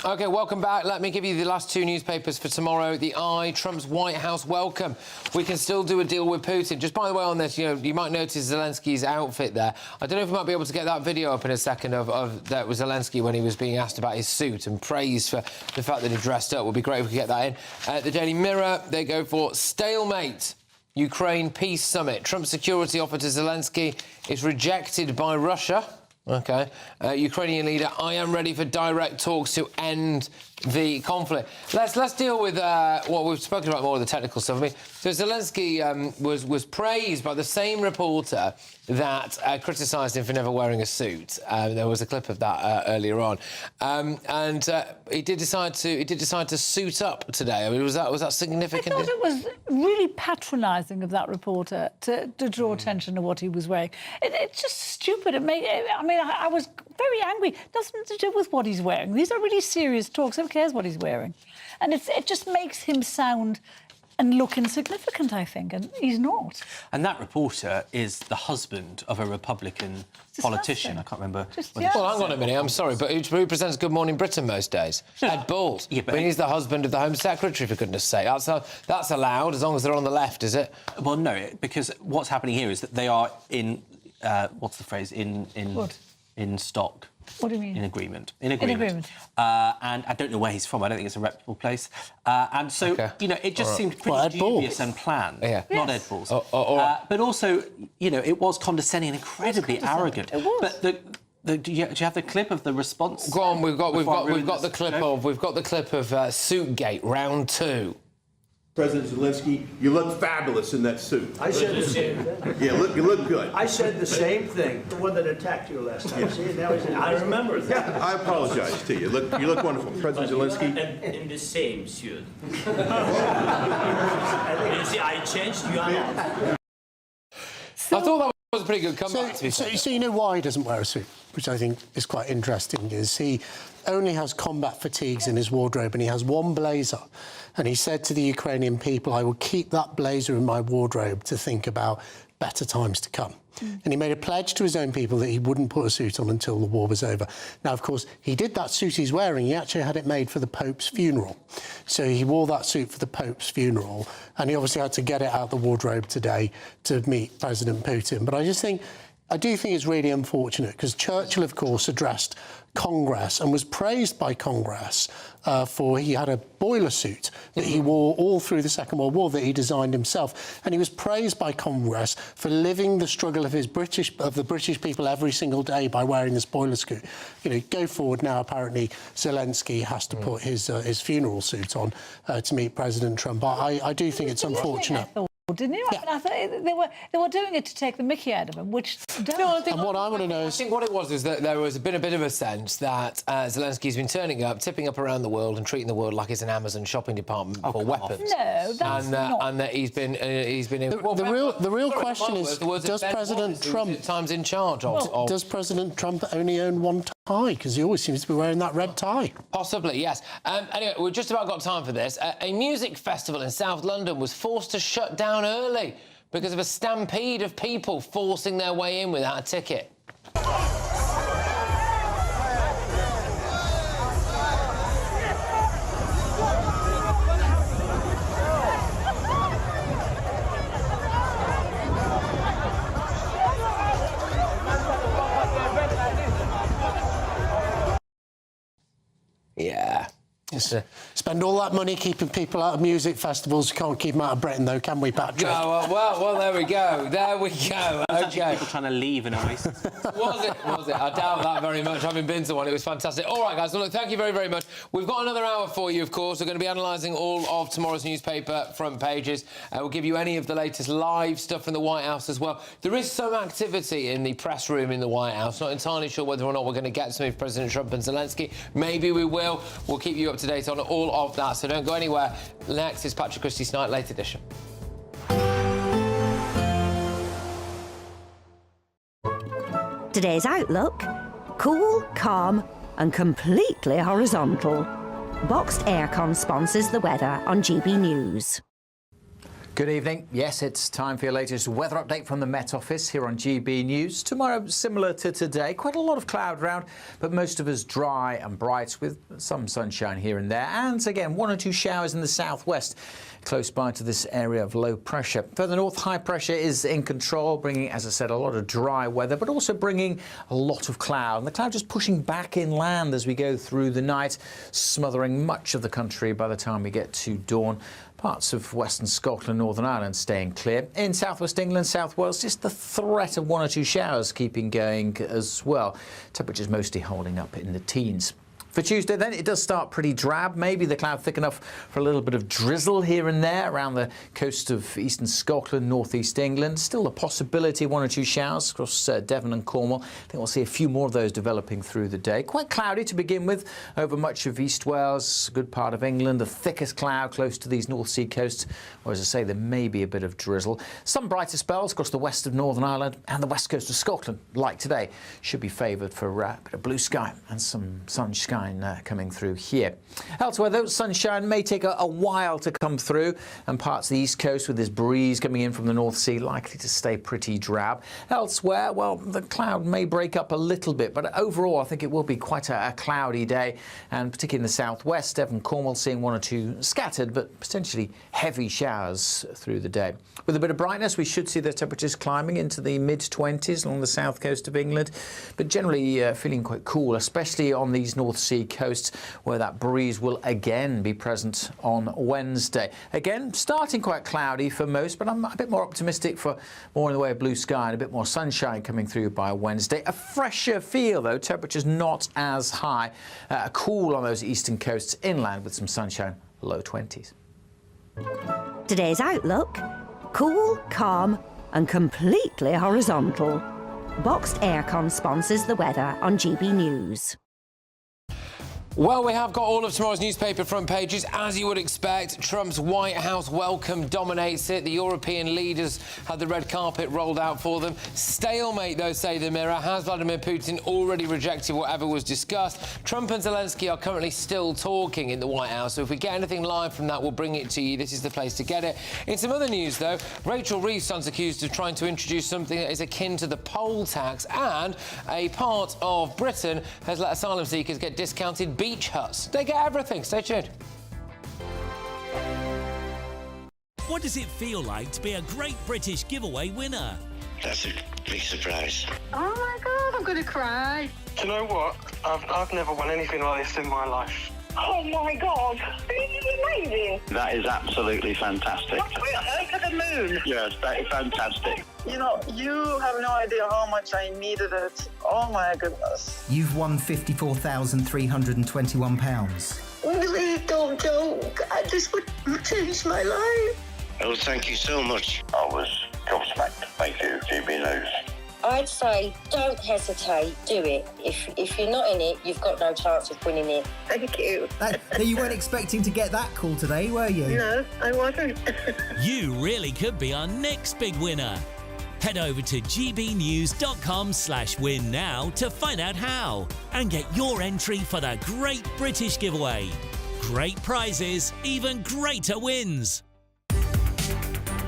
OK, welcome back. Let me give you the last 2 newspapers for tomorrow. The Eye, Trump's White House welcome. We can still do a deal with Putin. Just by the way on this, you might notice Zelenskyy's outfit there. I don't know if we might be able to get that video up in a second of that was Zelenskyy when he was being asked about his suit and praised for the fact that he dressed up. It would be great if we could get that in. The Daily Mirror, they go for stalemate. Ukraine peace summit. Trump's security offer to Zelenskyy is rejected by Russia. OK. Ukrainian leader, I am ready for direct talks to end the conflict. Let's deal with what we've spoken about, more of the technical stuff. I mean, so Zelenskyy was praised by the same reporter that criticised him for never wearing a suit. There was a clip of that earlier on, and he did decide to suit up today. I mean, was that significant? I thought it was really patronising of that reporter to draw attention to what he was wearing. It's just stupid. I was very angry. Nothing to do with what he's wearing. These are really serious talks. Who cares what he's wearing? And it just makes him sound and look insignificant, I think, and he's not. And that reporter is the husband of a Republican politician. I can't remember. Well, hang on a minute, I'm sorry, but who presents Good Morning Britain most days? Ed Balls. Yeah, but he's the husband of the Home Secretary, for goodness sake. That's allowed, as long as they're on the left, is it? Well, no, because what's happening here is that they are in... what's the phrase? In stock. What do you mean? In agreement. And I don't know where he's from. I don't think it's a reputable place. And so, it just seemed pretty dubious and planned. Yeah. Not Ed Balls. But also, it was condescending and incredibly arrogant. It was. But do you have the clip of the response? Go on. We've got the clip of Suitgate round 2. President Zelenskyy, you look fabulous in that suit. I said the same thing. Yeah, you look good. I said the same thing. The one that attacked you last time. See, now I remember that. Yeah, I apologize to you. You look wonderful, President Zelenskyy. In the same suit. You see, I changed. You are not. I thought that was a pretty good comeback. So you know why he doesn't wear a suit, which I think is quite interesting, is he only has combat fatigues in his wardrobe and he has one blazer. And he said to the Ukrainian people, I will keep that blazer in my wardrobe to think about better times to come. And he made a pledge to his own people that he wouldn't put a suit on until the war was over. Now, of course, he did that suit he's wearing. He actually had it made for the Pope's funeral. So he wore that suit for the Pope's funeral, and he obviously had to get it out of the wardrobe today to meet President Putin. But I do think it's really unfortunate, because Churchill, of course, addressed Congress and was praised by Congress for he had a boiler suit that he wore all through the Second World War that he designed himself, and he was praised by Congress for living the struggle of the British people every single day by wearing this boiler suit. Go forward now. Apparently, Zelenskyy has to put his funeral suit on to meet President Trump. I do think it's unfortunate. didn't you? I mean, I thought they were doing it to take the mickey out of him, which don't. No, I think what I want to know is... I think what it was is that there was been a bit of a sense that Zelensky's been turning up, tipping up around the world and treating the world like it's an Amazon shopping department for weapons. No, that's not... And that he's been... The real question is, does President Trump... ...times in charge of... Does President Trump only own one tie? Because he always seems to be wearing that red tie. Possibly, yes. Anyway, we've just about got time for this. A music festival in South London was forced to shut down early because of a stampede of people forcing their way in without a ticket. Yeah. Spend all that money keeping people out of music festivals. Can't keep them out of Britain, though, can we, Patrick? Oh, well, there we go. There we go. OK. People trying to leave in a way. Was it? I doubt that very much. Having been to one, it was fantastic. All right, guys, well, look, thank you very, very much. We've got another hour for you, of course. We're going to be analysing all of tomorrow's newspaper front pages. We'll give you any of the latest live stuff from the White House as well. There is some activity in the press room in the White House. Not entirely sure whether or not we're going to get some of President Trump and Zelensky. Maybe we will. We'll keep you up to date on all of that, so don't go anywhere. Next is Patrick Christys' Night Late Edition. Today's outlook: cool, calm and completely horizontal. Boxed aircon sponsors the weather on GB News. Good evening. Yes, it's time for your latest weather update from the Met Office here on GB News. Tomorrow, similar to today, quite a lot of cloud around, but most of us dry and bright with some sunshine here and there. And again, one or two showers in the southwest, close by to this area of low pressure. Further north, high pressure is in control, bringing, as I said, a lot of dry weather, but also bringing a lot of cloud. And the cloud just pushing back inland as we go through the night, smothering much of the country by the time we get to dawn. Parts of western Scotland, Northern Ireland staying clear. In southwest England, South Wales, just the threat of one or two showers keeping going as well. Temperatures mostly holding up in the teens. For Tuesday, then, it does start pretty drab. Maybe the cloud thick enough for a little bit of drizzle here and there around the coast of eastern Scotland, northeast England. Still a possibility of one or two showers across Devon and Cornwall. I think we'll see a few more of those developing through the day. Quite cloudy to begin with over much of East Wales, a good part of England. The thickest cloud close to these North Sea coasts, or as I say, there may be a bit of drizzle. Some brighter spells across the west of Northern Ireland and the west coast of Scotland, like today, should be favoured for a bit of blue sky and some sunshine coming through here. Elsewhere, though, sunshine may take a while to come through, and parts of the east coast with this breeze coming in from the North Sea likely to stay pretty drab. Elsewhere, well, the cloud may break up a little bit, but overall I think it will be quite a cloudy day, and particularly in the southwest, Devon, Cornwall seeing one or two scattered but potentially heavy showers through the day. With a bit of brightness, we should see the temperatures climbing into the mid-20s along the south coast of England, but generally feeling quite cool, especially on these North Sea coasts, where that breeze will again be present on Wednesday. Again, starting quite cloudy for most, but I'm a bit more optimistic for more in the way of blue sky and a bit more sunshine coming through by Wednesday. A fresher feel, though, temperatures not as high. Cool on those eastern coasts inland with some sunshine, low 20s. Today's outlook: cool, calm and completely horizontal. Boxed aircon sponsors the weather on GB News. Well, we have got all of tomorrow's newspaper front pages. As you would expect, Trump's White House welcome dominates it. The European leaders had the red carpet rolled out for them. Stalemate, though, say the Mirror. Has Vladimir Putin already rejected whatever was discussed? Trump and Zelensky are currently still talking in the White House, so if we get anything live from that, we'll bring it to you. This is the place to get it. In some other news, though, Rachel Reeves stands accused of trying to introduce something that is akin to the poll tax, and a part of Britain has let asylum seekers get discounted beach huts. They get everything. Stay tuned. What does it feel like to be a Great British Giveaway winner? That's a big surprise. Oh my God, I'm going to cry. Do you know what? I've never won anything like this in my life. Oh my God, this is amazing. That is absolutely fantastic. Over the moon. Yes, that is fantastic. You know, you have no idea how much I needed it. Oh my goodness. You've won £54,321. Please don't joke. This would change my life. Oh, thank you so much. I was gobsmacked. Thank you, GBNews. I'd say don't hesitate, do it. If you're not in it, you've got no chance of winning it. Thank you. You weren't expecting to get that call today, were you? No, I wasn't. You really could be our next big winner. Head over to gbnews.com/win now to find out how and get your entry for the Great British Giveaway. Great prizes, even greater wins.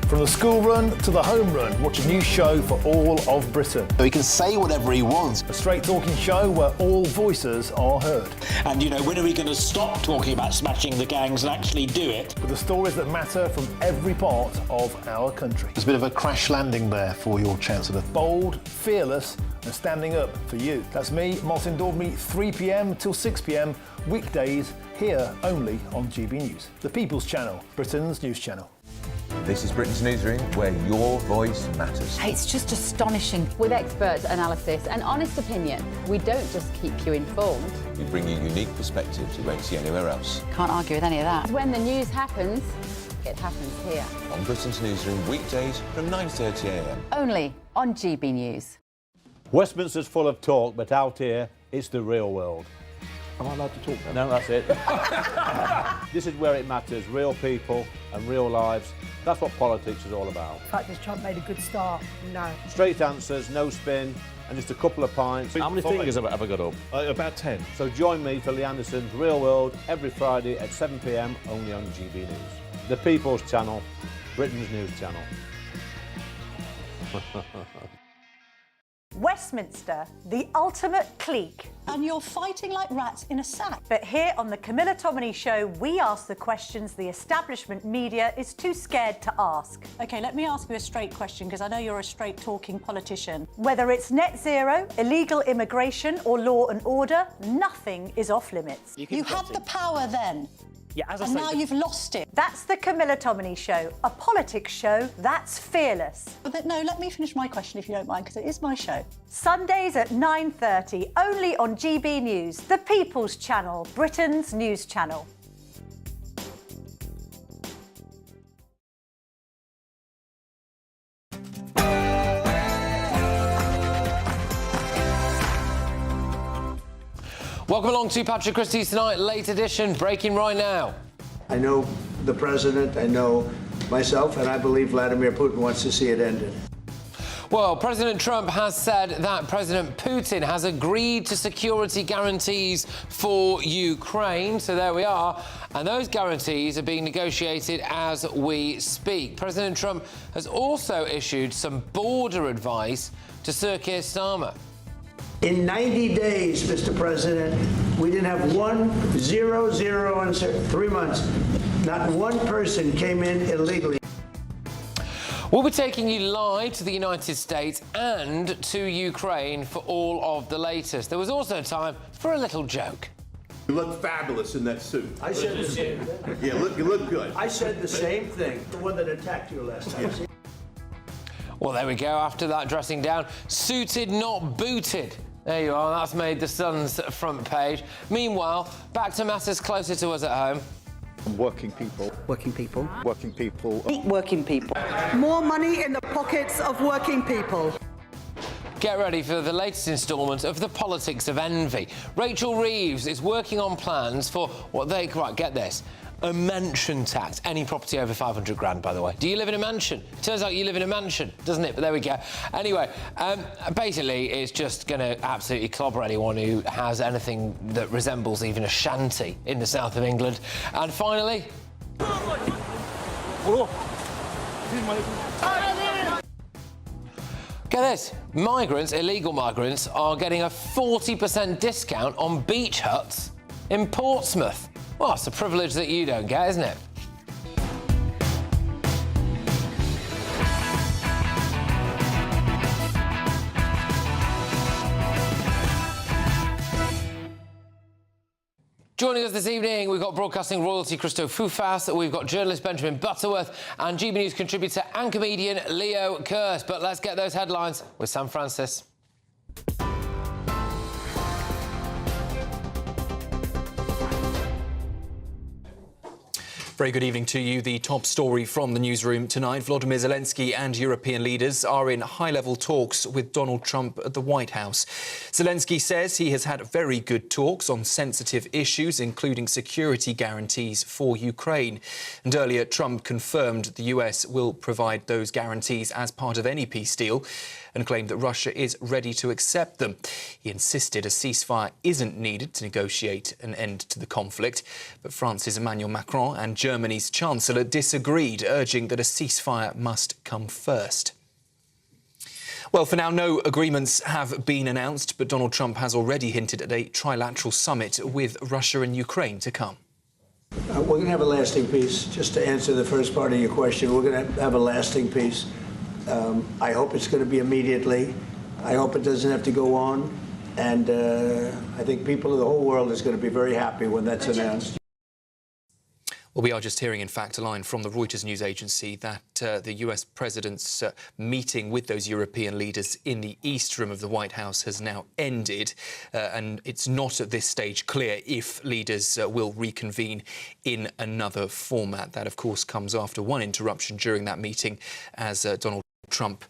From the school run to the home run, watch a new show for all of Britain. So he can say whatever he wants. A straight talking show where all voices are heard. And, you know, when are we going to stop talking about smashing the gangs and actually do it? With the stories that matter from every part of our country. There's a bit of a crash landing there for your Chancellor. Bold, fearless and standing up for you. That's me, Martin Daubney, 3 p.m. till 6 p.m, weekdays, here only on GB News. The People's Channel, Britain's news channel. This is Britain's Newsroom, where your voice matters. It's just astonishing. With expert analysis and honest opinion, we don't just keep you informed. We bring you unique perspectives you won't see anywhere else. Can't argue with any of that. When the news happens, it happens here. On Britain's Newsroom, weekdays from 9:30 a.m. Only on GB News. Westminster's full of talk, but out here, it's the real world. Am I allowed to talk now? No, that's it. This is where it matters, real people and real lives. That's what politics is all about. In fact, has Trump made a good start? No. Straight answers, no spin, and just a couple of pints. How many fingers have I got up? About 10. So join me for Lee Anderson's Real World every Friday at 7 p.m, only on GB News. The People's Channel, Britain's news channel. Westminster, the ultimate clique. And you're fighting like rats in a sack. But here on the Camilla Tominey Show, we ask the questions the establishment media is too scared to ask. OK, let me ask you a straight question, because I know you're a straight-talking politician. Whether it's net zero, illegal immigration or law and order, nothing is off limits. You had the power then. Yeah, as I and say, now you've lost it. That's the Camilla Tominey Show, a politics show that's fearless. But no, let me finish my question if you don't mind, because it is my show. Sundays at 9:30, only on GB News, the People's Channel, Britain's news channel. Welcome along to Patrick Christys Tonight, late edition, breaking right now. I know the president, I know myself, and I believe Vladimir Putin wants to see it ended. Well, President Trump has said that President Putin has agreed to security guarantees for Ukraine. So there we are. And those guarantees are being negotiated as we speak. President Trump has also issued some border advice to Sir Keir Starmer. In 90 days, Mr. President, we didn't have 0 in 3 months. Not one person came in illegally. We'll be taking you live to the United States and to Ukraine for all of the latest. There was also time for a little joke. You look fabulous in that suit. I said the same thing. Yeah, you look good. I said the same thing. The one that attacked you last time. Well, there we go. After that dressing down, suited, not booted. There you are. That's made the Sun's front page. Meanwhile, back to matters closer to us at home. Working people. Working people. Working people. Working people. More money in the pockets of working people. Get ready for the latest instalment of The Politics of Envy. Rachel Reeves is working on plans for what they... Right, get this. A mansion tax. Any property over 500 grand, by the way. Do you live in a mansion? It turns out you live in a mansion, doesn't it? But there we go. Anyway, basically, it's just going to absolutely clobber anyone who has anything that resembles even a shanty in the south of England. And finally... Get this. Migrants, illegal migrants, are getting a 40% discount on beach huts in Portsmouth. Well, it's a privilege that you don't get, isn't it? Joining us this evening, we've got broadcasting royalty Christo Fufas, we've got journalist Benjamin Butterworth and GB News contributor and comedian Leo Kearse. But let's get those headlines with Sam Francis. Very good evening to you. The top story from the newsroom tonight. Volodymyr Zelenskyy and European leaders are in high-level talks with Donald Trump at the White House. Zelenskyy says he has had very good talks on sensitive issues, including security guarantees for Ukraine. And earlier, Trump confirmed the US will provide those guarantees as part of any peace deal and claimed that Russia is ready to accept them. He insisted a ceasefire isn't needed to negotiate an end to the conflict. But France's Emmanuel Macron and Germany's Chancellor disagreed, urging that a ceasefire must come first. Well, for now, no agreements have been announced, but Donald Trump has already hinted at a trilateral summit with Russia and Ukraine to come. We're going to have a lasting peace. Just to answer the first part of your question, we're going to have a lasting peace. I hope it's going to be immediately. I hope it doesn't have to go on. And I think people of the whole world is going to be very happy when that's announced. Well, we are just hearing, in fact, a line from the Reuters news agency that the US president's meeting with those European leaders in the East Room of the White House has now ended. And it's not at this stage clear if leaders will reconvene in another format. That, of course, comes after one interruption during that meeting as Donald Trump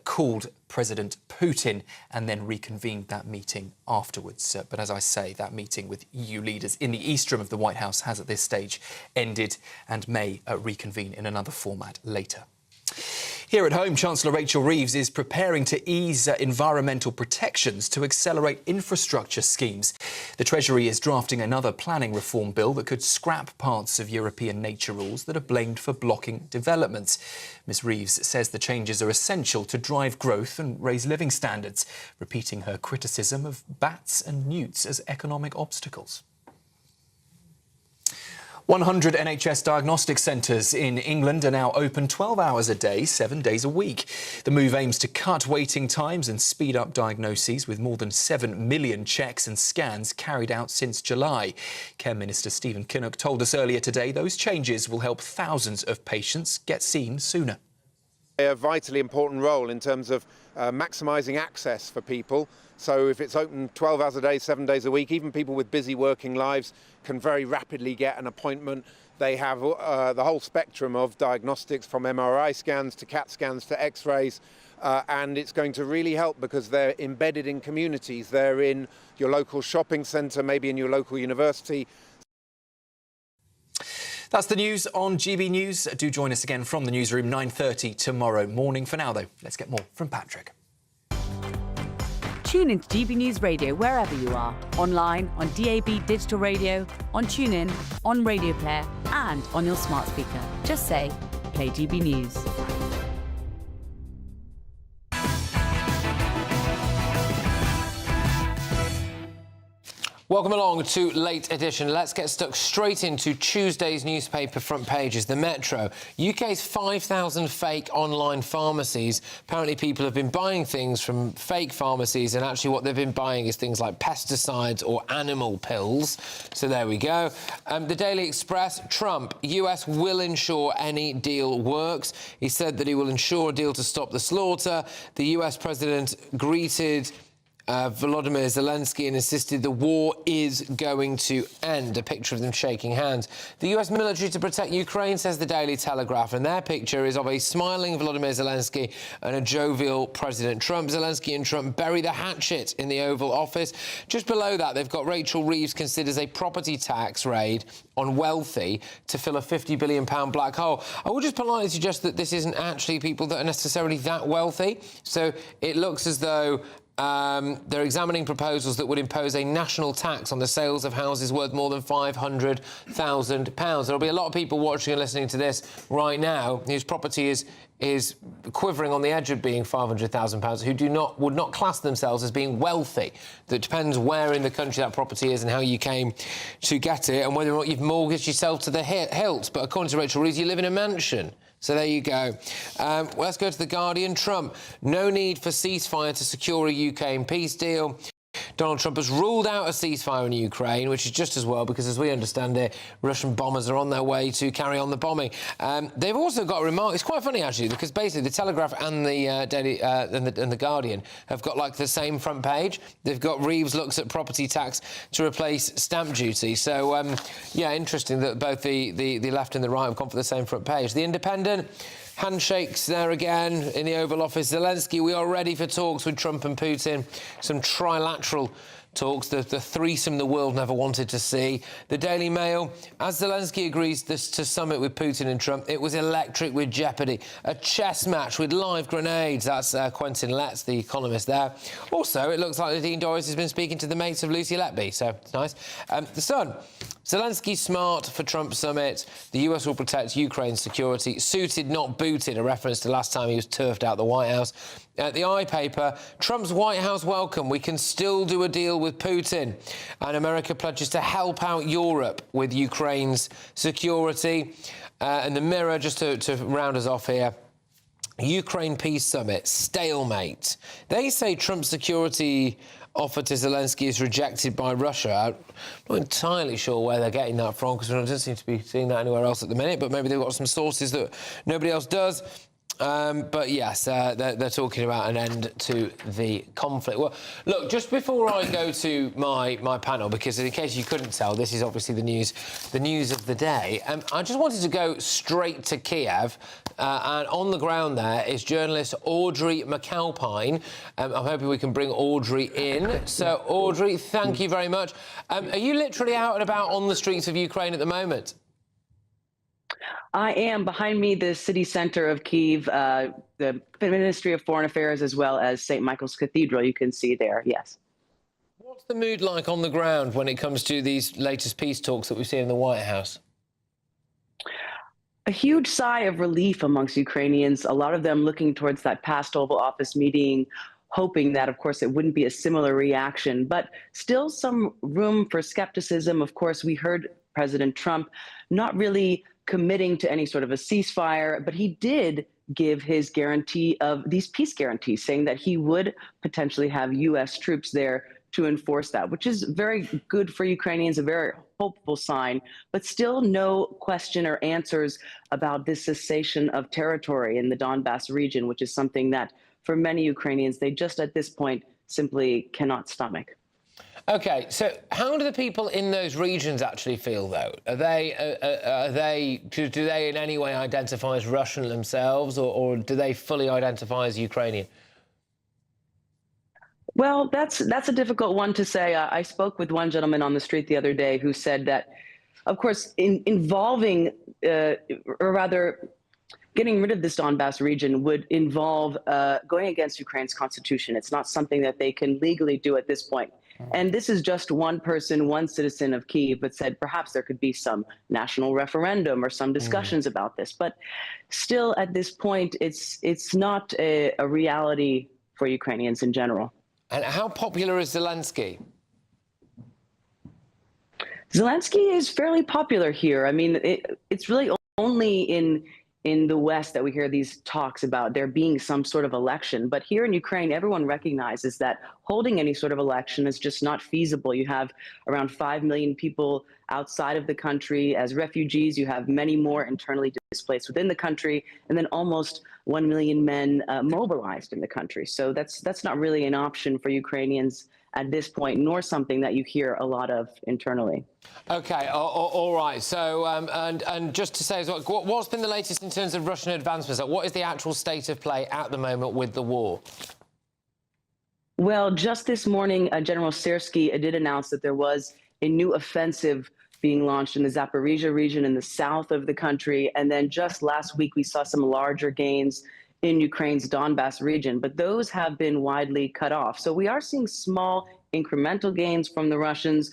called President Putin and then reconvened that meeting afterwards. But as I say, that meeting with EU leaders in the East Room of the White House has at this stage ended and may reconvene in another format later. Here at home, Chancellor Rachel Reeves is preparing to ease environmental protections to accelerate infrastructure schemes. The Treasury is drafting another planning reform bill that could scrap parts of European nature rules that are blamed for blocking development. Ms Reeves says the changes are essential to drive growth and raise living standards, repeating her criticism of bats and newts as economic obstacles. 100 NHS diagnostic centres in England are now open 12 hours a day, 7 days a week. The move aims to cut waiting times and speed up diagnoses, with more than 7 million checks and scans carried out since July. Care Minister Stephen Kinnock told us earlier today those changes will help thousands of patients get seen sooner. A vitally important role in terms of maximising access for people. So if it's open 12 hours a day, 7 days a week, even people with busy working lives can very rapidly get an appointment. They have the whole spectrum of diagnostics, from MRI scans to CAT scans to X-rays, and it's going to really help because they're embedded in communities. They're in your local shopping centre, maybe in your local university. That's the news on GB News. Do join us again from the newsroom 9:30 tomorrow morning. For now, though, let's get more from Patrick. Tune into GB News Radio wherever you are. Online, on DAB digital radio, on TuneIn, on Radio Player and on your smart speaker. Just say, play GB News. Welcome along to Late Edition. Let's get stuck straight into Tuesday's newspaper front pages. The Metro. UK's 5,000 fake online pharmacies. Apparently people have been buying things from fake pharmacies, and actually what they've been buying is things like pesticides or animal pills. So there we go. The Daily Express. Trump. US will ensure any deal works. He said that he will ensure a deal to stop the slaughter. The US president greeted Volodymyr Zelenskyy and insisted the war is going to end. A picture of them shaking hands. The US military to protect Ukraine, says the Daily Telegraph, and their picture is of a smiling Volodymyr Zelenskyy and a jovial President Trump. Zelenskyy and Trump bury the hatchet in the Oval Office. Just below that, they've got Rachel Reeves considers a property tax raid on wealthy to fill a £50 billion black hole. I would just politely suggest that this isn't actually people that are necessarily that wealthy. So it looks as though they're examining proposals that would impose a national tax on the sales of houses worth more than £500,000. There'll be a lot of people watching and listening to this right now whose property is quivering on the edge of being £500,000, who would not class themselves as being wealthy. That depends where in the country that property is and how you came to get it and whether or not you've mortgaged yourself to the hilt. But according to Rachel Reeves, you live in a mansion. So there you go. Let's go to The Guardian. Trump, no need for ceasefire to secure a UK peace deal. Donald Trump has ruled out a ceasefire in Ukraine, which is just as well because, as we understand it, Russian bombers are on their way to carry on the bombing. They've also got a remark. It's quite funny, actually, because basically the Telegraph and the Daily and the Guardian have got like the same front page. They've got Reeves looks at property tax to replace stamp duty. So, yeah, interesting that both the left and the right have gone for the same front page. The Independent, handshakes there again in the Oval Office. Zelenskyy, we are ready for talks with Trump and Putin. Some trilateral talks, the threesome the world never wanted to see. The Daily Mail, as Zelenskyy agrees to summit with Putin and Trump, it was electric with jeopardy. A chess match with live grenades. That's Quentin Letts, the economist there. Also, it looks like Nadine Dorries has been speaking to the mates of Lucy Letby, so it's nice. The Sun, Zelenskyy smart for Trump summit. The US will protect Ukraine's security. Suited, not booted, a reference to last time he was turfed out the White House. The I paper, Trump's White House welcome. We can still do a deal with Putin. And America pledges to help out Europe with Ukraine's security. And the Mirror, just to round us off here, Ukraine Peace Summit, stalemate. They say Trump's security offer to Zelenskyy is rejected by Russia. I'm not entirely sure where they're getting that from, because we don't seem to be seeing that anywhere else at the minute, but maybe they've got some sources that nobody else does. But yes, they're talking about an end to the conflict. Well, look, just before I go to my panel, because in case you couldn't tell, this is obviously the news of the day. I just wanted to go straight to Kiev, and on the ground there is journalist Audrey McAlpine. I'm hoping we can bring Audrey in. So, Audrey, thank you very much. Are you literally out and about on the streets of Ukraine at the moment? I am. Behind me, the city center of Keeve, the Ministry of Foreign Affairs, as well as St. Michael's Cathedral, you can see there, yes. What's the mood like on the ground when it comes to these latest peace talks that we've seen in the White House? A huge sigh of relief amongst Ukrainians, a lot of them looking towards that past Oval Office meeting, hoping that, of course, it wouldn't be a similar reaction, but still some room for skepticism. Of course, we heard President Trump not really committing to any sort of a ceasefire, but he did give his guarantee of these peace guarantees, saying that he would potentially have U.S. troops there to enforce that, which is very good for Ukrainians, a very hopeful sign, but still no question or answers about this cessation of territory in the Donbass region, which is something that for many Ukrainians, they just at this point simply cannot stomach. OK, so how do the people in those regions actually feel, though? Do they in any way identify as Russian themselves, or do they fully identify as Ukrainian? Well, that's a difficult one to say. I spoke with one gentleman on the street the other day who said that, of course, involving, or rather, getting rid of this Donbass region would involve going against Ukraine's constitution. It's not something that they can legally do at this point. And this is just one person, one citizen of Kyiv, but said perhaps there could be some national referendum or some discussions about this. But still, at this point, it's not a reality for Ukrainians in general. And how popular is Zelenskyy? Zelenskyy is fairly popular here. I mean, it's really only in the West that we hear these talks about there being some sort of election. But here in Ukraine, everyone recognizes that holding any sort of election is just not feasible. You have around 5 million people outside of the country as refugees. You have many more internally displaced within the country, and then almost 1 million men mobilized in the country. So that's not really an option for Ukrainians at this point, nor something that you hear a lot of internally. OK, all right. So, and just to say as well, what's been the latest in terms of Russian advancements? What is the actual state of play at the moment with the war? Well, just this morning, General Syrsky did announce that there was a new offensive being launched in the Zaporizhia region in the south of the country. And then just last week, we saw some larger gains in Ukraine's Donbass region, but those have been widely cut off. So we are seeing small incremental gains from the Russians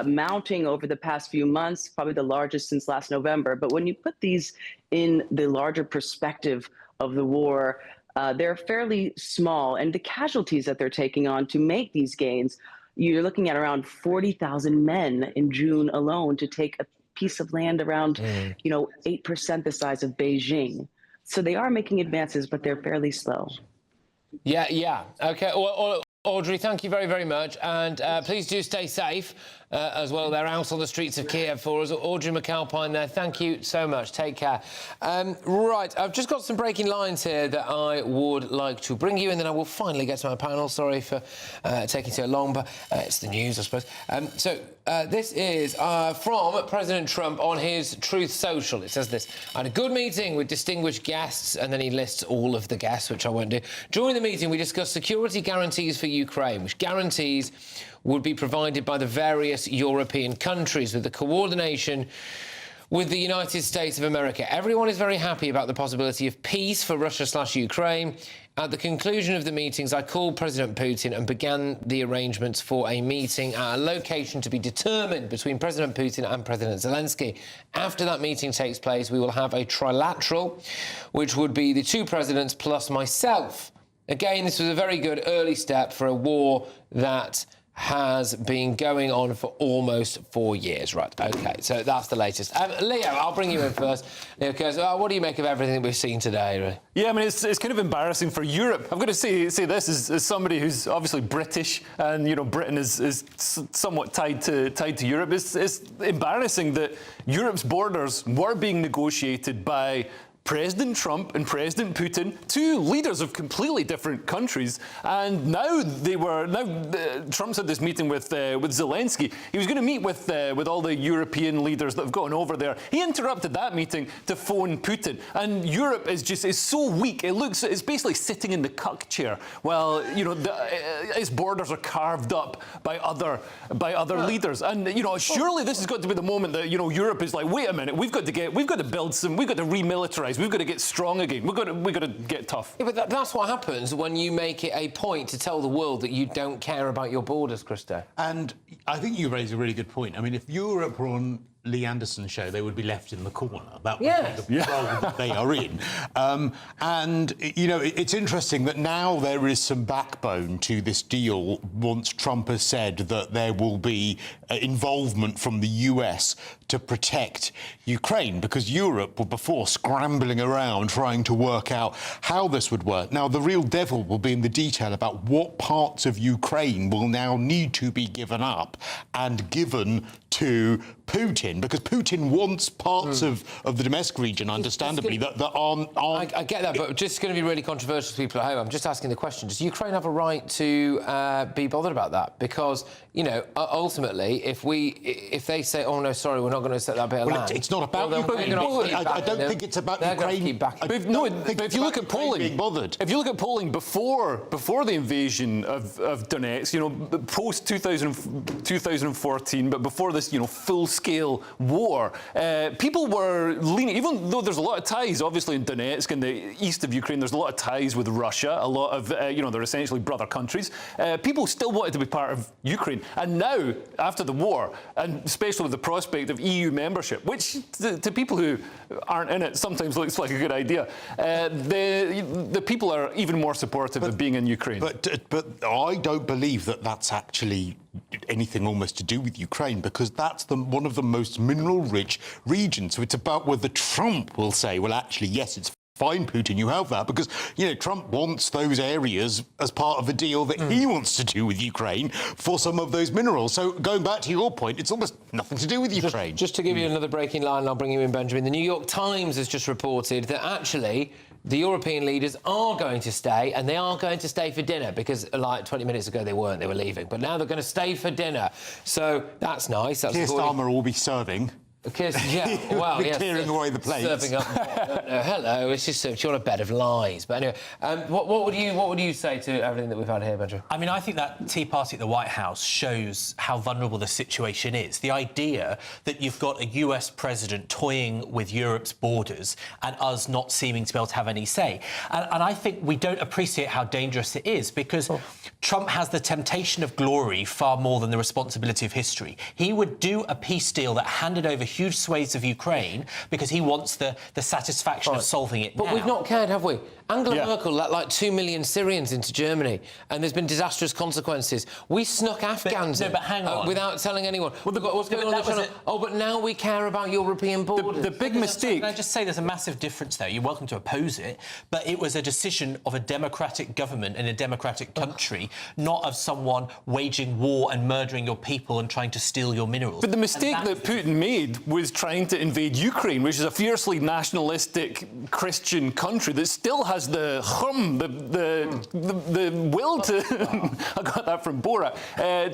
mounting over the past few months, probably the largest since last November. But when you put these in the larger perspective of the war, they're fairly small. And the casualties that they're taking on to make these gains, you're looking at around 40,000 men in June alone to take a piece of land around, 8% the size of Beijing. So they are making advances, but they're fairly slow. Yeah. OK. Audrey, thank you very, very much. And please do stay safe as well. They're out on the streets of Kiev for us. Audrey McAlpine there, thank you so much. Take care. Right, I've just got some breaking lines here that I would like to bring you, and then I will finally get to my panel. Sorry for taking so long, but it's the news, I suppose. This is from President Trump on his Truth Social. It says this: I had a good meeting with distinguished guests, and then he lists all of the guests, which I won't do. During the meeting, we discussed security guarantees for Ukraine, which guarantees would be provided by the various European countries with the coordination with the United States of America. Everyone is very happy about the possibility of peace for Russia/Ukraine. At the conclusion of the meetings, I called President Putin and began the arrangements for a meeting at a location to be determined between President Putin and President Zelenskyy. After that meeting takes place, we will have a trilateral, which would be the two presidents plus myself. Again, this was a very good early step for a war that has been going on for almost 4 years. Right, OK, so that's the latest. Leo, I'll bring you in first. Leo, because what do you make of everything that we've seen today, really? Yeah, I mean, it's kind of embarrassing for Europe. I've got to say this as somebody who's obviously British, and, you know, Britain is somewhat tied to Europe. It's embarrassing that Europe's borders were being negotiated by President Trump and President Putin, two leaders of completely different countries, and now Trump's had this meeting with Zelenskyy. He was going to meet with all the European leaders that have gone over there. He interrupted that meeting to phone Putin, and Europe is so weak. It's basically sitting in the cuck chair while, you know, its borders are carved up by other leaders. And, you know, surely this has got to be the moment that, you know, Europe is like, wait a minute, we've got to remilitarize. We've got to get strong again. We've got to get tough. Yeah, but that's what happens when you make it a point to tell the world that you don't care about your borders, Christo. And I think you raise a really good point. I mean, if Europe were on Lee Anderson's show, they would be left in the corner. That would be the role that they are in. And, you know, it's interesting that now there is some backbone to this deal once Trump has said that there will be involvement from the US to protect Ukraine, because Europe were before scrambling around trying to work out how this would work. Now, the real devil will be in the detail about what parts of Ukraine will now need to be given up and given to Putin, because Putin wants parts of the Donetsk region, understandably, that aren't... I get that, but just going to be really controversial to people at home. I'm just asking the question, does Ukraine have a right to be bothered about that? Because, you know, ultimately, if they say, oh, no, sorry, we're not going to set that bit of land... It's not about Ukraine. I don't think it's about Ukraine. If you look at polling before the invasion of Donetsk, you know, post 2014, but before this, you know, full-scale war, people were leaning, even though there's a lot of ties, obviously, in Donetsk and the east of Ukraine, there's a lot of ties with Russia, a lot of, you know, they're essentially brother countries. People still wanted to be part of Ukraine. And now, after the war, and especially with the prospect of EU membership, which to people who aren't in it sometimes looks like a good idea, the people are even more supportive of being in Ukraine. But I don't believe that that's actually anything almost to do with Ukraine, because that's one of the most mineral-rich regions. So it's about whether Trump will say, well, actually, yes, it's fine, Putin, you have that, because, you know, Trump wants those areas as part of a deal that he wants to do with Ukraine for some of those minerals. So going back to your point, it's almost nothing to do with Ukraine. Just to give you another breaking line, and I'll bring you in, Benjamin. The New York Times has just reported that actually the European leaders are going to stay, and they are going to stay for dinner, because like 20 minutes ago they weren't, they were leaving. But now they're going to stay for dinner. So that's nice. That's Keir Starmer will be serving. Yeah, well, yes. Clearing away the plates. Serving up. Hello, it's just you're on a bed of lies. But anyway, what would you say to everything that we've had here, Benjamin? I mean, I think that Tea Party at the White House shows how vulnerable the situation is. The idea that you've got a US president toying with Europe's borders and us not seeming to be able to have any say. And I think we don't appreciate how dangerous it is, because Trump has the temptation of glory far more than the responsibility of history. He would do a peace deal that handed over huge swathes of Ukraine because he wants the satisfaction of solving it But now. we've not cared, have we? Angela Merkel let like 2 million Syrians into Germany, and there's been disastrous consequences. We snuck Afghans in, but hang on. without telling anyone. What's going on? But now we care about European borders. The big mistake. Can I just say there's a massive difference there? You're welcome to oppose it, but it was a decision of a democratic government in a democratic country, not of someone waging war and murdering your people and trying to steal your minerals. But the mistake that Putin made was trying to invade Ukraine, which is a fiercely nationalistic Christian country that still has the will to I got that from Borat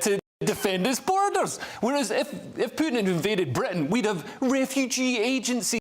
to defend its borders. Whereas if Putin had invaded Britain, we'd have refugee agencies